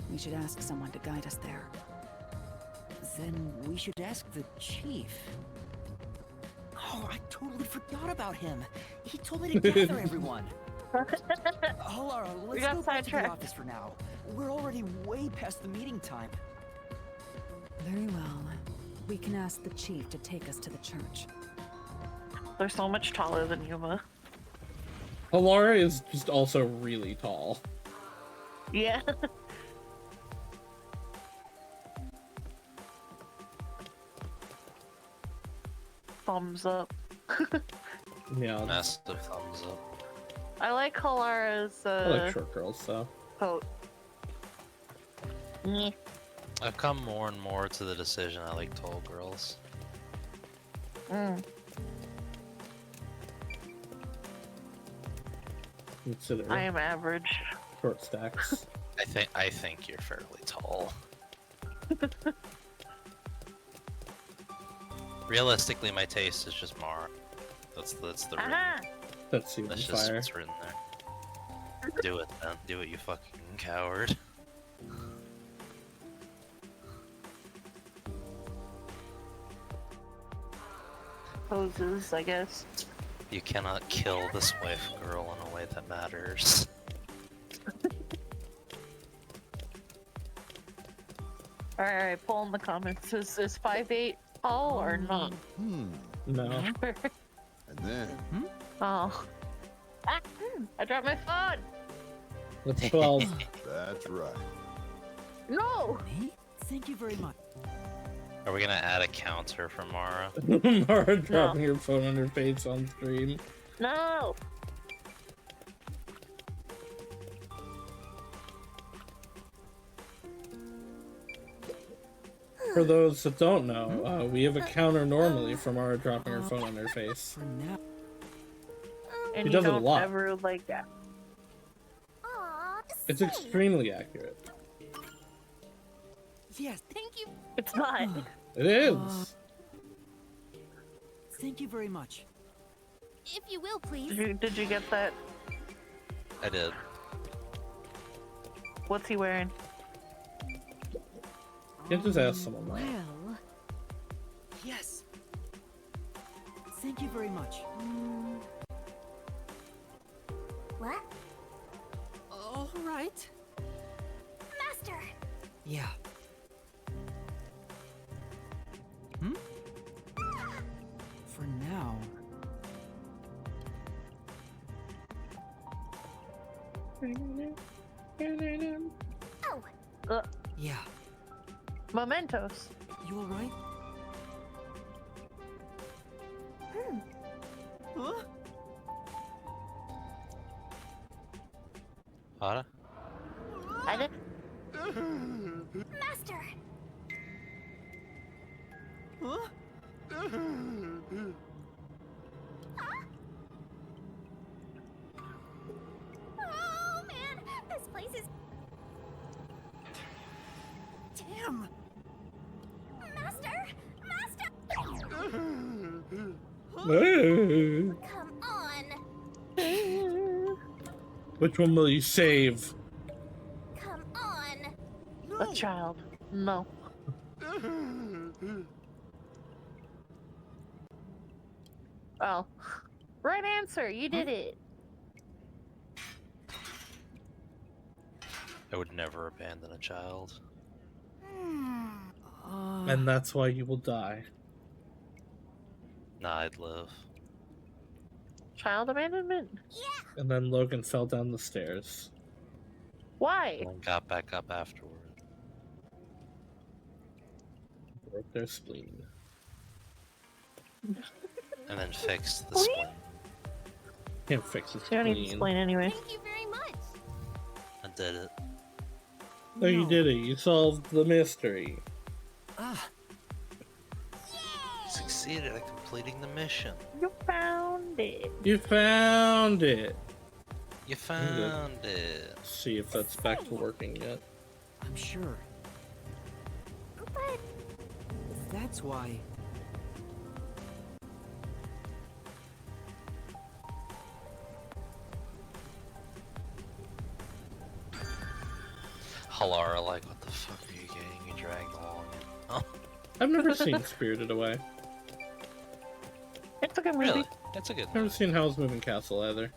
We should ask someone to guide us there. Then we should ask the chief. Oh, I totally forgot about him. He told me to gather everyone. Halara, We let's got go back to the sidetracked. office for now. We're already way past the meeting time. Very well. We can ask the chief to take us to the church. They're so much taller than Yuma. Halara is just also really tall. Yeah. Thumbs up. Yeah. Massive thumbs up. I like Halara's I like short girls, so. coat. Yeah. I've come more and more to the decision I like tall girls. Consider I am average. short stacks. I think you're fairly tall. Realistically, my taste is just Mara. That's the written. That's even That's just fire. what's written there. Do it then. Do it, you fucking coward. Poses, I guess. You cannot kill this wife girl in a way that matters. Alright, poll in the comments. Is 5'8" tall or not? No. And then... Oh. Ah, I dropped my phone! That's 12. That's right. No! Thank you very much. Are we gonna add a counter for Mara? Mara dropping her phone on her face on stream. No! For those that don't know, we have a counter normally for Mara dropping her phone on her face. And She you does it a don't lot. ever like that. It's extremely accurate. Yes, thank you. It's not. It is. Thank you very much. If you will, please. Did you get that? I did. What's he wearing? You can just ask someone that. Well, yes. Thank you very much. What? All right. Master! Yeah. For now. Oh! Yeah. Mementos. You alright? Huh? Ada? I did. Master! Huh? Oh man, this place is. Damn! Master! Master! Hey. Come on! Which one will you save? Come on! A child. No. Oh. Right answer. You did it. I would never abandon a child. And that's why you will die. Nah, I'd live. Child abandonment? And then Logan fell down the stairs. Why? And then got back up afterward. Broke their spleen. And then fixed the spleen. Can't fix his You don't need to spleen. explain anyway. Thank you very much! I did it. Oh, you did it. You solved the mystery. Succeeded at completing the mission. You found it. You found it. You found it. See if that's back to working yet. I'm sure. But If that's why. Halara, like, what the fuck are you getting? You dragged along. Oh, I've never seen Spirited Away. It's a good movie. really? That's a good Never movie. seen Howl's Moving Castle either.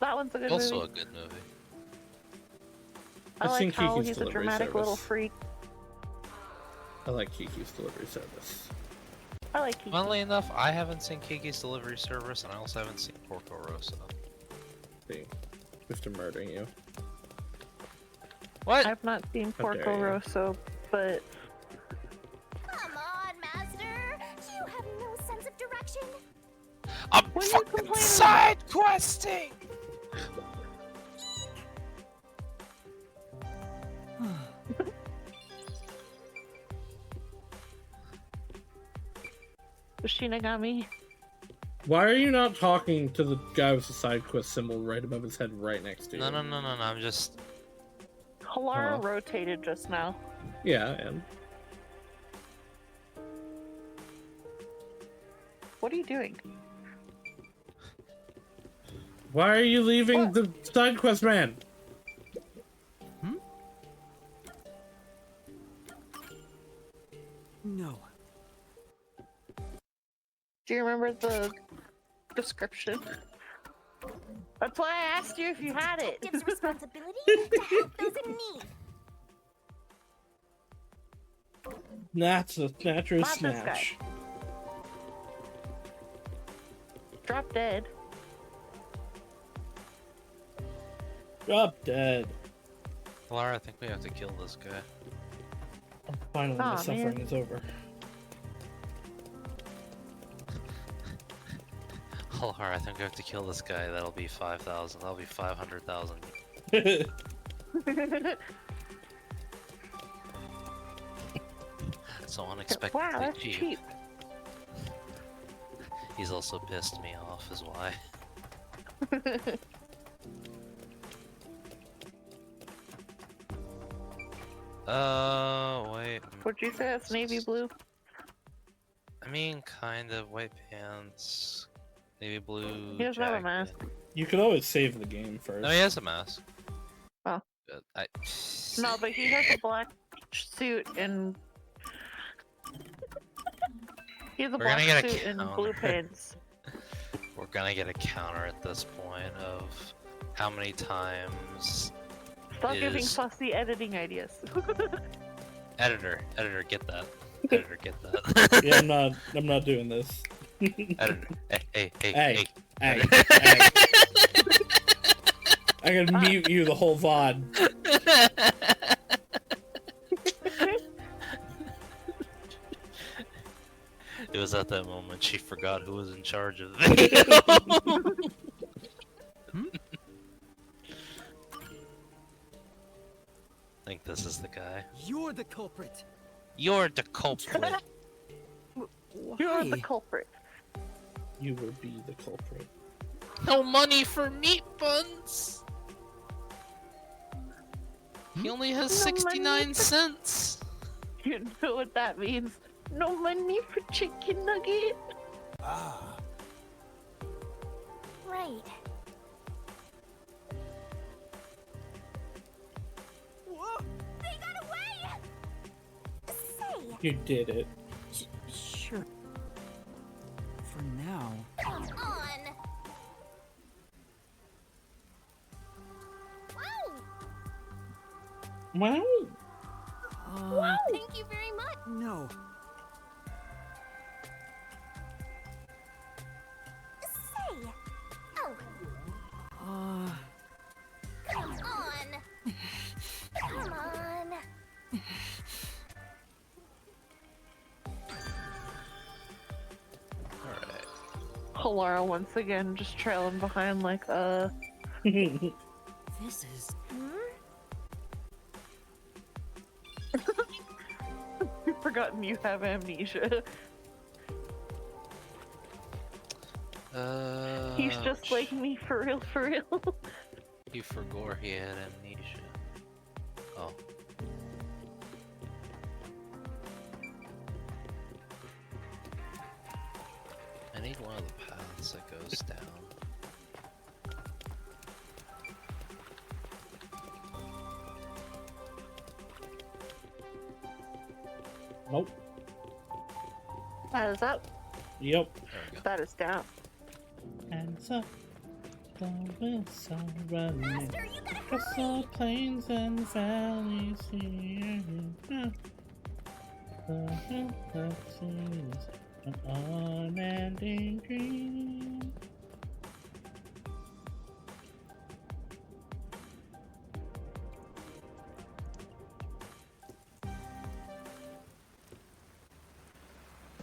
That one's a good Also movie. a good movie. I I've seen like how Kiki's he's a Delivery dramatic little Service. freak. I like Kiki's Delivery Service. I like Kiki. Funnily enough, I haven't seen Kiki's Delivery Service, and I also haven't seen Porco Rosso. See, Mr. Murder you. What? I've not seen How dare Porco you. Rosso, but come on, Master! You have no sense of direction! I'm What are you fucking complaining side questing! Shinigami. Why are you not talking to the guy with the side quest symbol right above his head, right next to you? No, I'm just... Halara Huh. rotated just now. Yeah, and What are you doing? Why are you leaving the side quest, man? No. Do you remember the description? That's why I asked you if you had it. Gives responsibility to help those in need. That's a snatcher Not this snatch. guy. Drop dead. Drop dead. Lara, I think we have to kill this guy. Finally, Aw, the suffering man. is over. Lara, I think we have to kill this guy. That'll be 5,000. That'll be 500,000. So unexpectedly Wow, that's cheap. cheap. He's also pissed me off, is why. Wait. What'd you say? It's navy blue? I mean, kind of. White pants, navy blue. He doesn't have a jacket. mask. You could always save the game first. No, he has a mask. Oh. No, but he has a black suit and... He has a We're black gonna get a suit and blue counter. pants. We're gonna get a counter at this point of how many times. Stop giving is- fussy editing ideas. Editor, get that. Editor, get that. Yeah, I'm not doing this. Editor, hey. Hey. I'm gonna mute you the whole VOD. It was at that moment she forgot who was in charge of the video. I think this is the guy. You're the culprit. You're the culprit. You're the culprit. You will be the culprit. No money for meat buns. He only has No money 69 for- cents. You know what that means? No money for chicken nugget. Ah. Right. Whoa. They got away! Say, You did it. Sure. For now. come on! Wow! Wow. Thank you very much! No. Say! Oh, come on! Come on! Alright. Lara once again just trailing behind like This is. I've forgotten you have amnesia. He's just like me for real, for real. He forgot he had amnesia. Oh. I need one of the paths that goes down. Nope. That is up. Yep. There we go. That is down. Hands up. The winds are running. Master, you gotta Across hurry! the plains and valleys here. The seas of unending green.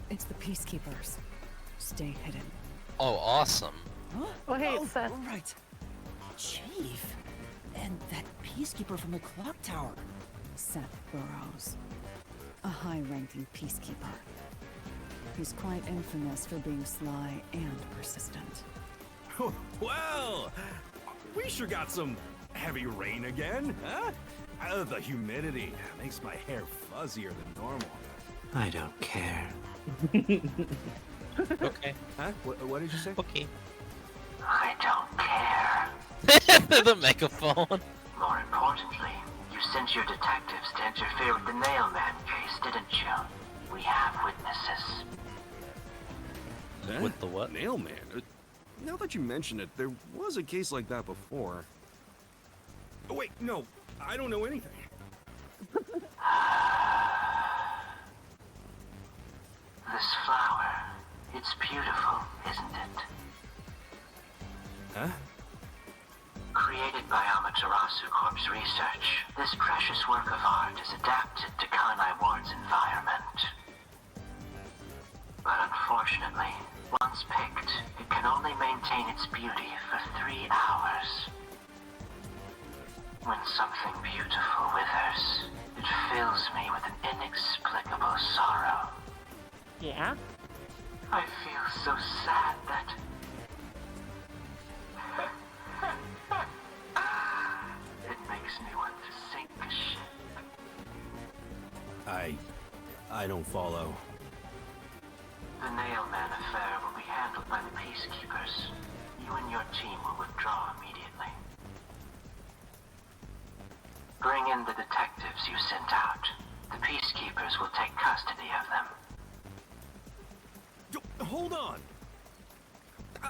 It's the peacekeepers. Stay hidden. Oh, awesome. Huh? Well, hey, oh, Seth. right. Chief. And that peacekeeper from the clock tower. Seth Burrows. A high-ranking peacekeeper. He's quite infamous for being sly and persistent. Well, we sure got some heavy rain again, huh? The humidity makes my hair fuzzier than normal. I don't care. Okay. Huh? What did you say? Okay. I don't care. The megaphone. More importantly, you sent your detectives to interfere with the Nailman case, didn't you? We have witnesses. With the what? Nailman? Now that you mention it, there was a case like that before. Oh, wait, no. I don't know anything. This flower, it's beautiful, isn't it? Huh? Created by Amaterasu Corp's research, this precious work of art is adapted to Kanai Ward's environment. But unfortunately, once picked, it can only maintain its beauty for 3 hours. When something beautiful withers, it fills me with an inexplicable sorrow. Yeah? I feel so sad that... it makes me want to sink a ship. I don't follow. The Nailman affair will be handled by the Peacekeepers. You and your team will withdraw immediately. Bring in the detectives you sent out. The Peacekeepers will take custody of them. Hold on!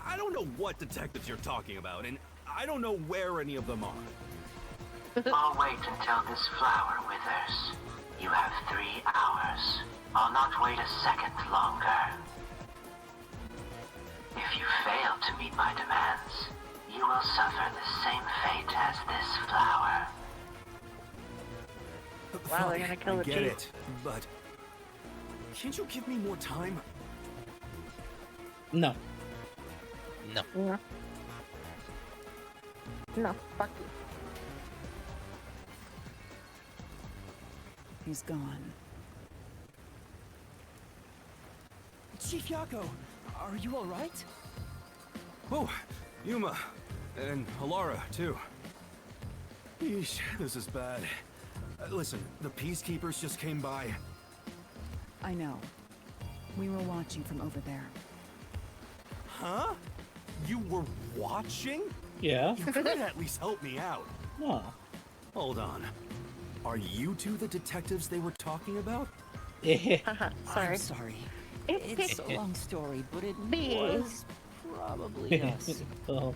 I don't know what detectives you're talking about, and I don't know where any of them are. I'll wait until this flower withers. You have 3 hours. I'll not wait a second longer. If you fail to meet my demands, you will suffer the same fate as this flower. Wow, they're gonna kill the I get chief. it, but can't you give me more time? No. No. Yeah. No, fuck you. He's gone. Chief Yako, are you all right? Oh, Yuma. And Alara, too. Yeesh, this is bad. Listen, the Peacekeepers just came by. I know. We were watching from over there. Huh? You were watching? Yeah. You could at least help me out. No. Hold on. Are you two the detectives they were talking about? Sorry. I'm sorry. It's a long story, but it was probably us. Oh.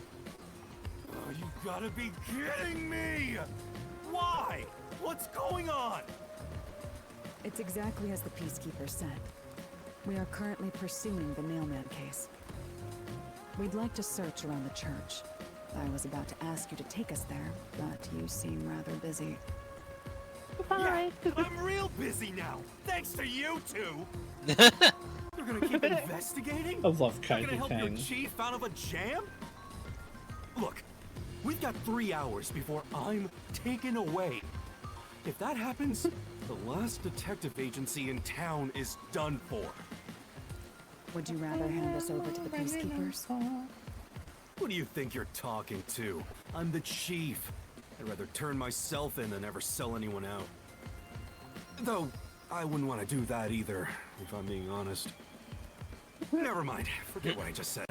Oh, you gotta be kidding me! Why? What's going on? It's exactly as the Peacekeeper said. We are currently pursuing the Nailman case. We'd like to search around the church. I was about to ask you to take us there, but you seem rather busy. Bye. Yeah, I'm real busy now, thanks to you two! You're gonna keep investigating? I love You're gonna Kaiju help your Kang. chief out of a jam? Look, we've got 3 hours before I'm taken away. If that happens, the last detective agency in town is done for. Would you rather hand us over to the Peacekeepers? Who do you think you're talking to? I'm the chief. I'd rather turn myself in than ever sell anyone out. Though, I wouldn't want to do that either, if I'm being honest. Never mind, forget what I just said.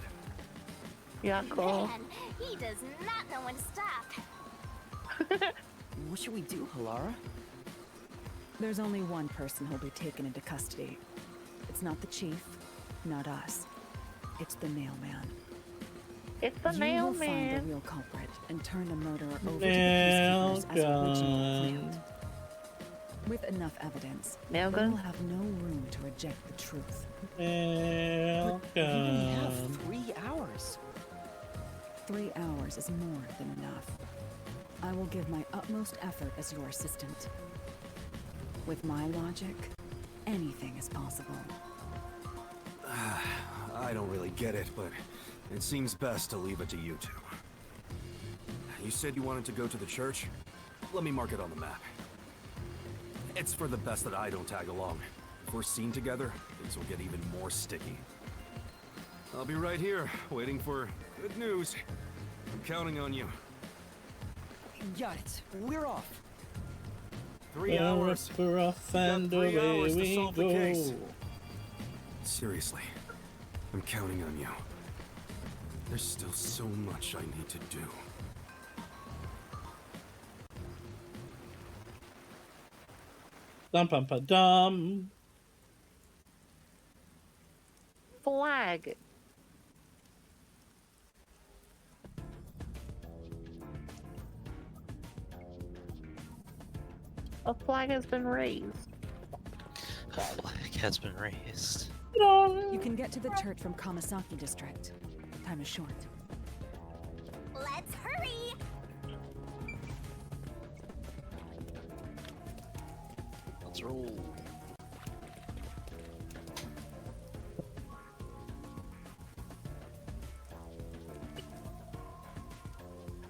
Yeah, cool. Man, he does not know when to stop. What should we do, Halara? There's only one person who'll be taken into custody. It's not the chief, not us. It's the Nailman. It's the You will find the Nailman. real culprit and turn the murderer over to the Peacekeepers as originally planned. With enough evidence, Nail they gun? will have no room to reject the truth. We only have 3 hours. 3 hours is more than enough. I will give my utmost effort as your assistant. With my logic, anything is possible. I don't really get it, but it seems best to leave it to you two. You said you wanted to go to the church? Let me mark it on the map. It's for the best that I don't tag along. If we're seen together, things will get even more sticky. I'll be right here, waiting for good news. I'm counting on you. Got it. We're off. 3 hours. We're off You got and 3 away hours to we solve the case. go. Seriously, I'm counting on you. There's still so much I need to do. Dum pum pa dum. Flag. A flag has been raised. A flag has been raised. You can get to the church from Kamasaki district. Time is short. Let's hurry! Let's roll.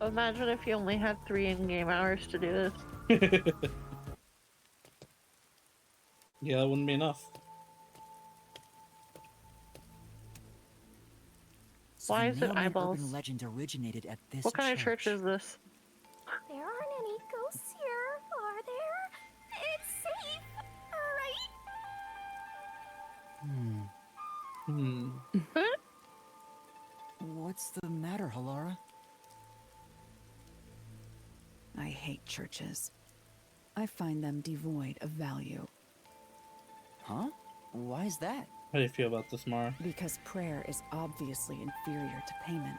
Imagine if you only had 3 in-game hours to do this. Yeah, that wouldn't be enough. So Why the is it Nailman eyeballs? urban legend originated at this What kind of church is this? There aren't any ghosts here, are there? It's safe, right? What's the matter, Halara? I hate churches. I find them devoid of value. Huh? Why is that? How do you feel about this, Mara? Because prayer is obviously inferior to payment.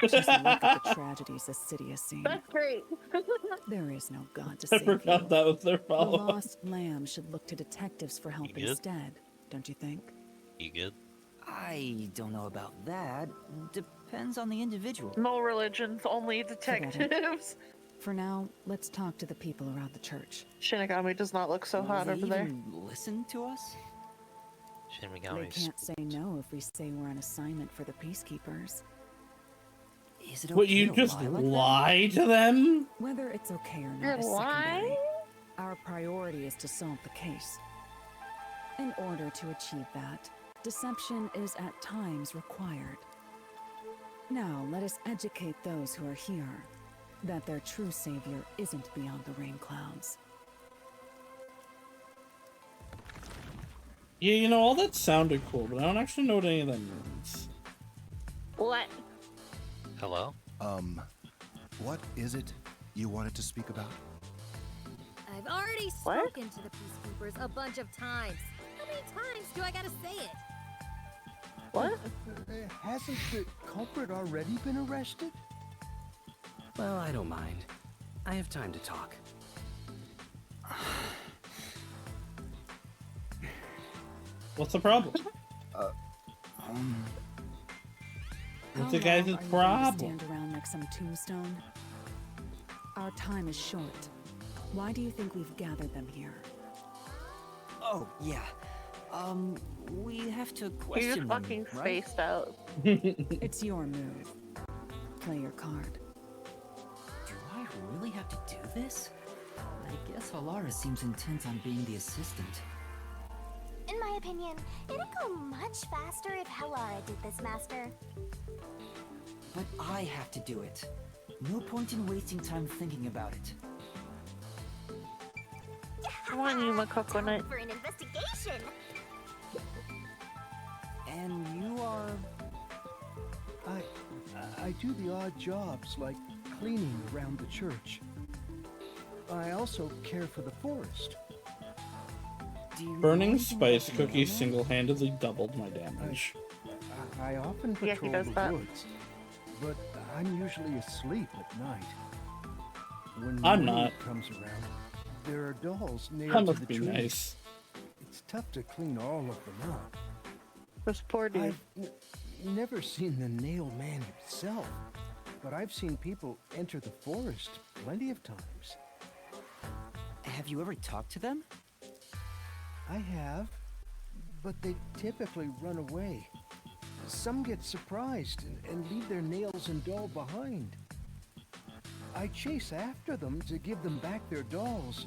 Just look at the tragedies the city has seen. That's great. There is no God to I save forgot you. that was their The follow-up. lost lamb should look to detectives for help good? instead, don't you think? You good? I don't know about that. Depends on the individual. No religions, only Forget it. detectives. For now, let's talk to the people around the church. Shinigami does not look so Will hot they over there. even listen to us? They Shinigami's can't say no if we say we're on assignment for the peacekeepers. Is it okay What, you to just lie like that? lie to them? Whether it's okay or not You're is secondary. lying? Our priority is to solve the case. In order to achieve that, deception is at times required. Now, let us educate those who are here that their true savior isn't beyond the rain clouds. Yeah, you know, all that sounded cool, but I don't actually know what any of that means. What? Hello? What is it you wanted to speak about? I've already What? spoken to the peacekeepers a bunch of times. How many times do I gotta say it? What? Hasn't the culprit already been arrested? Well, I don't mind. I have time to talk. What's the problem? What's the guys' How long are you going to problem? stand around like some tombstone? Our time is short. Why do you think we've gathered them here? Oh, yeah. We have to You're question just them, fucking right? spaced out. It's your move. Play your card. Do I really have to do this? I guess Halara seems intent on being the assistant. In my opinion, it'd go much faster if Halara did this, Master. But I have to do it. No point in wasting time thinking about it. Come on, Yuma Coconut. Time for an investigation. And you are... I do the odd jobs like cleaning around the church. I also care for the forest. Do you know Burning anything spice about the cookies Nailman? single-handedly doubled my damage. I often Yeah, he patrol does the that. woods, but I'm usually asleep at night. When I'm morning not. comes around, there are dolls nailed That to must the be trees. nice. It's tough to clean all of them up. This poor dude. I've never seen the nail man himself, but I've seen people enter the forest plenty of times. Have you ever talked to them? I have, but they typically run away. Some get surprised and leave their nails and doll behind. I chase after them to give them back their dolls,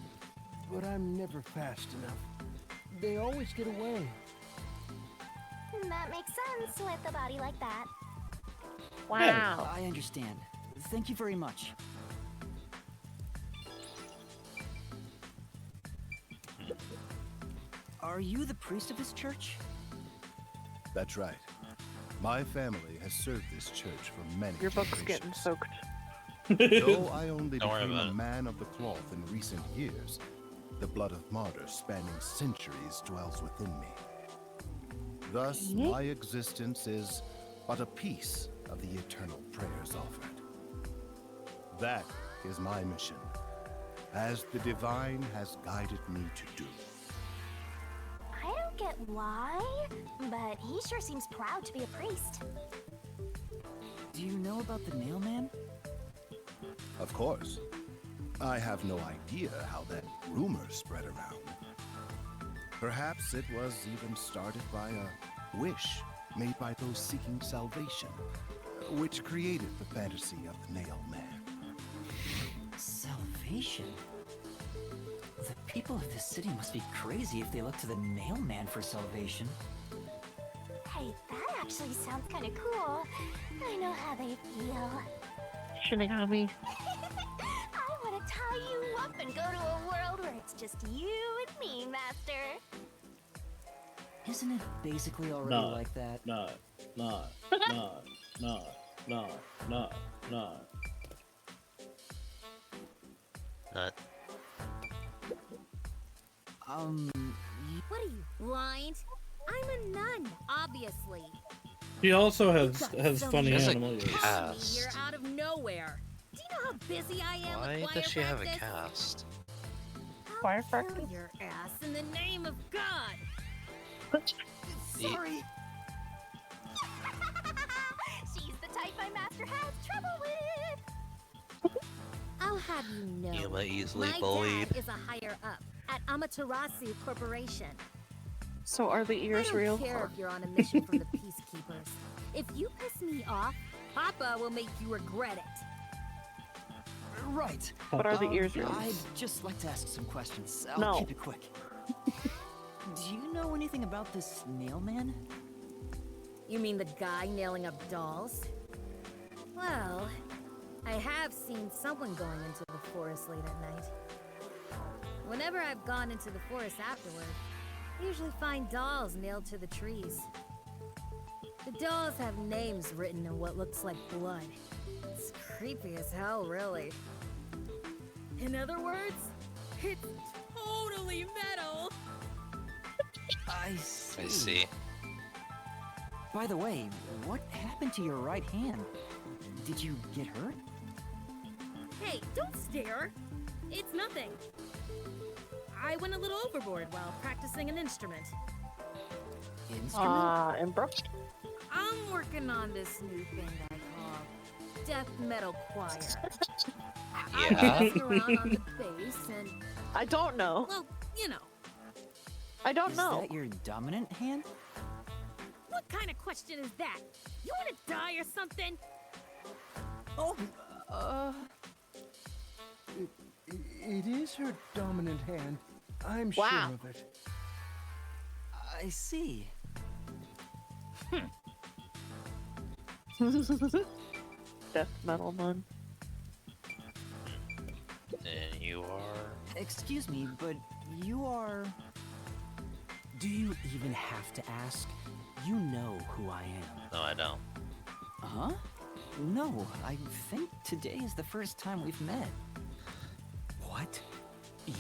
but I'm never fast enough. They always get away. That makes sense with a body like that. Wow. I understand. Thank you very much. Are you the priest of this church? That's right. My family has served this church for many Your book's generations. getting soaked. Though I only Don't worry became about a it. man of the cloth in recent years, the blood of martyrs spanning centuries dwells within me. Thus, my existence is but a piece of the eternal prayers offered. That is my mission, as the divine has guided me to do. I don't get why, but he sure seems proud to be a priest. Do you know about the nail man? Of course. I have no idea how that rumor spread around. Perhaps it was even started by a wish made by those seeking salvation, which created the fantasy of the nail man. Salvation? The people of this city must be crazy if they look to the nail man for salvation. Hey, that actually sounds kind of cool. I know how they feel. Shinigami. I want to tie you up and go to a world where it's just you and me, Master. Isn't it basically already No. like that? No. Nut. What are you, blind? I'm a nun, obviously. He also has So funny She has a animal ears. cast. Here out of nowhere. Do you know how busy I am Why with does she have a practice? cast? Choir Throw practice? your ass in the name of God. Sorry. She's the type my master has trouble with. I'll have you know. Yuma easily my bullied. dad is a higher up at Amaterasu Corporation. So are the ears I don't real? care if you're on a mission from the Peacekeepers. If you piss me off, Papa will make you regret it. Right. But are the ears real? I'd just like to ask some questions. I'll No. keep it quick. Do you know anything about this nail man? You mean the guy nailing up dolls? Well, I have seen someone going into the forest late at night. Whenever I've gone into the forest afterward, I usually find dolls nailed to the trees. The dolls have names written in what looks like blood. It's creepy as hell, really. In other words, it's totally metal. I see. I see. By the way, what happened to your right hand? Did you get hurt? Hey, don't stare. It's nothing. I went a little overboard while practicing an instrument. Instrument? Embra? I'm working on this new thing I call death metal choir. I'm Yeah? messing around on the bass and, I don't know. well, you know. I don't Is know. that your dominant hand? What kind of question is that? You want to die or something? Oh, It is her dominant hand. I'm Wow. sure of it. I see. Death metal nun. And you are. Excuse me, but you are... Do you even have to ask? You know who I am. No, I don't. Huh? No, I think today is the first time we've met. What?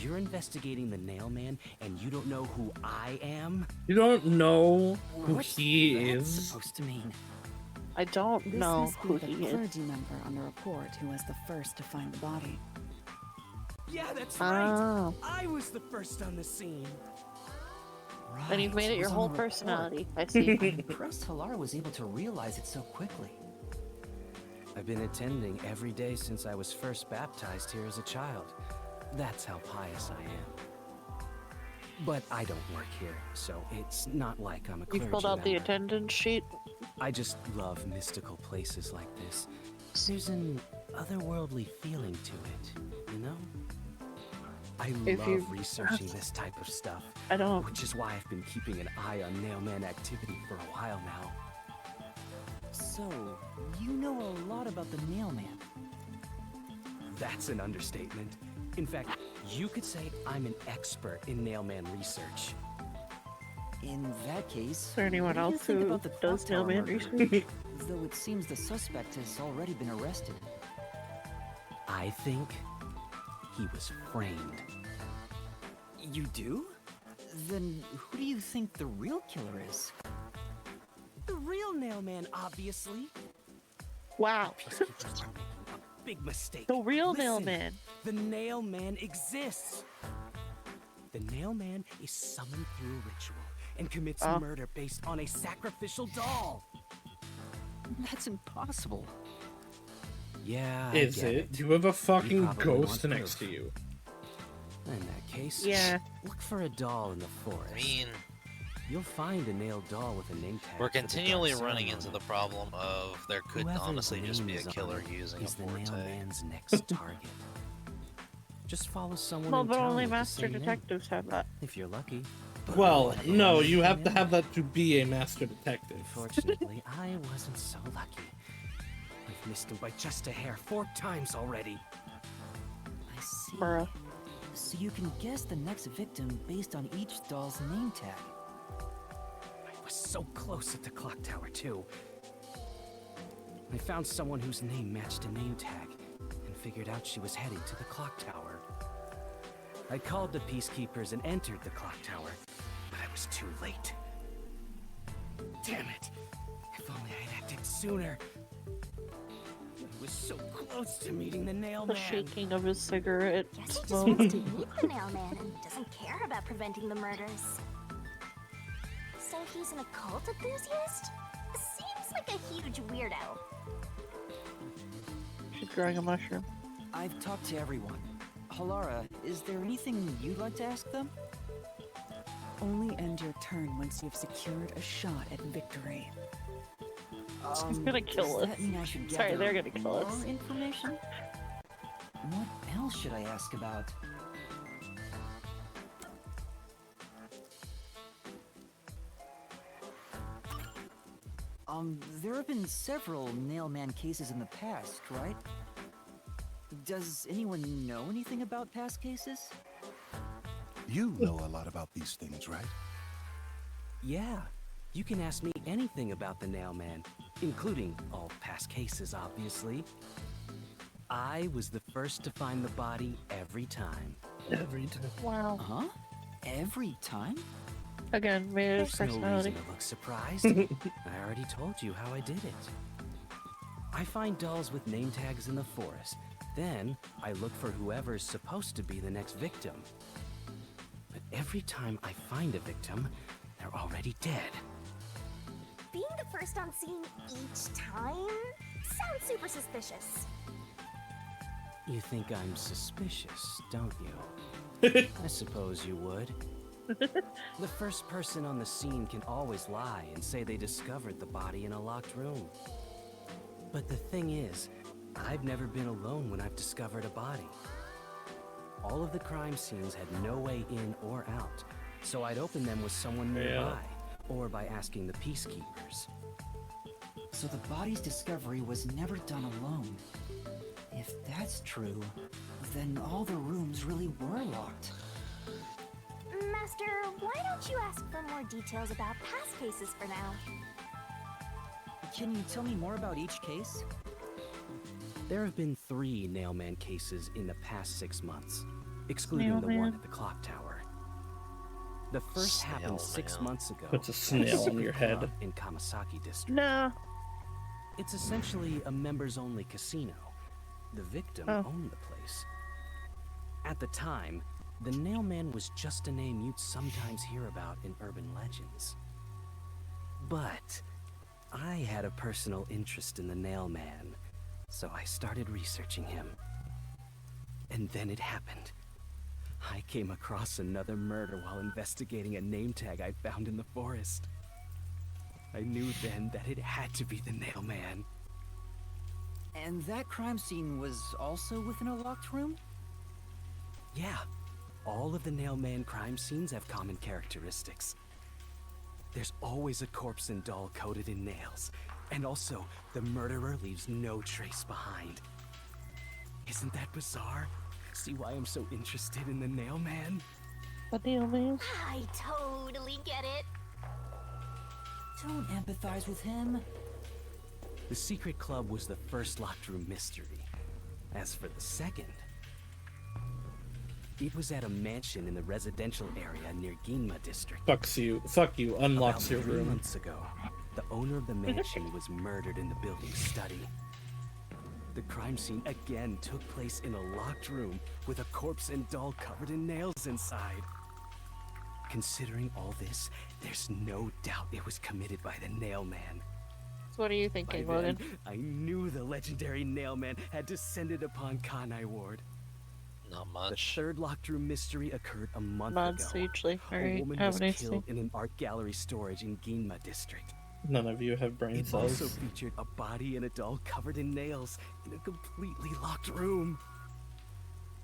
You're investigating the nail man and you don't know who I am? You don't know who What's he that is. supposed to mean? I don't This know must be who the he is. clergy member on the report who was the first to find the body. Yeah, that's Oh. right. I was the first on the scene. Right, And you've made it your was on whole the report. personality. I I'm see. impressed Halar was able to realize it so quickly. I've been attending every day since I was first baptized here as a child. That's how pious I am. But I don't work here, so it's not like I'm a You clergy filled out the member. attendance sheet. I just love mystical places like this. There's an otherworldly feeling to it, you know? I If love you- researching this type of stuff, I don't. which is why I've been keeping an eye on Nailman activity for a while now. So, you know a lot about the nail man. That's an understatement. In fact, you could say I'm an expert in Nailman research. In that case, Is there anyone what do you else think who about the does clock tower mailman murder? research? Though it seems the suspect has already been arrested. I think he was framed. You do? Then who do you think the real killer is? The real Nailman, obviously. Wow. Peacekeepers are making a big mistake. The real Listen, mailman. The Nailman exists. The Nailman is summoned through a ritual and commits murder based on a sacrificial doll. That's impossible. Yeah, Is it? You have a fucking probably ghost want next proof. to you. In that case, Yeah. look for a doll in the forest. I mean, you'll find a nailed doll with a name tag. we're for the continually dark running ceremony. into the problem of there could Whoever's honestly just name be a is on killer it using a is the forte. Nailman's next target. Just follow someone Well, in but town only with the master same name, detectives have that. if you're lucky. Well, But no, everyone you have to can have that to be a master detective. Unfortunately, I wasn't so lucky. I've missed him by just a hair 4 times already. I see. Bruh. So you can guess the next victim based on each doll's name tag. I was so close at the clock tower, too. I found someone whose name matched a name tag and figured out she was heading to the clock tower. I called the peacekeepers and entered the clock tower, but I was too late. Damn it! If only I had acted sooner. I was so close to meeting the The Nailman. shaking of his cigarette Guess he just smoke. wants to meet the mailman and doesn't care about preventing the murders. So he's an occult enthusiast? Seems like a huge weirdo. She's growing a mushroom. I've talked to everyone. Halara, is there anything you'd like to ask them? Only end your turn once you've secured a shot at victory. She's gonna kill does us. That mean I should Sorry, gather they're gonna kill more us. information? What else should I ask about? There have been several Nailman cases in the past, right? Does anyone know anything about past cases? You know a lot about these things, right? Yeah, you can ask me anything about the Nailman, including all past cases, obviously. I was the first to find the body every time. Every time. Wow. Huh? Every time? Again, made his There's no personality. reason to look surprised. I already told you how I did it. I find dolls with name tags in the forest. Then, I look for whoever's supposed to be the next victim. But every time I find a victim, they're already dead. Being the first on scene each time sounds super suspicious. You think I'm suspicious, don't you? I suppose you would. The first person on the scene can always lie and say they discovered the body in a locked room. But the thing is, I've never been alone when I've discovered a body. All of the crime scenes had no way in or out, so I'd open them with someone nearby, or by asking the peacekeepers. So the body's discovery was never done alone. If that's true, then all the rooms really were locked. Master, why don't you ask for more details about past cases for now? Can you tell me more about each case? There have been 3 Nailman cases in the past 6 months, excluding the one Nailman? at the clock tower. The first happened 6 months ago. Puts a at snail on secret your head. club in Kamasaki district. No. It's essentially a members-only casino. The victim owned the place. At the time, the Nailman was just a name you'd sometimes hear about in urban legends. But I had a personal interest in the Nailman, so I started researching him. And then it happened. I came across another murder while investigating a name tag I'd found in the forest. I knew then that it had to be the Nailman. And that crime scene was also within a locked room? Yeah, all of the Nailman crime scenes have common characteristics. There's always a corpse and doll coated in nails, and also the murderer leaves no trace behind. Isn't that bizarre? See why I'm so interested in the Nailman? What the hell, man? I totally get it. Don't empathize with him. The secret club was the first locked room mystery. As for the second, it was at a mansion in the residential area near Ginma district. Fuck you, unlocks your About 3 room. months ago, the owner of the mansion was murdered in the building's study. The crime scene again took place in a locked room with a corpse and doll covered in nails inside. Considering all this, there's no doubt it was committed by the Nail Man. So what are you thinking, By Logan? then, I knew the legendary Nail Man had descended upon Kanai Ward. Not much. The third locked room mystery occurred a month Not ago. hugely. A Alright, woman have was a nice killed day. in an art gallery storage in Ginma district. None of you have brain It cells. also featured a body and a doll covered in nails in a completely locked room.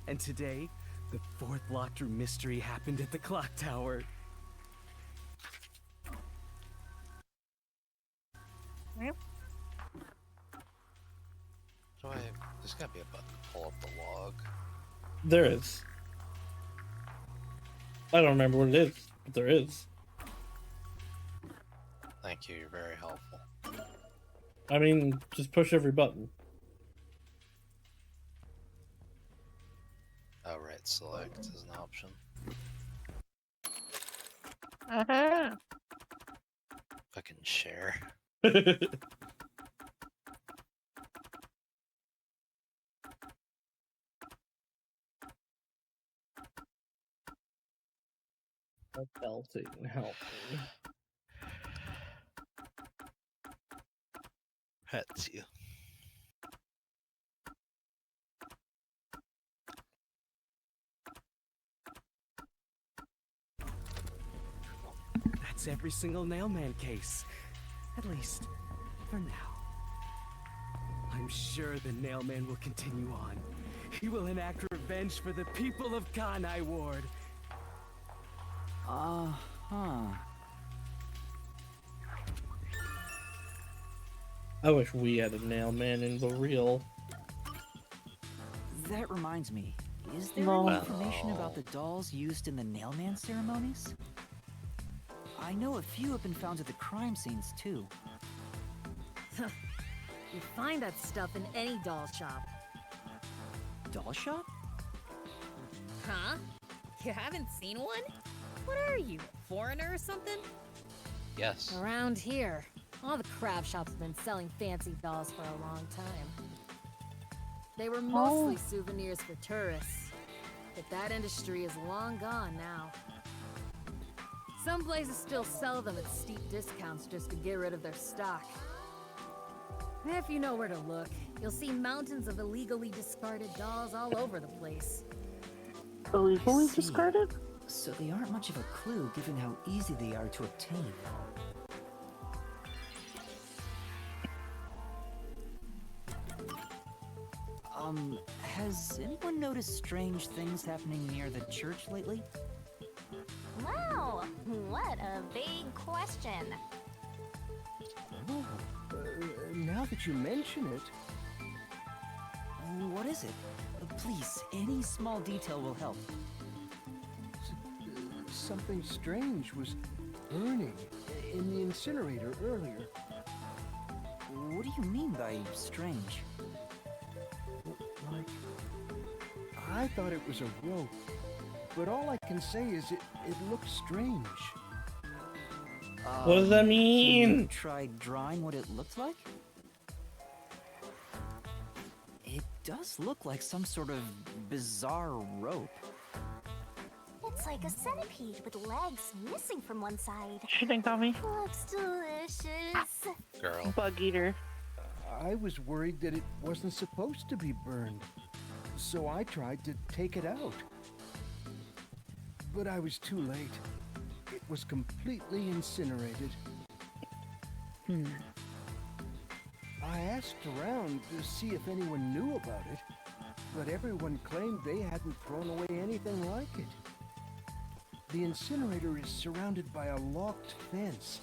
And today, the fourth locked room mystery happened at the clock tower. Yep. There's gotta be a button to pull up the log. There is. I don't remember what it is, but there is. Thank you, you're very helpful. I mean, just push every button. Oh, right, select is an option. Uh-huh. Fucking share. Belting, help me. That's you. That's every single Nailman case. At least, for now. I'm sure the Nailman will continue on. He will enact revenge for the people of Kanai Ward. I wish we had a nail man in the real. That reminds me. Is there No. any information about the dolls used in the Nailman ceremonies? I know a few have been found at the crime scenes, too. You find that stuff in any doll shop. Doll shop? Huh? You haven't seen one? What are you, a foreigner or something? Yes. Around here, all the craft shops have been selling fancy dolls for a long time. They were mostly souvenirs for tourists, but that industry is long gone now. Some places still sell them at steep discounts just to get rid of their stock. If you know where to look, you'll see mountains of illegally discarded dolls all over the place. Illegally I see. discarded? So they aren't much of a clue given how easy they are to obtain. Has anyone noticed strange things happening near the church lately? Wow, what a big question. Oh, now that you mention it, What is it? Please, any small detail will help. something strange was burning in the incinerator earlier. What do you mean by strange? Like, I thought it was a rope, but all I can say is it looked strange. What does that So mean? you tried drawing what it looked like? It does look like some sort of bizarre rope. It's like a centipede with legs missing from one side. She didn't call me. Looks delicious. Girl. Bug eater. I was worried that it wasn't supposed to be burned, so I tried to take it out. But I was too late. It was completely incinerated. I asked around to see if anyone knew about it, but everyone claimed they hadn't thrown away anything like it. The incinerator is surrounded by a locked fence.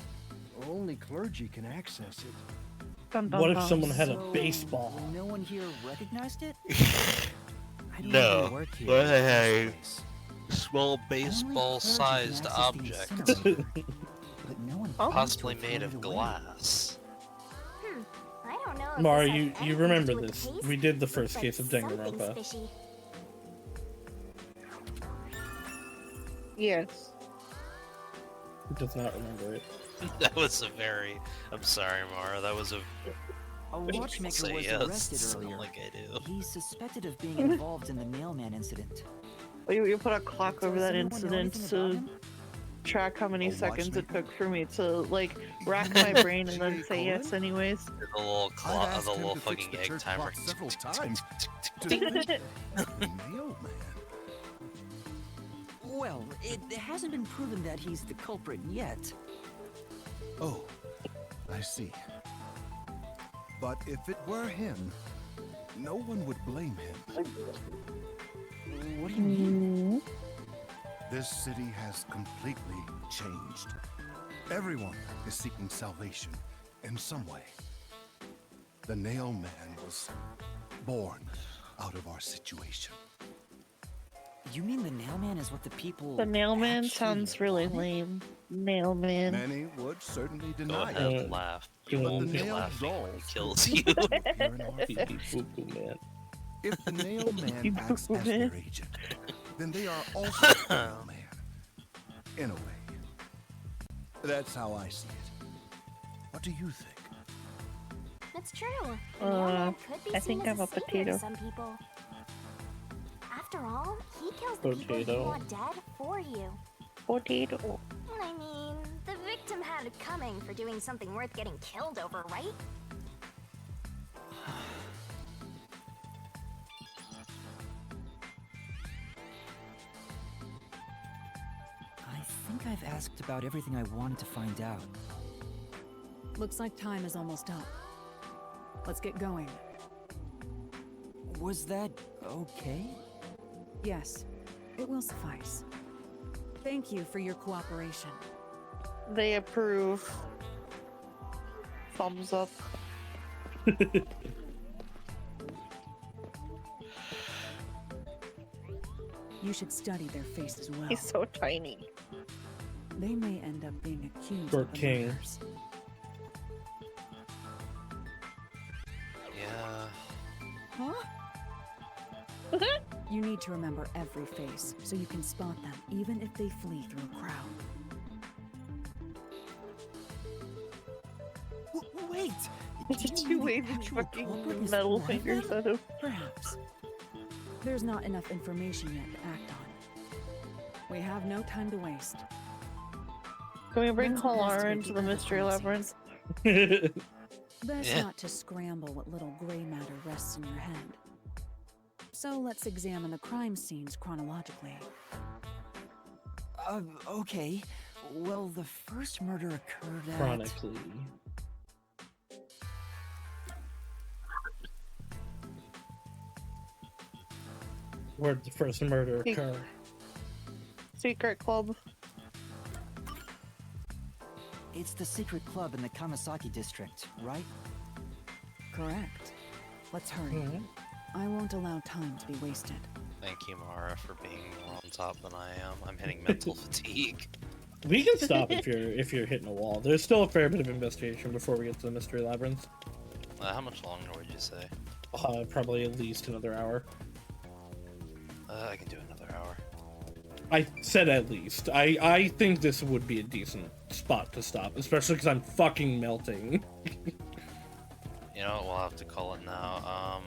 Only clergy can access it. Dun, dun, What if dun. someone had a So, baseball? No one here recognized it? I don't No. even work here But in the first hey, place. small Only baseball clergy can sized access the object. incinerator. but no one Possibly made of glass. I don't know if Mara, this has you anything remember to do with this. the case, We did the first but case of something's Danganronpa. fishy. Yes. Who does not remember it? That was a very... I'm sorry, Mara. That was a... A watchmaker Say was yes, arrested sound earlier. like I do. He's suspected of being involved in the Nailman incident. Well, you put a clock over Does that anyone know incident anything about to him? track how many A seconds it watchmaker? took for me to, like, rack my brain and then J. say yes Colin? anyways. The little I've clock, asked the him little to fix fucking the egg church timer. clock several times. To think of the Nailman. Well, it hasn't been proven that he's the culprit yet. Oh, I see. But if it were him, no one would blame him. What do you mean? This city has completely changed. Everyone is seeking salvation in some way. The Nailman was born out of our situation. You mean the Nailman is what the people... The Nailman actually sounds really wanted? lame. Nailman. Many would certainly Go deny ahead, it. laugh. You But the won't be nailed laughing when he dolls kills will you. appear in our face. Man. If the Nailman You acts as boo-boo their man. agent, then they are also the Nailman. In a way. That's how I see it. What do you think? It's true. The Nailman could be I seen think as I'm a savior to potato. some people. After all, he kills the people you Potato. want dead for you. Potato. I mean, the victim had it coming for doing something worth getting killed over, right? I think I've asked about everything I wanted to find out. Looks like time is almost up. Let's get going. Was that okay? Yes, it will suffice. Thank you for your cooperation. They approve. Thumbs up. You should study their face as well. He's so tiny. They may end up being accused Or of the king. murders. Yeah. Huh? You need to remember every face, so you can spot them, even if they flee through a crowd. Wait! Did you wave your fucking metal fingers at him? Perhaps. There's not enough information yet to act on. We have no time to waste. Can we bring Let's Kalara investigate into the the other mystery crime labyrinth? Best Yeah. not to scramble what little gray matter rests in your head. So let's examine the crime scenes chronologically. Okay. Well, the first murder occurred at... Chronically. Where'd the first murder occur? Secret club. It's the secret club in the Kamasaki district, right? Correct. Let's hurry. Mhm. I won't allow time to be wasted. Thank you, Mara, for being more on top than I am. I'm hitting mental fatigue. We can stop if you're hitting a wall. There's still a fair bit of investigation before we get to the mystery labyrinth. How much longer would you say? Probably at least another hour. I can do another hour. I said at least. I think this would be a decent spot to stop, especially because I'm fucking melting. You know what, we'll have to call it now.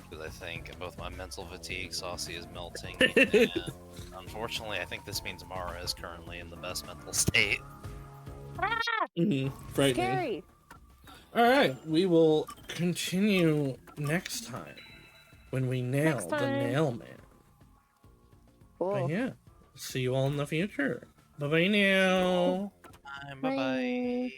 Because I think both my mental fatigue, Saucy is melting, and unfortunately I think this means Mara is currently in the best mental state. Frightening. Scary. Alright, we will continue next time when we nail Next the time. Nailman. Cool. But yeah, see you all in the future. Bye bye now. Bye bye.